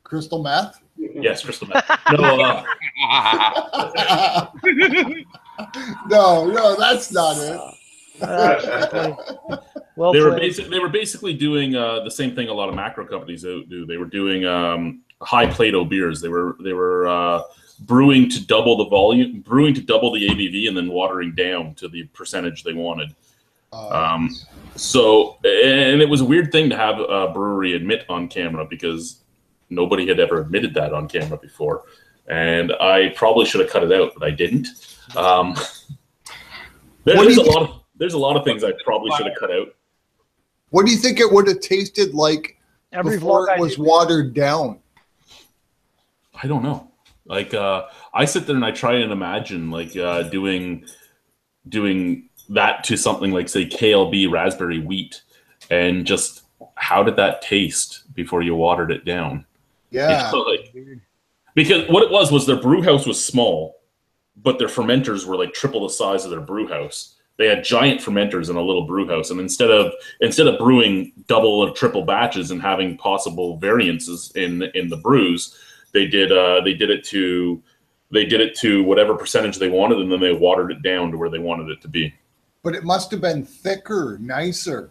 crystal meth. Yes, crystal meth. No, No, that's not it. Well, they were played. basically doing the same thing a lot of macro companies do. They were doing high Plato beers. They were brewing to double the volume, brewing to double the ABV, and then watering down to the percentage they wanted. So, and it was a weird thing to have a brewery admit on camera because nobody had ever admitted that on camera before. And I probably should have cut it out, but I didn't. There's a lot of things I probably should have cut out. What do you think it would have tasted like Every before vlog it I was do- watered down? I don't know. Like I sit there and I try and imagine like doing that to something like say KLB raspberry wheat, and just how did that taste before you watered it down? Yeah. You know, like, because what it was their brew house was small, but their fermenters were like triple the size of their brew house. They had giant fermenters in a little brew house, and instead of brewing double or triple batches and having possible variances in the brews, they did it to whatever percentage they wanted, and then they watered it down to where they wanted it to be. But it must have been thicker, nicer.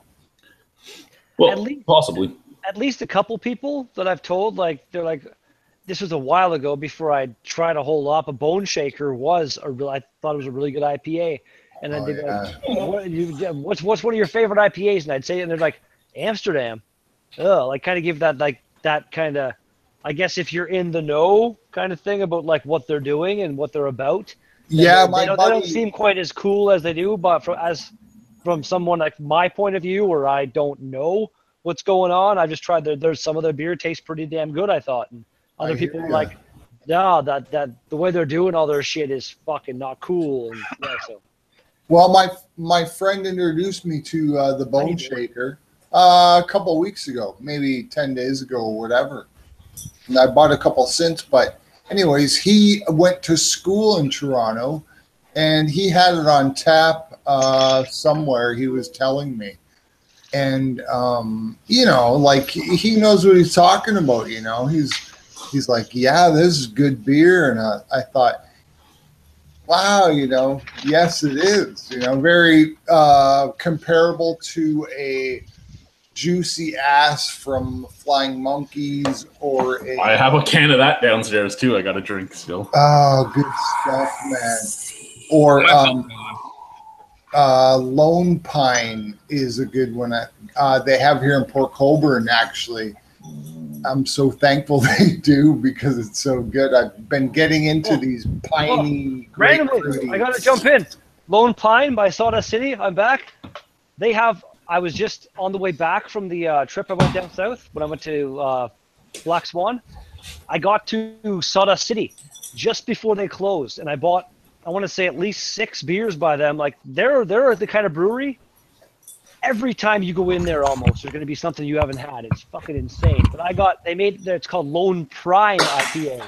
Well, At least- possibly. At least a couple people that I've told, like they're like, this was a while ago before I tried a whole lot. A Bone Shaker was I thought it was a really good IPA, and then Oh, they'd be like, yeah. what's one of your favorite IPAs? And I'd say, and they're like, Amsterdam. Oh, like kind of give that kind of, I guess if you're in the know kind of thing about like what they're doing and what they're about, Yeah, they my don't, buddy. they don't seem quite as cool as they do, but from someone like my point of view, where I don't know what's going on, I just tried. There's some of their beer tastes pretty damn good, I thought, and other I hear people were ya. like, "No, that the way they're doing all their shit is fucking not cool." And yeah, so Well, my friend introduced me to the Bone do. Shaker a couple weeks ago, maybe 10 days ago or whatever. And I bought a couple since, but anyways, he went to school in Toronto, and he had it on tap somewhere. He was telling me, and you know, like he knows what he's talking about. You know, he's like, yeah, this is good beer, and I thought, wow, you know, yes, it is. You know, very comparable to a juicy ass from Flying Monkeys or a. I have a can of that downstairs too. I got a drink still. Oh, good stuff, man. Or Lone Pine is a good one. They have here in Port Colborne, actually. I'm so thankful they do because it's so good. I've been getting into these piney. randomly, I gotta jump in. Lone Pine by Sawdust City. I'm back. They have. I was just on the way back from the trip I went down south when I went to Black Swan. I got to Sawdust City just before they closed, and I bought, I want to say, at least 6 beers by them. Like they're the kind of brewery. Every time you go in there, almost there's going to be something you haven't had. It's fucking insane. But they made it's called Lone Prime IPA,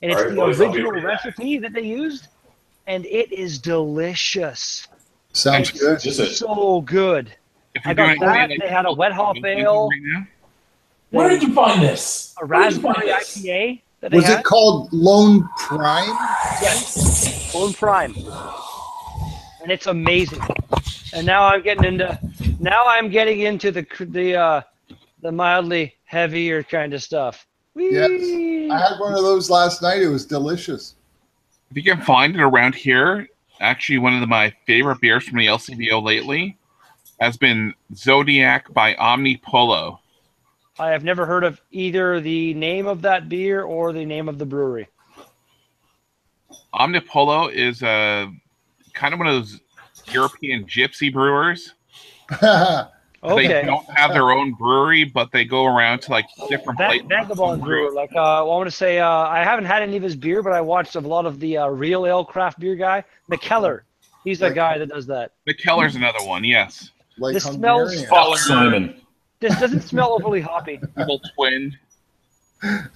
and it's the original recipe that they used, and it is delicious. Sounds good. So good. If I you're got doing that. They had a wet hop ale, right now, Where did you find this? a Where did you find raspberry this? IPA that they Was had. it called Lone Prime? Yes, Lone Prime, and it's amazing. And now I'm getting into the mildly heavier kind of stuff. Yes. Whee! I had one of those last night. It was delicious. if you can find it around here, actually one of my favorite beers from the LCBO lately has been Zodiac by Omni Polo. I have never heard of either the name of that beer or the name of the brewery. Omni Polo is a kind of one of those European gypsy brewers. Okay. They don't have their own brewery, but they go around to like different places. Vagabond brewer. Like, I want to say, I haven't had any of his beer, but I watched a lot of the Real Ale craft beer guy, McKellar. He's the guy that does that. McKellar's another one, yes. Like This Hungarian. smells- Fuck Simon. This doesn't smell overly hoppy. Evil twin.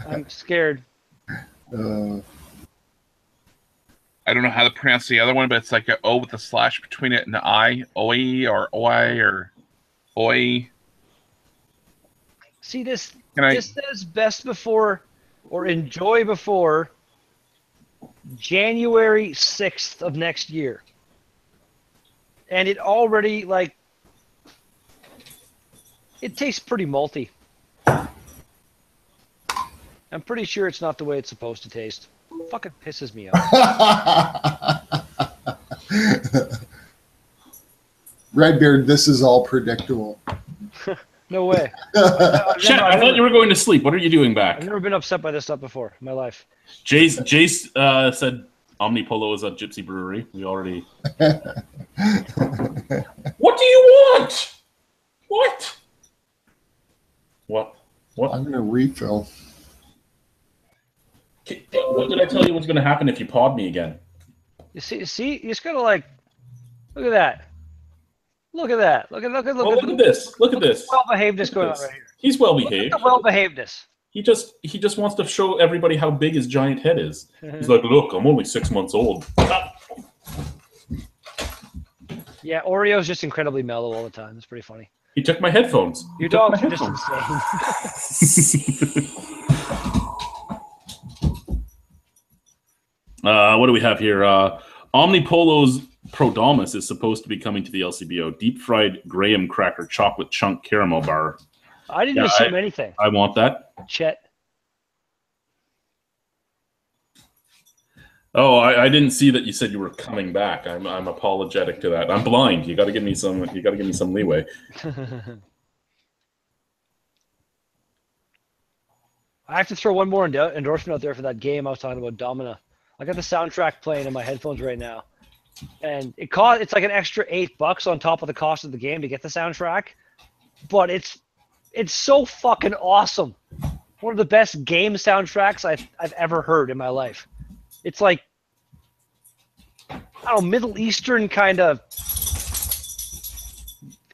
I'm scared. I don't know how to pronounce the other one, but it's like an O with a slash between it and an I. Oi or Oi or Oi. See, this Can I? this says best before or enjoy before January 6th of next year. And it already, like, it tastes pretty malty. I'm pretty sure it's not the way it's supposed to taste. Fucking pisses me off. Redbeard, this is all predictable. No way. Chet, I thought you were going to sleep. What are you doing back? I've never been upset by this stuff before in my life. Jace said Omni Polo is a gypsy brewery. We already. What do you want? What? What? What? I'm going to refill. What did I tell you was going to happen if you pawed me again? You see, you just gotta, like, look at that. Look at that. Look at Look at this. Look at this. well-behavedness going on right here. He's well Look at behaved. the well-behavedness. He just wants to show everybody how big his giant head is. He's like, look, I'm only 6 months old. Yeah, Oreo's just incredibly mellow all the time. It's pretty funny. He took my headphones. Your dogs are just insane. What do we have here? Omni Polo's Prodamus is supposed to be coming to the LCBO. Deep fried graham cracker chocolate chunk caramel bar. I didn't assume anything. I want that. Chet. Oh, I didn't see that you said you were coming back. I'm apologetic to that. I'm blind. You got to give me some. You got to give me some leeway. I have to throw one more endorsement out there for that game I was talking about, Domina. I got the soundtrack playing in my headphones right now, and it's like an extra $8 on top of the cost of the game to get the soundtrack, but it's so fucking awesome. One of the best game soundtracks I've ever heard in my life. It's like, I don't know, Middle Eastern kind of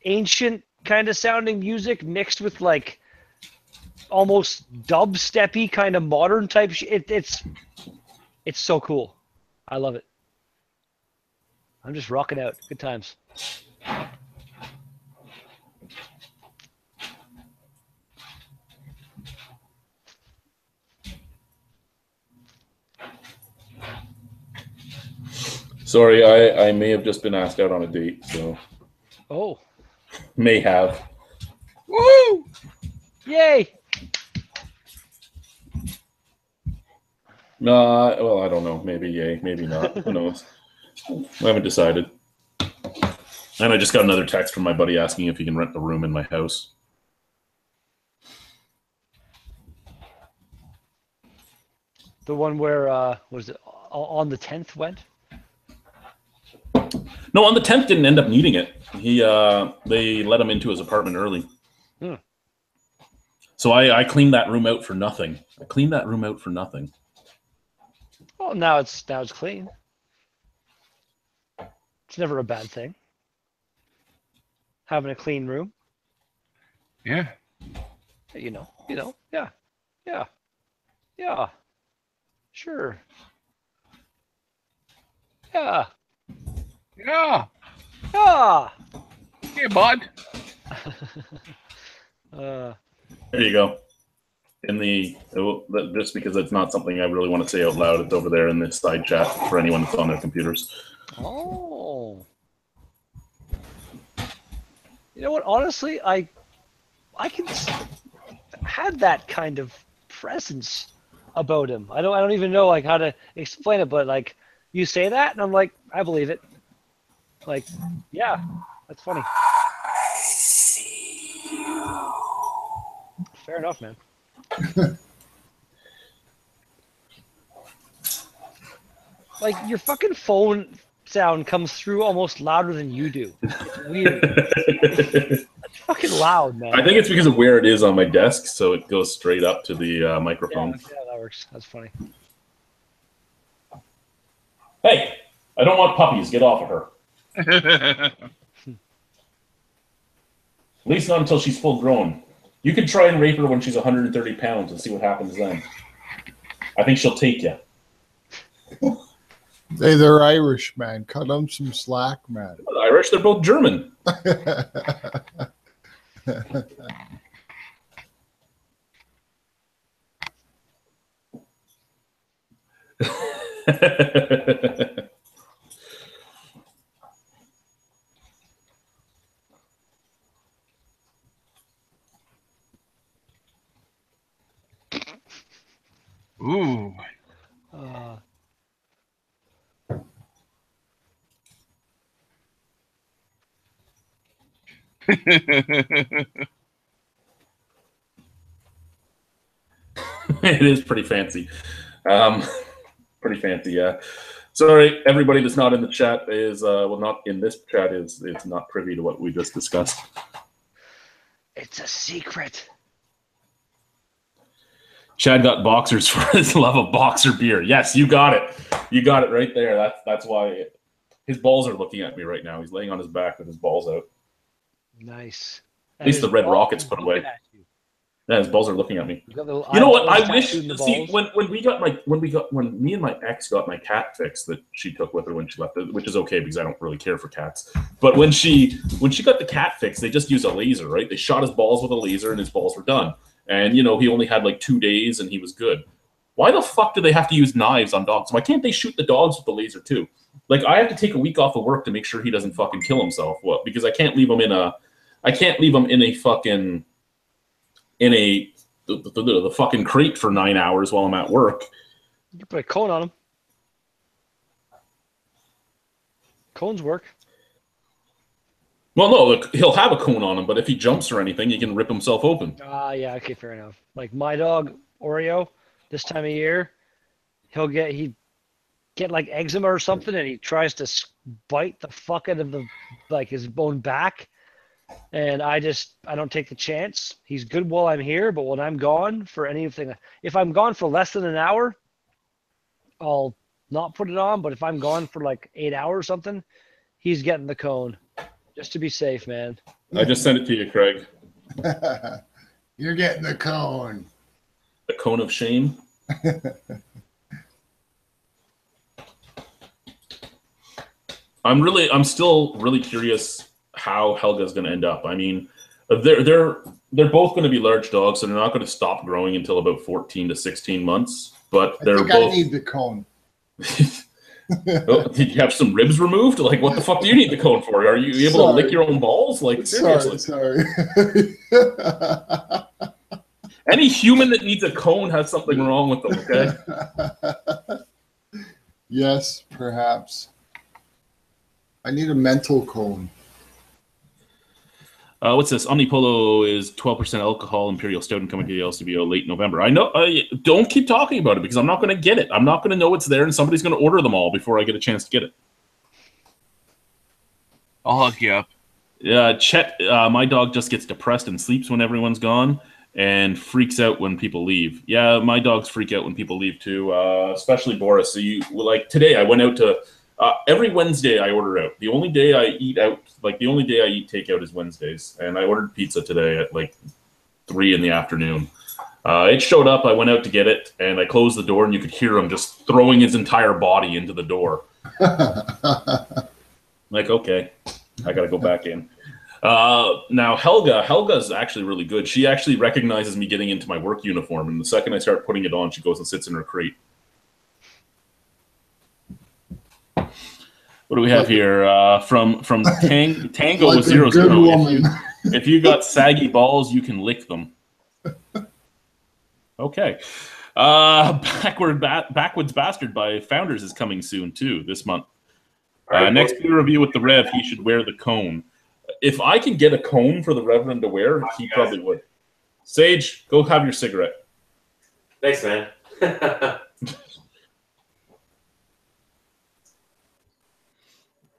ancient kind of sounding music mixed with like almost dubsteppy kind of modern type shit. It's so cool. I love it. I'm just rocking out. Good times. Sorry, I may have just been asked out on a date, so. Oh. May have. Woo! Yay! Well, I don't know. Maybe yay, maybe not. Who knows? I haven't decided. And I just got another text from my buddy asking if he can rent the room in my house. The one where was it on the 10th went? No, on the 10th didn't end up needing it. They let him into his apartment early. So I cleaned that room out for nothing. Well, now it's clean. It's never a bad thing. Having a clean room. Yeah. You know, yeah. Sure. Yeah. Yeah. Hey, bud. There you go. Just because it's not something I really want to say out loud, it's over there in this side chat for anyone that's on their computers. Oh. You know what? Honestly, I can have that kind of presence about him. I don't even know like how to explain it, but like you say that, and I'm like, I believe it. Like, yeah, that's funny. I see you. Fair enough, man. Like your fucking phone sound comes through almost louder than you do. It's weird. It's fucking loud, man. I think it's because of where it is on my desk, so it goes straight up to the microphone. Yeah, that works. That's funny. Hey, I don't want puppies. Get off of her. At least not until she's full grown. You can try and rape her when she's 130 pounds and see what happens then. I think she'll take you. Hey, they're Irish, man. Cut them some slack, man. They're Irish, they're both German. Ooh. It is pretty fancy. Pretty fancy, yeah. Sorry, everybody that's not in the chat is not in this chat is not privy to what we just discussed. It's a secret. Chad got boxers for his love of boxer beer. Yes, you got it. You got it right there. That's why his balls are looking at me right now. He's laying on his back with his balls out. Nice. At least the red rocket's put away. Yeah, his balls are looking at me. You know what? I wish. See, when me and my ex got my cat fix that she took with her when she left, which is okay because I don't really care for cats. But when she got the cat fix, they just used a laser, right? They shot his balls with a laser, and his balls were done. And he only had like 2 days, and he was good. Why the fuck do they have to use knives on dogs? Why can't they shoot the dogs with the laser too? Like I have to take a week off of work to make sure he doesn't fucking kill himself. Well, because I can't leave him in a fucking the fucking crate for 9 hours while I'm at work. You can put a cone on him. Cones work. Well, no, he'll have a cone on him, but if he jumps or anything, he can rip himself open. Yeah, okay, fair enough. Like my dog Oreo, this time of year, get like eczema or something, and he tries to bite the fuck out of his bone back. And I don't take the chance. He's good while I'm here, but when I'm gone for anything, if I'm gone for less than an hour, I'll not put it on. But if I'm gone for like 8 hours or something, he's getting the cone, just to be safe, man. I just sent it to you, Craig. You're getting the cone. The cone of shame. I'm still really curious how Helga's going to end up. I mean, they're both going to be large dogs, so they're not going to stop growing until about 14 to 16 months. But they're both. I need the cone. Oh, did you have some ribs removed? Like, what the fuck do you need the cone for? Are you able to lick your own balls? Like, seriously. Sorry. Any human that needs a cone has something wrong with them, okay? Yes, perhaps. I need a mental cone. What's this? Omnipolo is 12% alcohol, Imperial Stout, and coming to the LCBO late November. I know. Don't keep talking about it because I'm not going to get it. I'm not going to know it's there, and somebody's going to order them all before I get a chance to get it. I'll hook you up. Chet, my dog just gets depressed and sleeps when everyone's gone and freaks out when people leave. Yeah, my dogs freak out when people leave too, especially Boris. So today I went out to... every Wednesday I order out. The only day I eat out, the only day I eat takeout is Wednesdays. And I ordered pizza today at 3 in the afternoon. It showed up. I went out to get it, and I closed the door, and you could hear him just throwing his entire body into the door. Okay, I got to go back in. Now, Helga's actually really good. She actually recognizes me getting into my work uniform, and the second I start putting it on, she goes and sits in her crate. What do we have here? From Tango with 0 0. If you got saggy balls, you can lick them. Okay. Backwoods Bastard by Founders is coming soon too this month. Next beer review with the Rev, he should wear the cone. If I can get a cone for the Reverend to wear, he probably would. Sage, go have your cigarette. Thanks, man.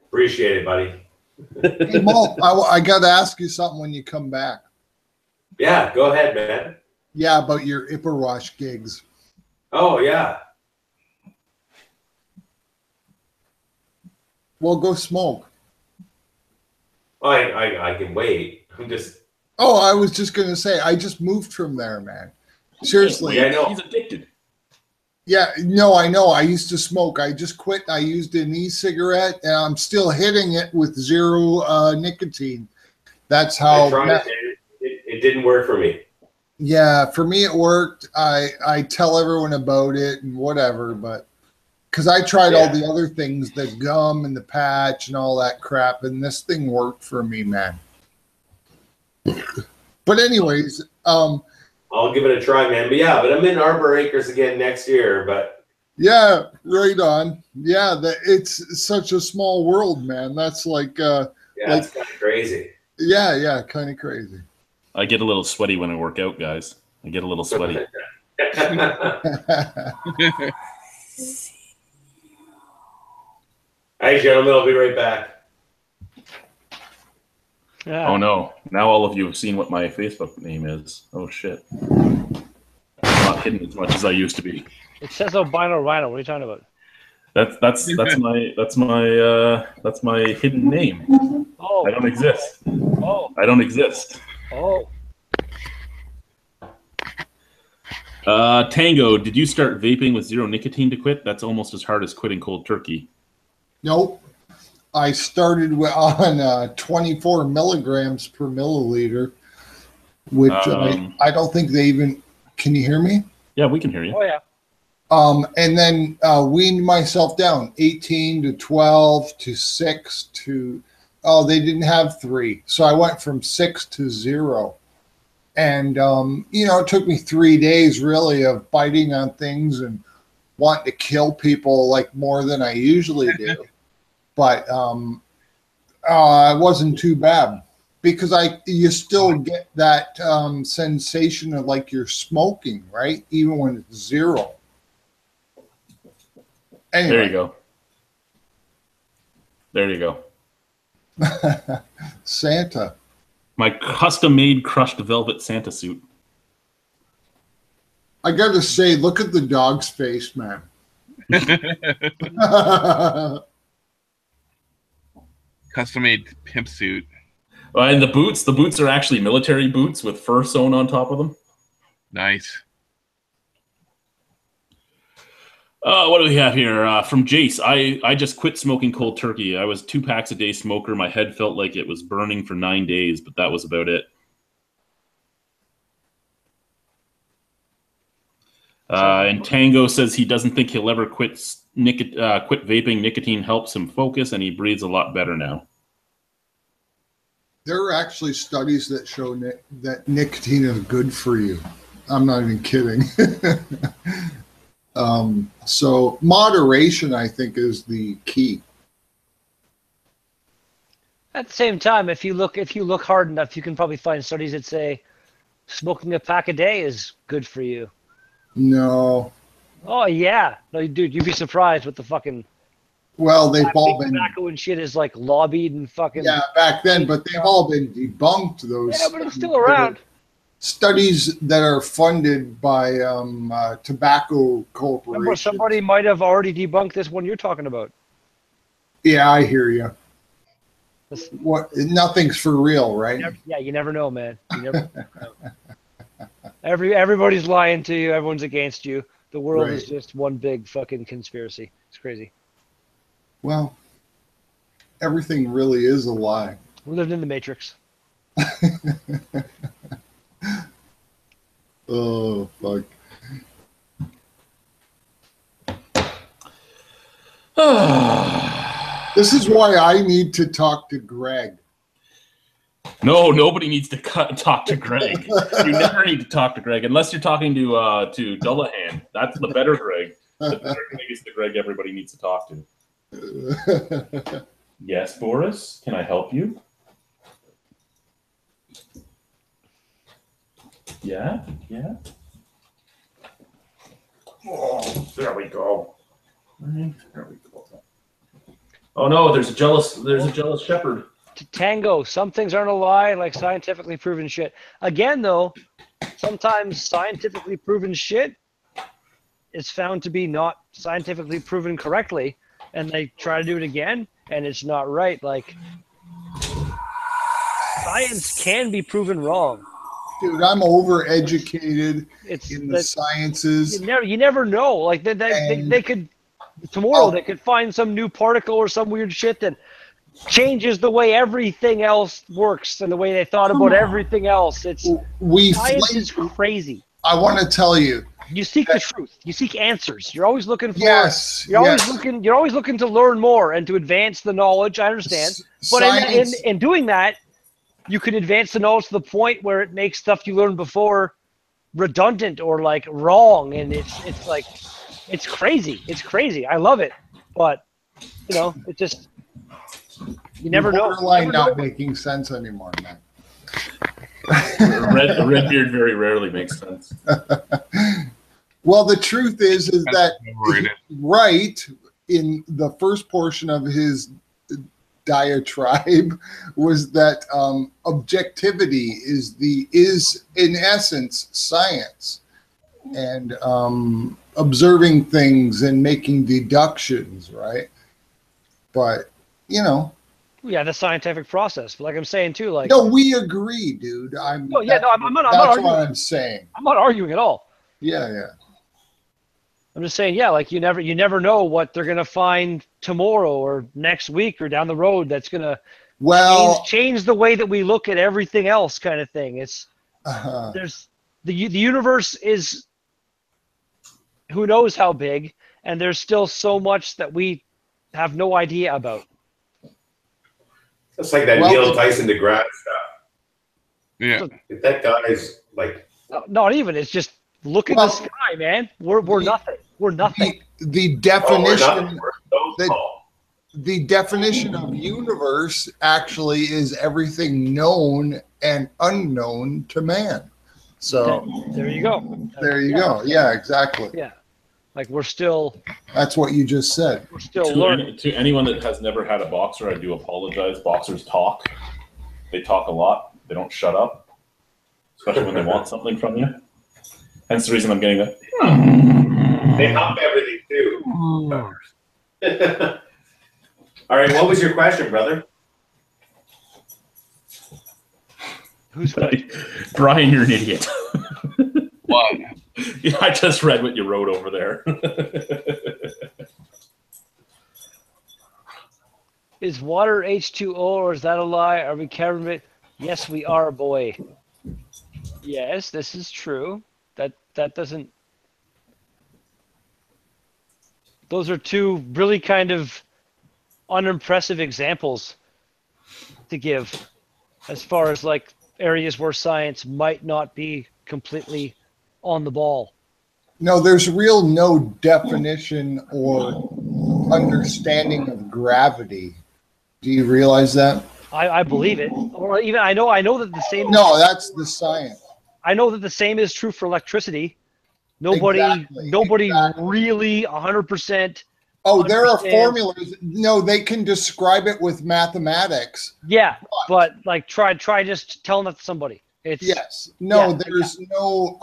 Appreciate it, buddy. Hey, Mo, I got to ask you something when you come back. Yeah, go ahead, man. Yeah, about your Ipperwash gigs. Oh, yeah. Well, go smoke. I can wait. I'm just... Oh, I was just going to say, I just moved from there, man. Seriously. Yeah, I know. He's addicted. Yeah, no, I know. I used to smoke. I just quit. I used an e-cigarette, and I'm still hitting it with 0 nicotine. That's how... It didn't work for me. Yeah, for me it worked. I tell everyone about it and whatever, but... Because I tried all the other things, the gum and the patch and all that crap, and this thing worked for me, man. But anyways... I'll give it a try, man. But I'm in Arbor Acres again next year. But yeah, right on. Yeah, it's such a small world, man. That's it's kind of crazy. Yeah, kind of crazy. I get a little sweaty when I work out, guys. I get a little sweaty. Hey, gentlemen, I'll be right back. Yeah. Oh no! Now all of you have seen what my Facebook name is. Oh shit! I'm not hidden as much as I used to be. It says Albino Rhino. What are you talking about? That's my hidden name. Oh, I don't exist. Oh, I don't exist. Oh. Tango, did you start vaping with 0 nicotine to quit? That's almost as hard as quitting cold turkey. Nope. I started on 24 milligrams per milliliter, which I don't think they even... Can you hear me? Yeah, we can hear you. Oh, yeah. And then weaned myself down, 18 to 12 to 6 to... Oh, they didn't have 3. So I went from 6 to 0. And, it took me 3 days, really, of biting on things and wanting to kill people more than I usually do. But it wasn't too bad because you still get that sensation of you're smoking, right? Even when it's 0. Anyway. There you go. There you go. Santa. My custom-made crushed velvet Santa suit. I got to say, look at the dog's face, man. Custom-made pimp suit. And the boots are actually military boots with fur sewn on top of them. Nice. What do we have here? From Jace, I just quit smoking cold turkey. I was 2 packs a day smoker. My head felt like it was burning for 9 days, but that was about it. And Tango says he doesn't think he'll ever quit vaping. Nicotine helps him focus, and he breathes a lot better now. There are actually studies that show that nicotine is good for you. I'm not even kidding. So moderation, I think, is the key. At the same time, if you look hard enough, you can probably find studies that say smoking a pack a day is good for you. No. Oh yeah, no, dude, you'd be surprised with the fucking. Well, they've all been tobacco and shit is like lobbied and fucking. Yeah, back then, but they've all been debunked. Those. Yeah, but it's still around. Studies that are funded by tobacco corporations. Remember, somebody might have already debunked this one you're talking about. Yeah, I hear you. What? Nothing's for real, right? You never know, man. You never know. Everybody's lying to you. Everyone's against you. The world is just one big fucking conspiracy. It's crazy. Well, everything really is a lie. We're living in the Matrix. Oh, fuck. This is why I need to talk to Greg. No, nobody needs to talk to Greg. You never need to talk to Greg unless you're talking to Dullahan. That's the better Greg. The better Greg is the Greg everybody needs to talk to. Yes, Boris, can I help you? Yeah. Oh, there we go. There we go. Oh no, there's a jealous shepherd. Tango, some things aren't a lie, like scientifically proven shit. Again, though, sometimes scientifically proven shit is found to be not scientifically proven correctly, and they try to do it again, and it's not right. Like, science can be proven wrong. Dude, I'm overeducated in the sciences. You never know. Like they could tomorrow they could find some new particle or some weird shit that changes the way everything else works and the way they thought about everything else. Science is crazy. I want to tell you. You seek the truth. You seek answers. You're always looking for. You're always looking to learn more and to advance the knowledge. I understand, but in doing that, you can advance the knowledge to the point where it makes stuff you learned before redundant or like wrong, and it's like it's crazy. It's crazy. I love it, but it just you never know. Borderline not making sense anymore, man. A red beard very rarely makes sense. Well, the truth is that right in the first portion of his diatribe was that objectivity is in essence science, and observing things and making deductions, right? But yeah, the scientific process. But like I'm saying too, like no, we agree, dude. I'm not arguing. That's what I'm saying. I'm not arguing at all. Yeah. I'm just saying, yeah, like you never know what they're gonna find tomorrow or next week or down the road that's gonna change the way that we look at everything else, kind of thing. It's there's the universe is who knows how big, and there's still so much that we have no idea about. It's like that Neil Tyson deGrasse stuff. Yeah, if that guy's like not even. It's just look at the sky, man. We're nothing. We're nothing. The definition. The definition of universe actually is everything known and unknown to man. So there you go. There you go. Yeah, exactly. Yeah. Like we're still. That's what you just said. We're still learning. To anyone that has never had a boxer, I do apologize. Boxers talk. They talk a lot. They don't shut up, especially when they want something from you. Hence the reason I'm getting that. They hump everything too. All right, what was your question, brother? Who's Brian? You're an idiot. What? Yeah, I just read what you wrote over there. Is water H2O or is that a lie? Are we carbonate? Yes, we are, boy. Yes, this is true. That doesn't. Those are two really kind of unimpressive examples to give as far as like areas where science might not be completely on the ball. No, there's no definition or understanding of gravity. Do you realize that? I believe it. Or even I know that the same. No, that's the science. I know that the same is true for electricity. Nobody really 100%. Oh, there are formulas. No, they can describe it with mathematics. Yeah, but like try just telling that to somebody. It's yes. No, there's no.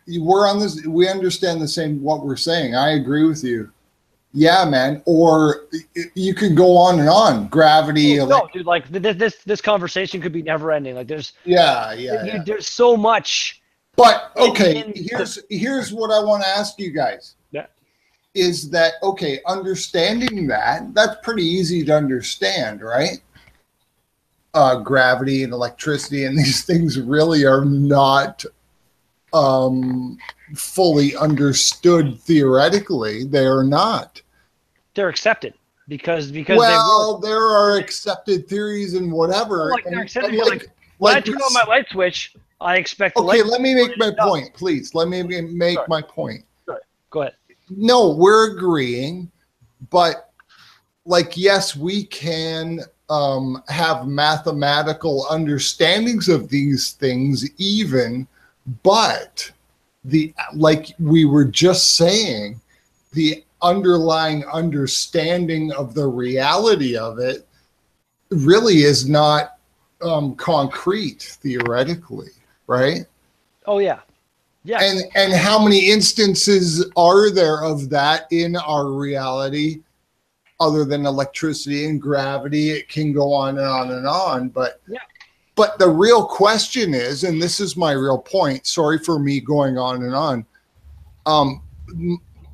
We're on this. We understand the same what we're saying. I agree with you. Yeah, man. Or you can go on and on. Gravity. No, dude. Like this conversation could be never ending. Like there's. Yeah. There's so much. But okay, here's what I want to ask you guys. Yeah. Is that okay? Understanding that's pretty easy to understand, right? Gravity and electricity and these things really are not fully understood theoretically. They are not. They're accepted because well, there are accepted theories and whatever. Like they're accepted. When I turn on my light switch, I expect. Okay, let me make my point, please. Let me make my point. Sorry. Go ahead. No, we're agreeing, but like, yes, we can have mathematical understandings of these things even, but like we were just saying, the underlying understanding of the reality of it really is not concrete theoretically, right? Oh yeah. Yeah. And how many instances are there of that in our reality other than electricity and gravity? It can go on and on and on, but but the real question is, and this is my real point, sorry for me going on and on.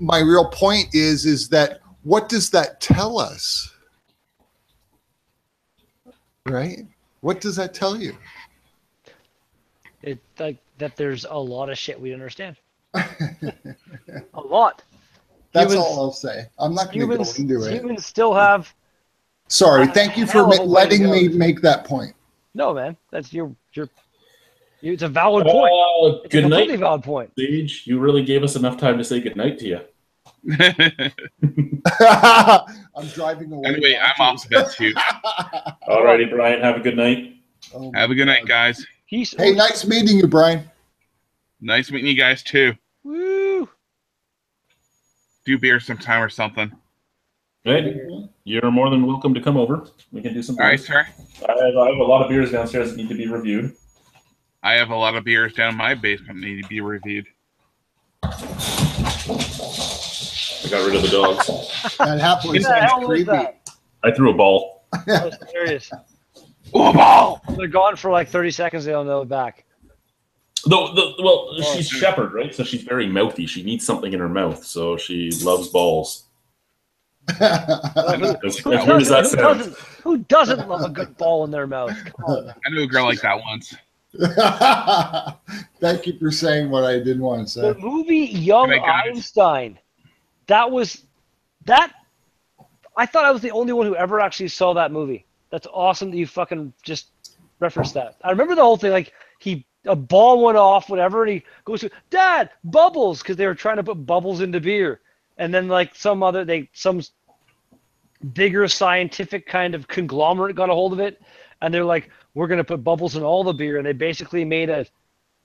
My real point is that what does that tell us? Right? What does that tell you? It like that there's a lot of shit we understand. A lot. That's all I'll say. I'm not going to go into it. Humans still have. Sorry. Thank you for letting me make that point. No, man. That's your. It's a valid point. It's good a completely night, valid point. Sage. You really gave us enough time to say good night to you. I'm driving away. Anyway, I'm off to bed too. Alrighty, Brian. Have a good night. Oh have a good night, guys. Hey, nice meeting you, Brian. Nice meeting you guys too. Woo! Do beer sometime or something. Hey, you're more than welcome to come over. We can do some. All right, sir. I have a lot of beers downstairs that need to be reviewed. I have a lot of beers down in my basement that need to be reviewed. I got rid of the dogs. That happens. I threw a ball. That was serious. Oh, a ball! They're gone for like 30 seconds. They don't know it back. She's shepherd, right? So she's very mouthy. She needs something in her mouth, so she loves balls. Who doesn't love a good ball in their mouth? I knew a girl like that once. Thank you for saying what I didn't want to say. The movie Young Einstein. I thought I was the only one who ever actually saw that movie. That's awesome that you fucking just referenced that. I remember the whole thing. Like a ball went off, whatever, and he goes to Dad, bubbles, because they were trying to put bubbles into beer, and then like some bigger scientific kind of conglomerate got a hold of it, and they're like, we're gonna put bubbles in all the beer, and they basically made a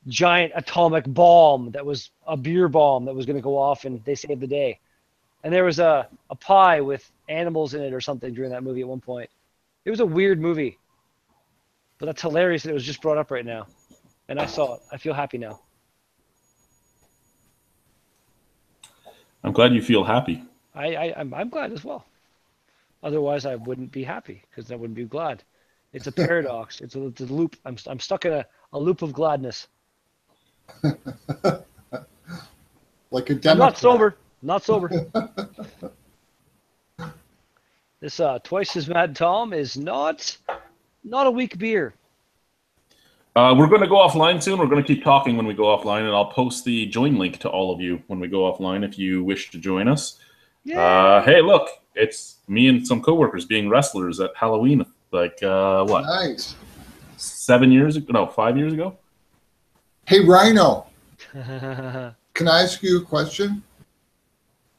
giant atomic bomb that was a beer bomb that was going to go off, and they saved the day. And there was a pie with animals in it or something during that movie at one point. It was a weird movie. But that's hilarious that it was just brought up right now. And I saw it. I feel happy now. I'm glad you feel happy. I'm glad as well. Otherwise, I wouldn't be happy because I wouldn't be glad. It's a paradox. It's a loop. I'm stuck in a loop of gladness. Like a Democrat. I'm not sober. Not sober. This Twice as Mad Tom is not a weak beer. We're going to go offline soon. We're going to keep talking when we go offline, and I'll post the join link to all of you when we go offline if you wish to join us. Hey, look, it's me and some coworkers being wrestlers at Halloween. Like, what? Nice. 7 years ago? No, 5 years ago? Hey, Rhino. Can I ask you a question?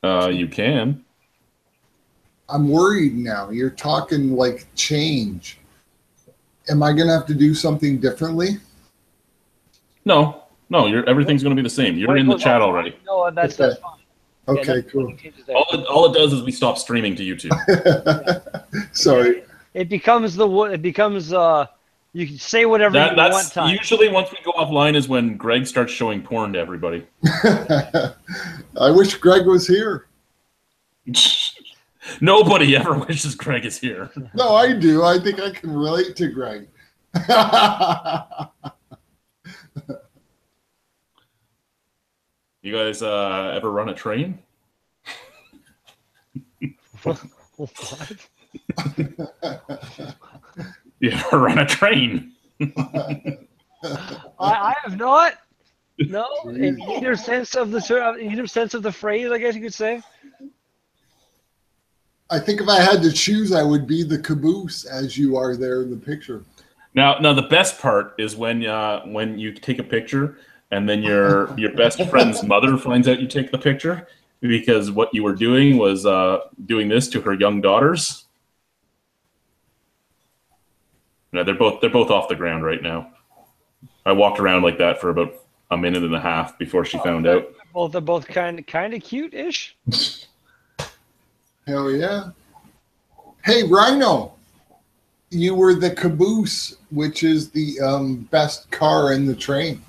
You can. I'm worried now. You're talking like change. Am I going to have to do something differently? No, everything's going to be the same. You're in the chat already. No, that's fine. Okay, cool. All it does is we stop streaming to YouTube. Sorry. It becomes you can say whatever you want. Time. Usually once we go offline is when Greg starts showing porn to everybody. I wish Greg was here. Nobody ever wishes Greg is here. No, I do. I think I can relate to Greg. You guys ever run a train? What? You ever run a train? I have not. No, in either sense of the term, either sense of the phrase, I guess you could say. I think if I had to choose, I would be the caboose, as you are there in the picture. Now the best part is when you take a picture and then your best friend's mother finds out you take the picture because what you were doing was doing this to her young daughters. No, they're both off the ground right now. I walked around like that for about a minute and a half before she found out. They're both kind of cute-ish. Hell yeah. Hey, Rhino, you were the caboose, which is the best car in the train.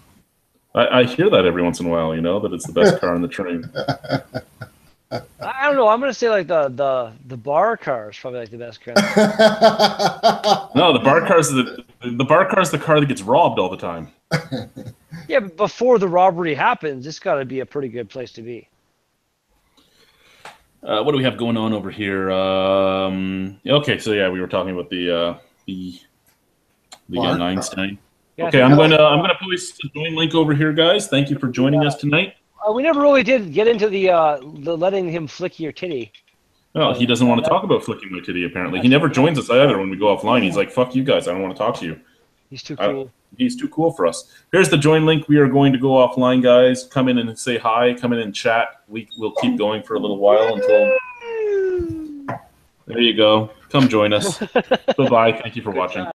I hear that every once in a while, that it's the best car in the train. I don't know. I'm going to say like the bar car is probably like the best car. No, the bar car is the car that gets robbed all the time. Yeah, but before the robbery happens, it's got to be a pretty good place to be. What do we have going on over here? Okay, so yeah, we were talking about the young Einstein. Yeah, okay, I'm gonna post the join link over here, guys. Thank you for joining us tonight. We never really did get into the letting him flick your titty. Well, he doesn't want to talk about flicking my titty. Apparently, he never joins us either when we go offline. He's like, "Fuck you guys, I don't want to talk to you." He's too cool. He's too cool for us. Here's the join link. We are going to go offline, guys. Come in and say hi. Come in and chat. We'll keep going for a little while until. There you go. Come join us. Bye-bye. Thank you for watching.